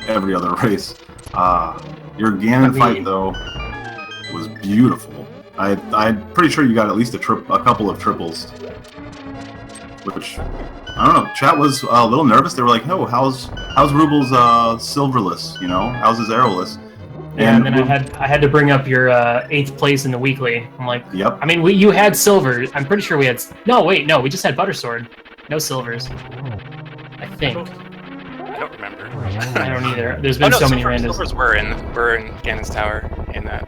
every other race. Your Ganon fight, though, was beautiful. I'm pretty sure you got at least a couple of triples. Which, I don't know, chat was a little nervous. They were like, "No, how's Ruble's silverless? How's his arrowless?" Yeah, and then I had to bring up your 8th place in the weekly. I'm like, yep. I mean, you had silver. I'm pretty sure we had... No, we just had Buttersword. No silvers. I think. I don't remember. I don't either. There's been so many randoms. Silvers were in Ganon's Tower in that.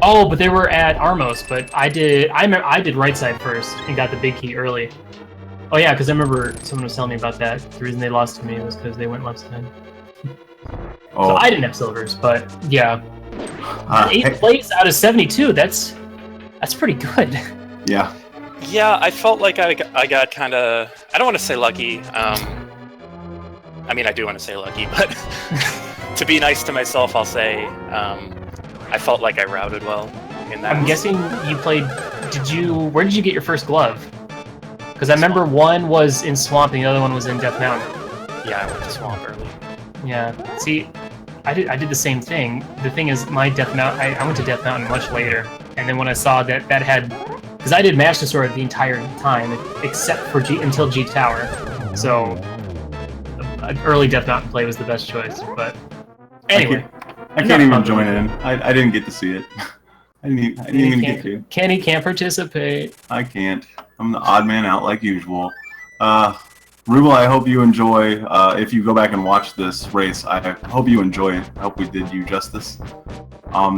Oh, but they were at Armos. But I did right side first and got the big key early. Oh yeah, because I remember someone was telling me about that. The reason they lost to me was because they went left side. Oh. So I didn't have silvers, but yeah, 8th place out of 72. That's pretty good. Yeah. Yeah, I felt like I got kind of... I don't want to say lucky. I mean, I do want to say lucky, but to be nice to myself, I'll say I felt like I routed well in that. I'm guessing you played... Where did you get your first glove? Because I remember one was in Swamp and the other one was in Death Mountain. Yeah, I went to Swamp early. Yeah. See, I did the same thing. The thing is, my Death Mountain... I went to Death Mountain much later. And then when I saw that had... Because I did Master Sword the entire time, except for until G Tower. So, an early Death Mountain play was the best choice. But anyway, I can't even join in. I didn't get to see it. I didn't even get to. Kenny can't participate. I can't. I'm the odd man out like usual. Ruble, I hope you enjoy. If you go back and watch this race, I hope you enjoy it. I hope we did you justice.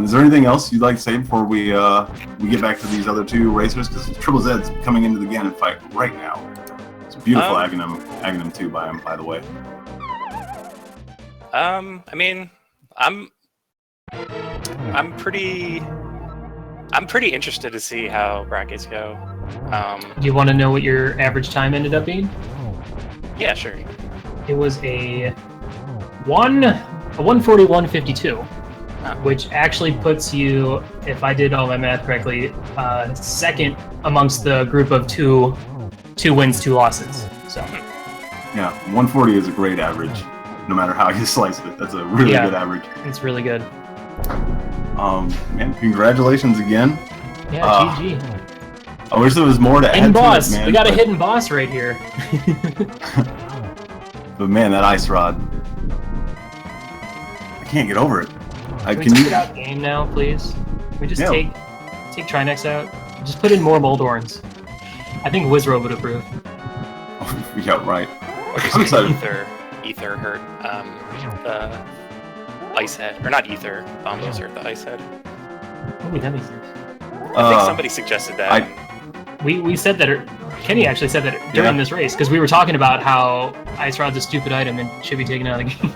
Is there anything else you'd like to say before we get back to these other two racers? Because TripleZed's coming into the Ganon fight right now. It's a beautiful Agahnim 2 by him, by the way. I mean, I'm pretty interested to see how brackets go. Do you want to know what your average time ended up being? Yeah, sure. It was a 141.52. Which actually puts you, if I did all my math correctly, second amongst the group of two wins, 2 losses. So. Yeah, 140 is a great average, no matter how you slice it. That's a really good average. It's really good. Man, congratulations again. Yeah, GG. I wish there was more to hidden add boss. to it, man. We got a hidden boss right here. But man, that ice rod. I can't get over it. Can we take it out game now, please? Can we just take Trinex out? Just put in more Moldorns. I think Wizrobe would approve. Yeah, right. Or just Ether hurt the ice head. Or not Ether, Bombos hurt the ice head. What would that be? I think somebody suggested that. We said that, Kenny actually said that during this race, because we were talking about how Ice Rod's a stupid item and should be taken out of the game.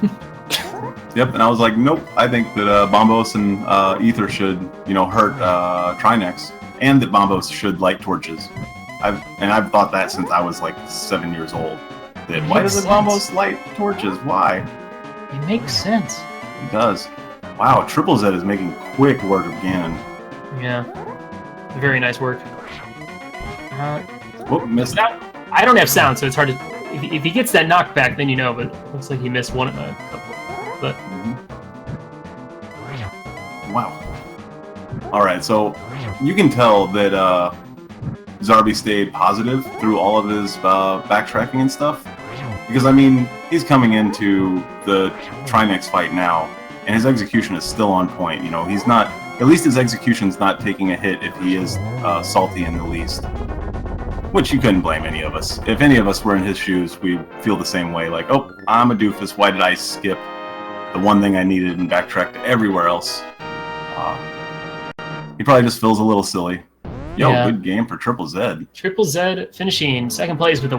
Yep, and I was like, nope. I think that Bombos and Ether should, hurt Trinex, and that Bombos should light torches. I've thought that since I was like 7 years old. That why doesn't Bombos light torches? Why? It makes sense. It does. Wow, TripleZed is making quick work of Ganon. Yeah, very nice work. Whoop, missed that. I don't have sound, so it's hard to. If he gets that knockback, then you know. But it looks like he missed a couple. But wow. All right, so you can tell that Zarby stayed positive through all of his backtracking and stuff, because I mean he's coming into the Trinex fight now, and his execution is still on point. He's not. At least his execution's not taking a hit if he is salty in the least. Which you couldn't blame any of us. If any of us were in his shoes, we'd feel the same way. Like, oh, I'm a doofus. Why did I skip the one thing I needed and backtrack to everywhere else? He probably just feels a little silly. Good game for TripleZed. TripleZed finishing second place with a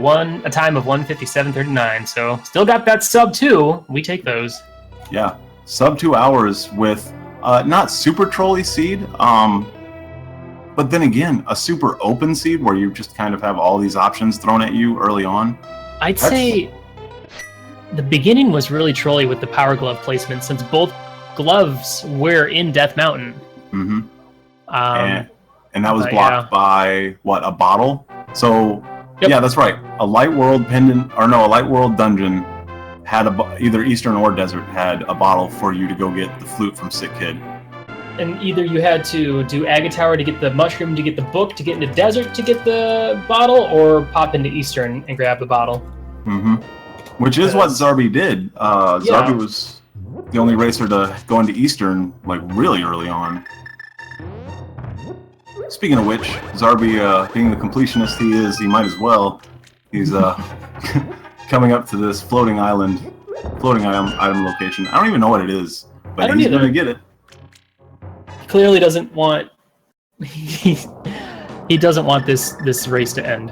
time of 1:57.39. So still got that sub 2. We take those. Yeah, sub 2 hours with not super trolly seed. But then again, a super open seed where you just kind of have all these options thrown at you early on. I'd say the beginning was really trolly with the Power Glove placement, since both gloves were in Death Mountain. Mm-hmm. And that was blocked by, what, a bottle? So, yeah, that's right. A Light World pendant, or no, a Light World dungeon had either Eastern or Desert had a bottle for you to go get the flute from Sick Kid. And either you had to do Aga Tower to get the mushroom, to get the book, to get into Desert to get the bottle, or pop into Eastern and grab the bottle. Mm-hmm. Which is what Zarby did. Zarby was the only racer to go into Eastern, like, really early on. Speaking of which, Zarby, being the completionist he is, he might as well. He's coming up to this floating item location. I don't even know what it is, but he's going to get it. Clearly doesn't want he doesn't want this race to end.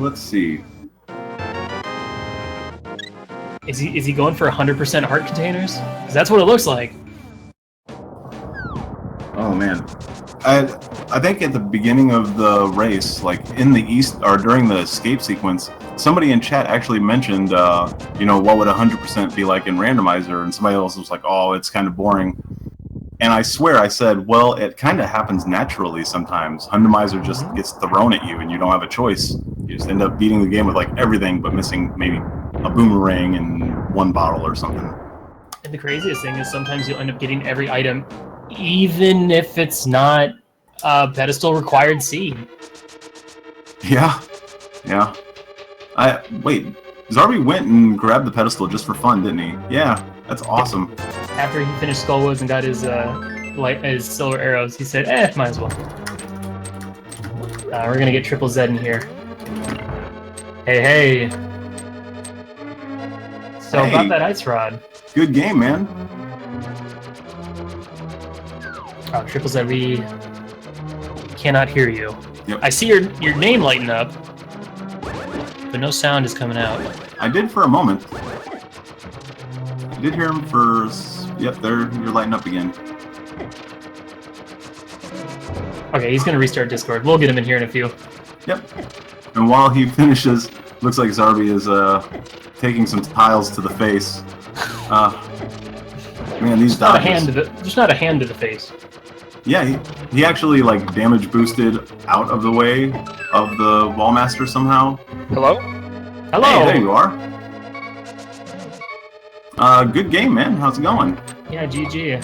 Let's see. Is he going for 100% heart containers? 'Cause that's what it looks like. Oh man, I think at the beginning of the race, like in the east or during the escape sequence, somebody in chat actually mentioned, you know, what would 100% be like in Randomizer, and somebody else was like, oh, it's kind of boring. And I swear I said, well, it kind of happens naturally sometimes. Randomizer just gets thrown at you, and you don't have a choice. You just end up beating the game with like everything, but missing maybe a boomerang and one bottle or something. And the craziest thing is sometimes you'll end up getting every item, even if it's not a pedestal required seed. Yeah. Wait, Zarby went and grabbed the pedestal just for fun, didn't he? Yeah, that's awesome. After he finished Skullwoods and got his his silver arrows, he said, might as well. We're gonna get TripleZed in here. Hey. So Hey. about that ice rod. Good game, man. Oh, TripleZed, we cannot hear you. Yep. I see your name lighting up, but no sound is coming out. I did for a moment. I did hear him for... Yep, there, you're lighting up again. Okay, he's gonna restart Discord. We'll get him in here in a few. Yep. And while he finishes, looks like Zarby is taking some tiles to the face. Man, these dodges. Just not a hand to the face. Yeah, he actually like damage boosted out of the way of the Wallmaster somehow. Hello? Hello. Hey, there you are. Good game, man. How's it going? Yeah, GG.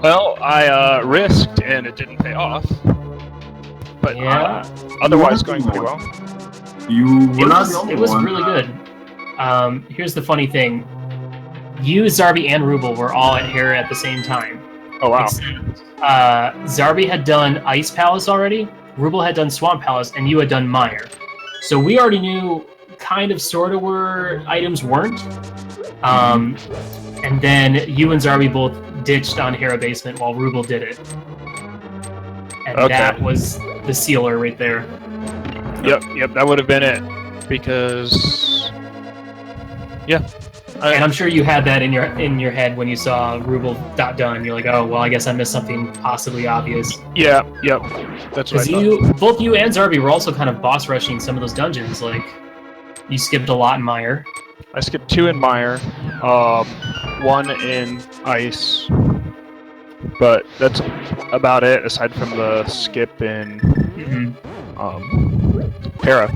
Well, I risked and it didn't pay off. But Yeah. otherwise going pretty well. You were not the only one. It was really good. Here's the funny thing. You, Zarby, and Ruble were all at Hera at the same time. Oh wow. Zarby had done Ice Palace already, Ruble had done Swamp Palace, and you had done Mire. So we already knew kind of sort of where items weren't. And then you and Zarby both ditched on Hera Basement while Ruble did it. And that was the sealer right there. Yep, that would have been it. Because And I'm sure you had that in your head when you saw Ruble done. You're like, oh well, I guess I missed something possibly obvious. Yep. That's what I thought. Both you and Zarby were also kind of boss rushing some of those dungeons. Like, you skipped a lot in Mire. I skipped 2 in Mire, 1 in Ice, but that's about it aside from the skip in Hera.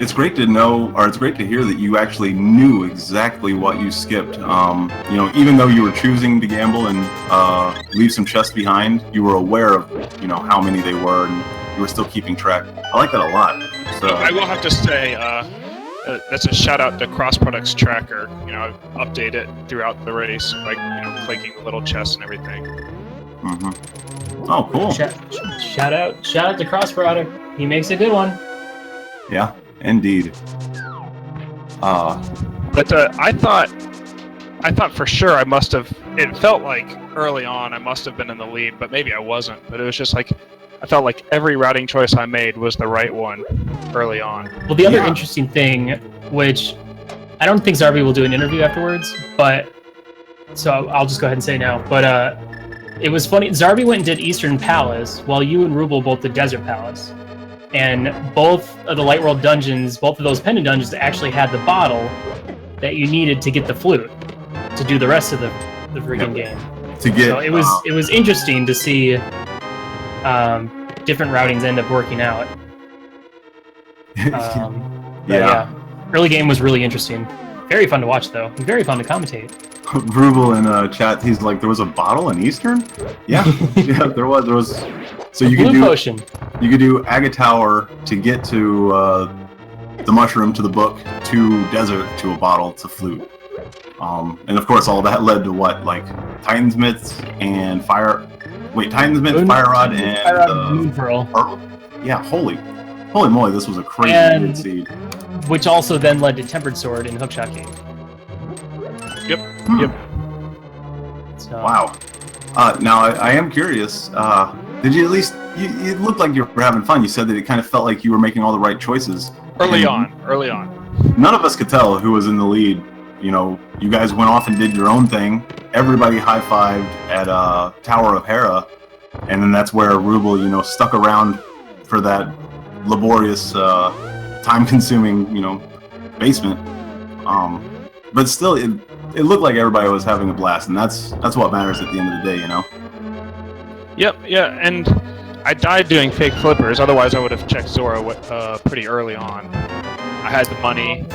It's great to know, or it's great to hear that you actually knew exactly what you skipped. You know, even though you were choosing to gamble and leave some chests behind, you were aware of, you know, how many they were, and you were still keeping track. I like that a lot. So I will have to say, that's a shout out to Cross Products Tracker. You know, I've updated it throughout the race, like, you know, clicking the little chests and everything. Oh, cool. Shout out to Cross Product. He makes a good one. Yeah, indeed. But I thought for sure I must have. It felt like early on I must have been in the lead, but maybe I wasn't. But it was just like I felt like every routing choice I made was the right one early on. Well, the other interesting thing, which I don't think Zarby will do an interview afterwards, but so I'll just go ahead and say now. But it was funny. Zarby went and did Eastern Palace, while you and Ruble both did Desert Palace. And both of the Light World dungeons, both of those Pendant dungeons, actually had the bottle that you needed to get the flute to do the rest of the freaking game. To get, so it was interesting to see different routings end up working out. Yeah, early game was really interesting. Very fun to watch though. Very fun to commentate. Ruble in chat, he's like, there was a bottle in Eastern? Yeah, yeah, there was. So you could do potion. You could do Aga Tower to get to the mushroom, to the book, to desert, to a bottle, to flute. And of course, all that led to what, like Titan's Myths and Fire. Wait, Titan's Myth, Fire Rod, and Moon Pearl. Yeah, holy moly, this was a crazy good seed. Which also then led to Tempered Sword and Hookshot King. Yep. So, wow. Now I am curious. Did you at least? You looked like you were having fun. You said that it kind of felt like you were making all the right choices. Early on. None of us could tell who was in the lead. You know, you guys went off and did your own thing. Everybody high-fived at Tower of Hera. And then that's where Ruble, stuck around for that laborious, time-consuming, basement. But still, it looked like everybody was having a blast, and that's what matters at the end of the day, Yep, yeah, and I died doing fake flippers. Otherwise, I would have checked Zora pretty early on. I had the money.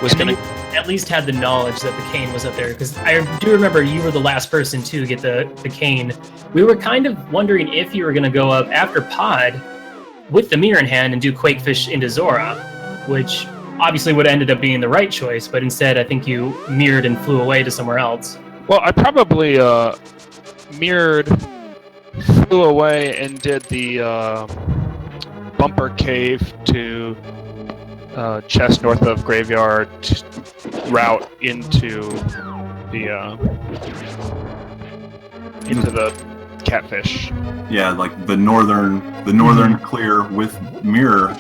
Was and gonna. you at least had the knowledge that the cane was up there, because I do remember you were the last person to get the cane. We were kind of wondering if you were going to go up after Pod with the mirror in hand and do Quakefish into Zora, which obviously would have ended up being the right choice, but instead I think you mirrored and flew away to somewhere else. Well, I probably mirrored, flew away, and did the bumper cave to chest north of graveyard route into the catfish. Yeah, like the northern clear with mirror.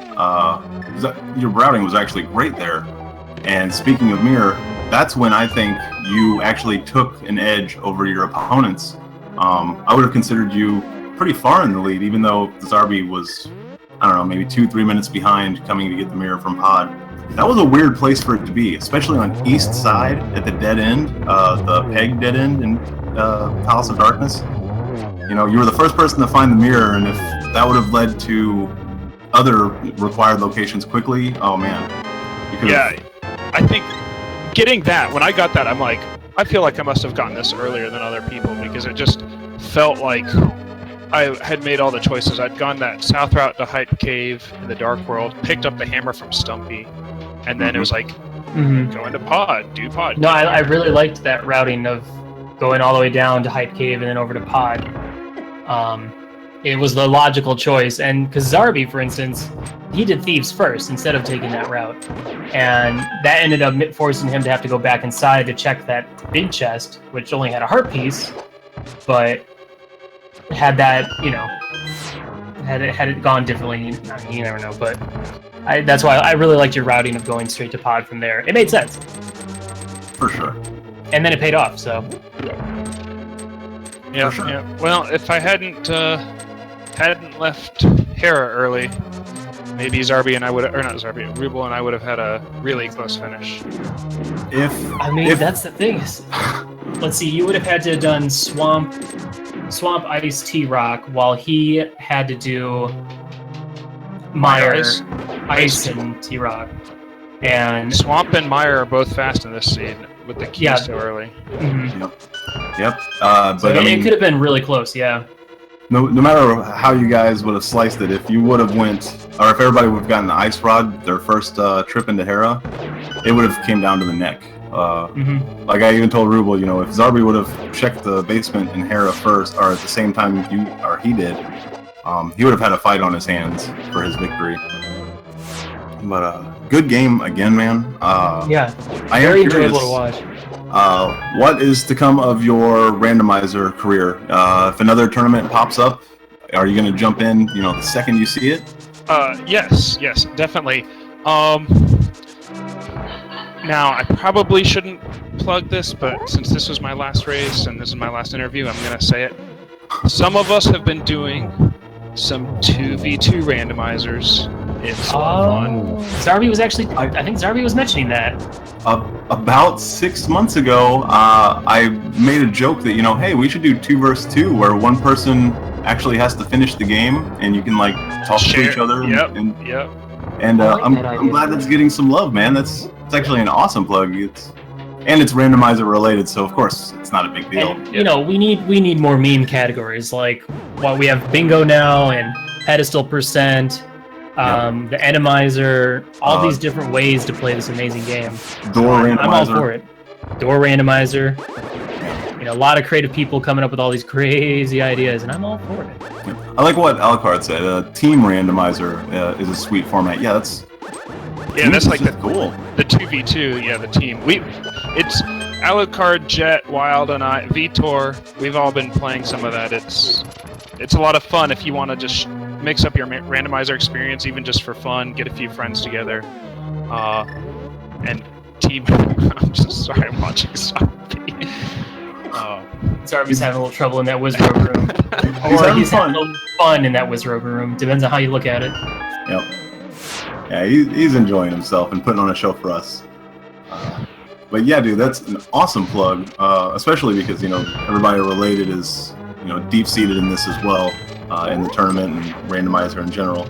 Your routing was actually great there. And speaking of mirror, that's when I think you actually took an edge over your opponents. I would have considered you pretty far in the lead, even though Zarby was, I don't know, maybe 2-3 minutes behind coming to get the mirror from Pod. That was a weird place for it to be, especially on east side at the dead end, the peg dead end in Palace of Darkness. You were the first person to find the mirror, and if that would have led to other required locations quickly, oh man. Yeah, I think getting that, when I got that, I'm like, I feel like I must have gotten this earlier than other people, because it just felt like I had made all the choices. I'd gone that south route to Hype Cave in the Dark World, picked up the hammer from Stumpy, and then it was like, go into Pod, do Pod. No, I really liked that routing of going all the way down to Hype Cave and then over to Pod. It was the logical choice, and because Zarby, for instance, he did Thieves first instead of taking that route, and that ended up forcing him to have to go back inside to check that big chest, which only had a heart piece, but had that, had it gone differently, you never know. But that's why I really liked your routing of going straight to Pod from there. It made sense. For sure. And then it paid off, so. Yeah, sure. Yeah. Well, if I hadn't left Hera early, maybe Zarby and I would, or not Zarby, Ruble and I would have had a really close finish. That's the thing. Let's see, you would have had to have done Swamp Ice T-Rock while he had to do Mire Ice and T-Rock. And Swamp and Mire are both fast in this scene with the keys so early. Mm-hmm. Yep. But it could have been really close, yeah. No matter how you guys would have sliced it, if you would have went, or if everybody would have gotten the Ice Rod, their first trip into Hera, it would have came down to the neck. Like I even told Ruble, if Zarby would have checked the basement in Hera first, or at the same time he did, he would have had a fight on his hands for his victory. But good game again, man. Yeah, I very am curious, enjoyable to watch. what is to come of your randomizer career? If another tournament pops up, are you going to jump in, the second you see it? Yes, definitely. Now, I probably shouldn't plug this, but since this was my last race and this is my last interview, I'm going to say it. Some of us have been doing some 2v2 randomizers. It's a lot of fun. Zarby was actually, I think Zarby was mentioning that. About 6 months ago, I made a joke that, hey, we should do 2 versus 2, where one person actually has to finish the game, and you can, talk to each other. Yep. And I'm glad that's getting some love, man. It's actually an awesome plug. It's randomizer related, so of course it's not a big deal. And, we need more meme categories, like we have bingo now and pedestal percent, the Randomizer, all these different ways to play this amazing game. Door randomizer. I'm all for it. Door randomizer. A lot of creative people coming up with all these crazy ideas, and I'm all for it. I like what Alucard said. Team randomizer is a sweet format. Yeah, that's like cool. The 2v2, the team. It's Alucard, Jet, Wild, and I, Vitor. We've all been playing some of that. It's a lot of fun if you want to just mix up your randomizer experience, even just for fun. Get a few friends together, and team. I'm just sorry, I'm watching Zarby. Zarby's having a little trouble in that Wizrobe room. He's Or having he's fun. having a little fun in that Wizrobe room. Depends on how you look at it. Yep. Yeah, he's enjoying himself and putting on a show for us. But yeah, dude, that's an awesome plug, especially because, everybody related is, deep-seated in this as well, in the tournament and Randomizer in general.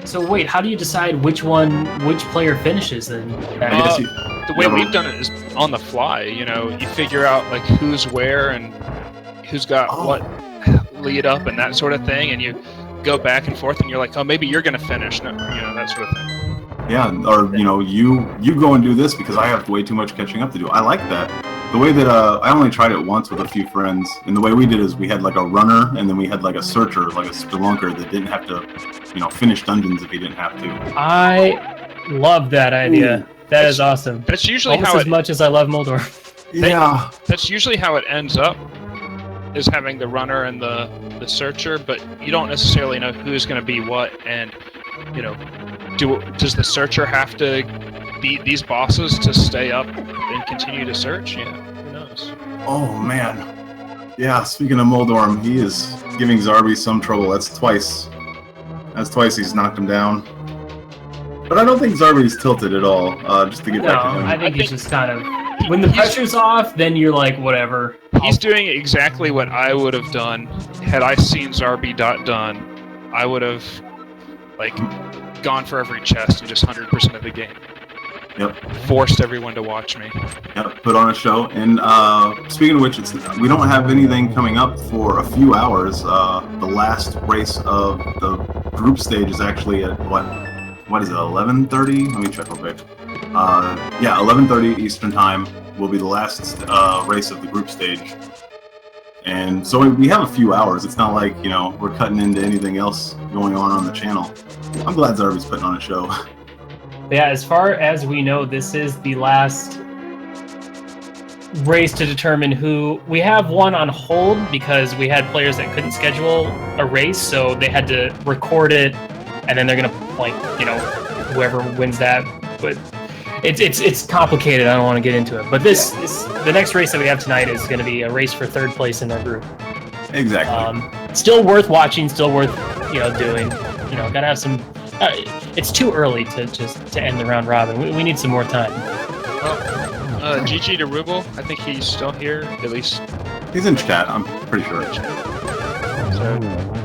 So wait, how do you decide which player finishes then? The way we've done it is on the fly. You figure out like who's where and who's got what lead up and that sort of thing, and you go back and forth, and you're like, oh, maybe you're gonna finish, no, that sort of thing. Yeah, or you go and do this because I have way too much catching up to do. I like that. The way that I only tried it once with a few friends, and the way we did is we had like a runner, and then we had like a searcher, like a spelunker that didn't have to, finish dungeons if he didn't have to. I love that idea. Ooh. That is awesome. That's usually Almost how as much as I love Moldor. Yeah. That's usually how it ends up, is having the runner and the searcher, but you don't necessarily know who's going to be what, and does the searcher have to beat these bosses to stay up and continue to search? Yeah, who knows? Oh man. Yeah, speaking of Moldorm, he is giving Zarby some trouble. That's twice he's knocked him down. But I don't think Zarby's tilted at all, just to get back to him. I think he's just kind of... When the pressure's off, then you're like, whatever. He's doing exactly what I would have done had I seen Zarby done. I would have, gone for every chest and just 100% of the game. Yep. Forced everyone to watch me. Yep, put on a show. And speaking of which, we don't have anything coming up for a few hours. The last race of the group stage is actually at, what is it, 11:30? Let me check real quick. 11:30 Eastern Time will be the last race of the group stage. And so we have a few hours. It's not like, we're cutting into anything else going on the channel. I'm glad Zarby's putting on a show. Yeah, as far as we know, this is the last race to determine who... We have one on hold because we had players that couldn't schedule a race, so they had to record it, and then they're gonna, whoever wins that. But it's complicated. I don't want to get into it. But the next race that we have tonight is going to be a race for third place in our group. Exactly. Still worth watching. Still worth doing. Gotta have some. It's too early to end the round robin. We need some more time. Well, GG to Ruble. I think he's still here, at least. He's in chat. I'm pretty sure. So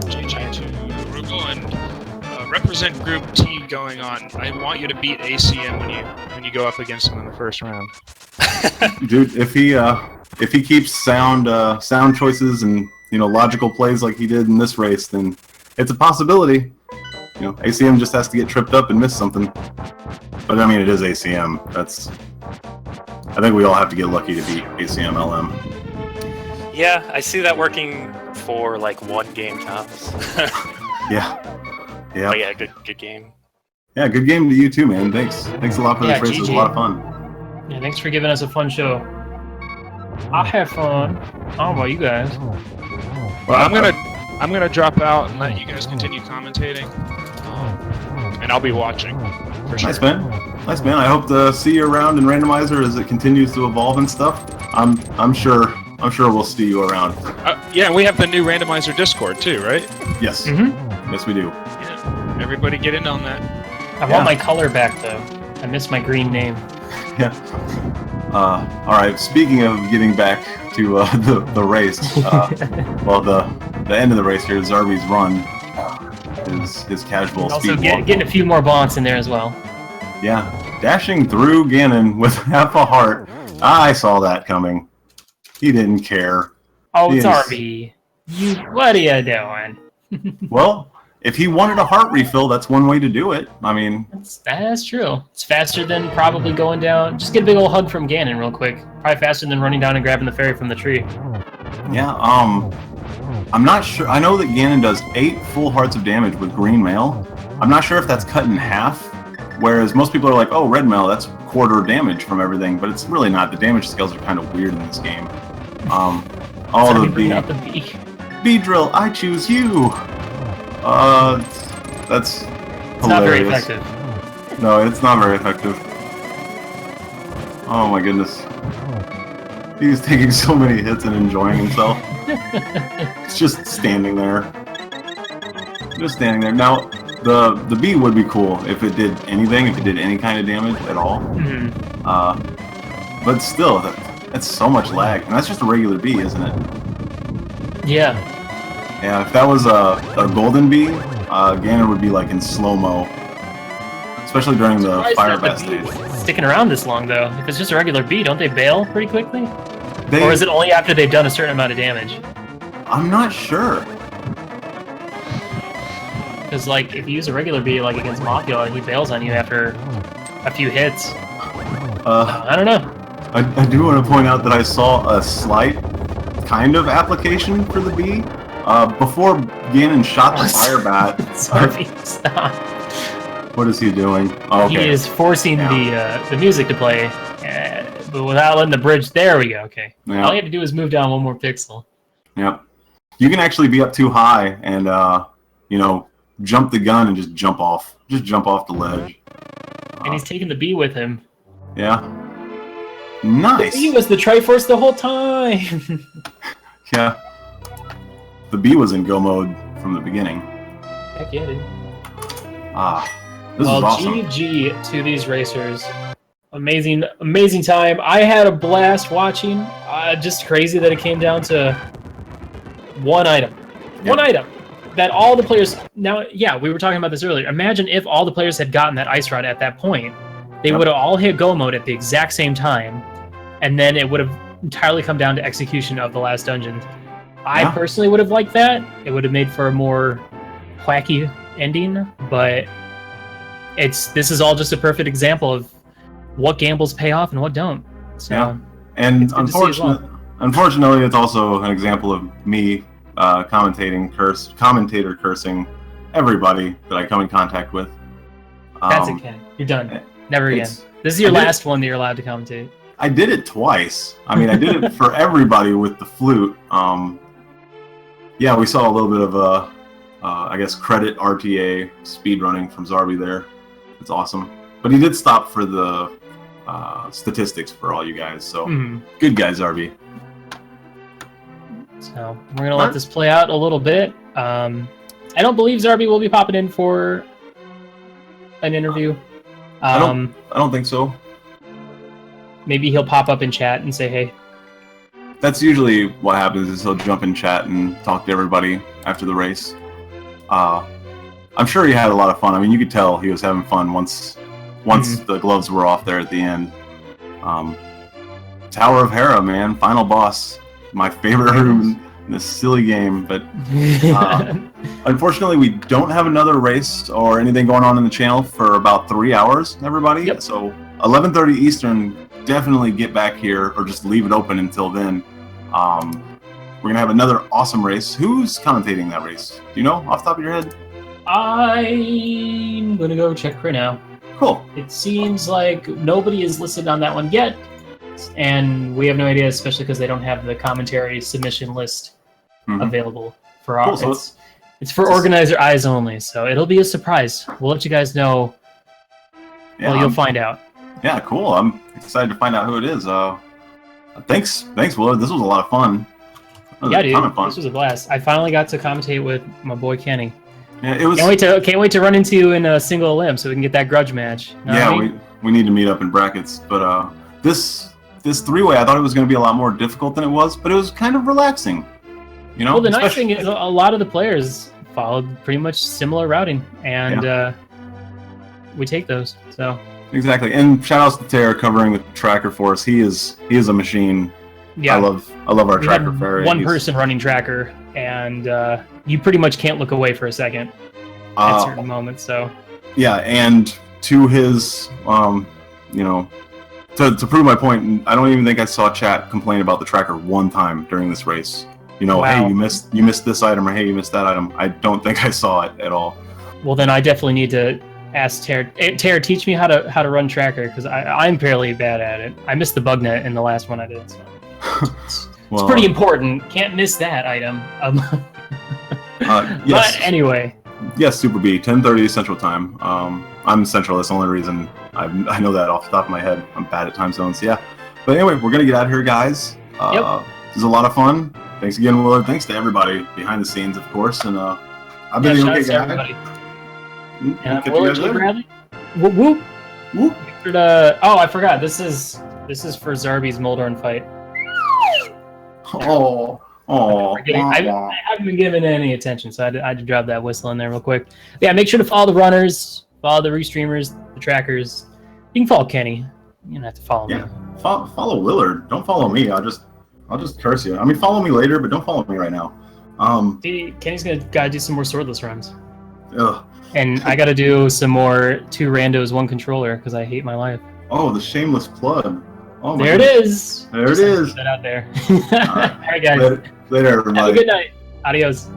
GG to Ruble and represent Group T going on. I want you to beat ACM when you go up against him in the first round. Dude, if he keeps sound choices and logical plays like he did in this race, then it's a possibility. ACM just has to get tripped up and miss something. But I mean, it is ACM. I think we all have to get lucky to beat ACM LM. Yeah, I see that working for one game tops. Yeah. Yeah. But yeah, good game. Yeah, good game to you too, man. Thanks a lot for this race. It was a lot of fun. Yeah, thanks for giving us a fun show. I had fun. I don't know about you guys. Well, I'm gonna drop out and let you guys continue commentating, and I'll be watching. For sure. Nice man. I hope to see you around in Randomizer as it continues to evolve and stuff. I'm sure we'll see you around. Yeah, we have the new Randomizer Discord too, right? Yes. Mm-hmm. Yes, we do. Yeah. Everybody get in on that. I want my color back though. I miss my green name. Yeah. All right. Speaking of getting back to the race, the end of the race here, Zarby's run, his casual Also speed getting a few more bonks in there as well. Yeah, dashing through Ganon with half a heart. I saw that coming. He didn't care. Oh, Zarby, what are you doing? Well, if he wanted a heart refill, that's one way to do it. I mean... That's true. It's faster than probably going down... Just get a big old hug from Ganon real quick. Probably faster than running down and grabbing the fairy from the tree. Yeah, I'm not sure... I know that Ganon does 8 full hearts of damage with green mail. I'm not sure if that's cut in half, whereas most people are like, oh, red mail, that's quarter damage from everything, but it's really not. The damage scales are kind of weird in this game. All of the... B-drill, I choose you! That's hilarious. It's not very effective. No, it's not very effective. Oh my goodness. He's taking so many hits and enjoying himself. It's just standing there. Just standing there. Now, the bee would be cool if it did anything, if it did any kind of damage at all. But still, that's so much lag. And that's just a regular bee, isn't it? Yeah. Yeah, if that was a golden bee, Ganon would be like in slow-mo. Especially during the fire bat stage. Sticking around this long, though. If it's just a regular bee, don't they bail pretty quickly? Or is it only after they've done a certain amount of damage? I'm not sure. Because, like, if you use a regular bee, like against Mothula, he bails on you after a few hits. I don't know. I do want to point out that I saw a slight kind of application for the bee. Before Ganon shot the fire bat. Sorry, stop. What is he doing? Oh, okay. He is forcing the music to play, but without letting the bridge. There we go. Okay. Yeah. All you have to do is move down one more pixel. Yep. You can actually be up too high and you know, jump the gun and just jump off. Just jump off the ledge. And he's taking the bee with him. Yeah. Nice. The bee was the Triforce the whole time. Yeah. The bee was in go mode from the beginning. Heck yeah, dude. This is awesome. GG to these racers. Amazing, amazing time. I had a blast watching. Just crazy that it came down to one item. Yep. One item that all the players... Now, yeah, we were talking about this earlier. Imagine if all the players had gotten that ice rod at that point. They would have all hit go mode at the exact same time, and then it would have entirely come down to execution of the last dungeon. I personally would have liked that. It would have made for a more wacky ending, but this is all just a perfect example of what gambles pay off and what don't. So, yeah. And unfortunately, it's also an example of me commentator cursing everybody that I come in contact with. That's okay. You're done. Never again. This is your last one that you're allowed to commentate. I did it twice. I mean, I did it for everybody with the flute. Yeah, we saw a little bit of I guess, credit RTA speedrunning from Zarby there. It's awesome. But he did stop for the statistics for all you guys, so good guys, Zarby. So we're going to let this play out a little bit. I don't believe Zarby will be popping in for an interview. I don't think so. Maybe he'll pop up in chat and say, hey. That's usually what happens, is he'll jump in chat and talk to everybody after the race. I'm sure he had a lot of fun. I mean, you could tell he was having fun once the gloves were off there at the end. Tower of Hera, man, final boss. My favorite room in this silly game, but unfortunately we don't have another race or anything going on in the channel for about 3 hours, everybody. Yep. So 11:30 Eastern, definitely get back here or just leave it open until then. We're gonna have another awesome race. Who's commentating that race? Do you know off the top of your head? I'm gonna go check right now. Cool. It seems like nobody is listed on that one yet, and we have no idea, especially because they don't have the commentary submission list available for our. Cool, so it's for organizer eyes only, so it'll be a surprise. We'll let you guys know. Yeah, well, you'll find out. Yeah, cool. I'm excited to find out who it is. Thanks, Willard. This was a lot of fun. Yeah, dude, this was a blast. I finally got to commentate with my boy Kenny. Yeah, it was. Can't wait to run into you in a single limb so we can get that grudge match. You know yeah, what I mean? we need to meet up in brackets. But this three-way, I thought it was going to be a lot more difficult than it was, but it was kind of relaxing. You know. Well, the nice thing is a lot of the players followed pretty much similar routing, and we take those. So. Exactly, and shout outs to Tara covering the tracker for us. He is a machine. Yeah, I love our tracker fairy. One person running tracker, and you pretty much can't look away for a second at certain moments. So yeah, and to his you know, to prove my point, I don't even think I saw chat complain about the tracker one time during this race. You know, hey, you missed this item, or hey, you missed that item. I don't think I saw it at all. Well, then I definitely need to ask Tara. Tara, teach me how to run tracker, because I'm fairly bad at it. I missed the bug net in the last one I did. So. It's pretty important. Can't miss that item. Yes. But anyway. Yes, Super B, 10:30 Central Time. I'm Central. That's the only reason I know that off the top of my head. I'm bad at time zones. Yeah. But anyway, we're gonna get out of here, guys. This is a lot of fun. Thanks again, Willard. Thanks to everybody behind the scenes, of course. And I've been the OK guy. Everybody. And Catch you Willard guys J. later. Bradley. Whoop whoop. Whoop. Oh, I forgot. This is for Zarby's Moldorn fight. Oh. I haven't been giving it any attention, so I had to drop that whistle in there real quick. Yeah, make sure to follow the runners, follow the restreamers, the trackers. You can follow Kenny. You don't have to follow me. Follow Willard. Don't follow me. I'll just curse you. I mean, follow me later, but don't follow me right now. Kenny's gotta do some more swordless runs. Ugh. And I gotta do some more 2 randos, 1 controller, because I hate my life. Oh, the shameless plug. Oh, there it is. There it is. Put that out there. All right. All right, guys. Later, everybody. Have a good night. Adios.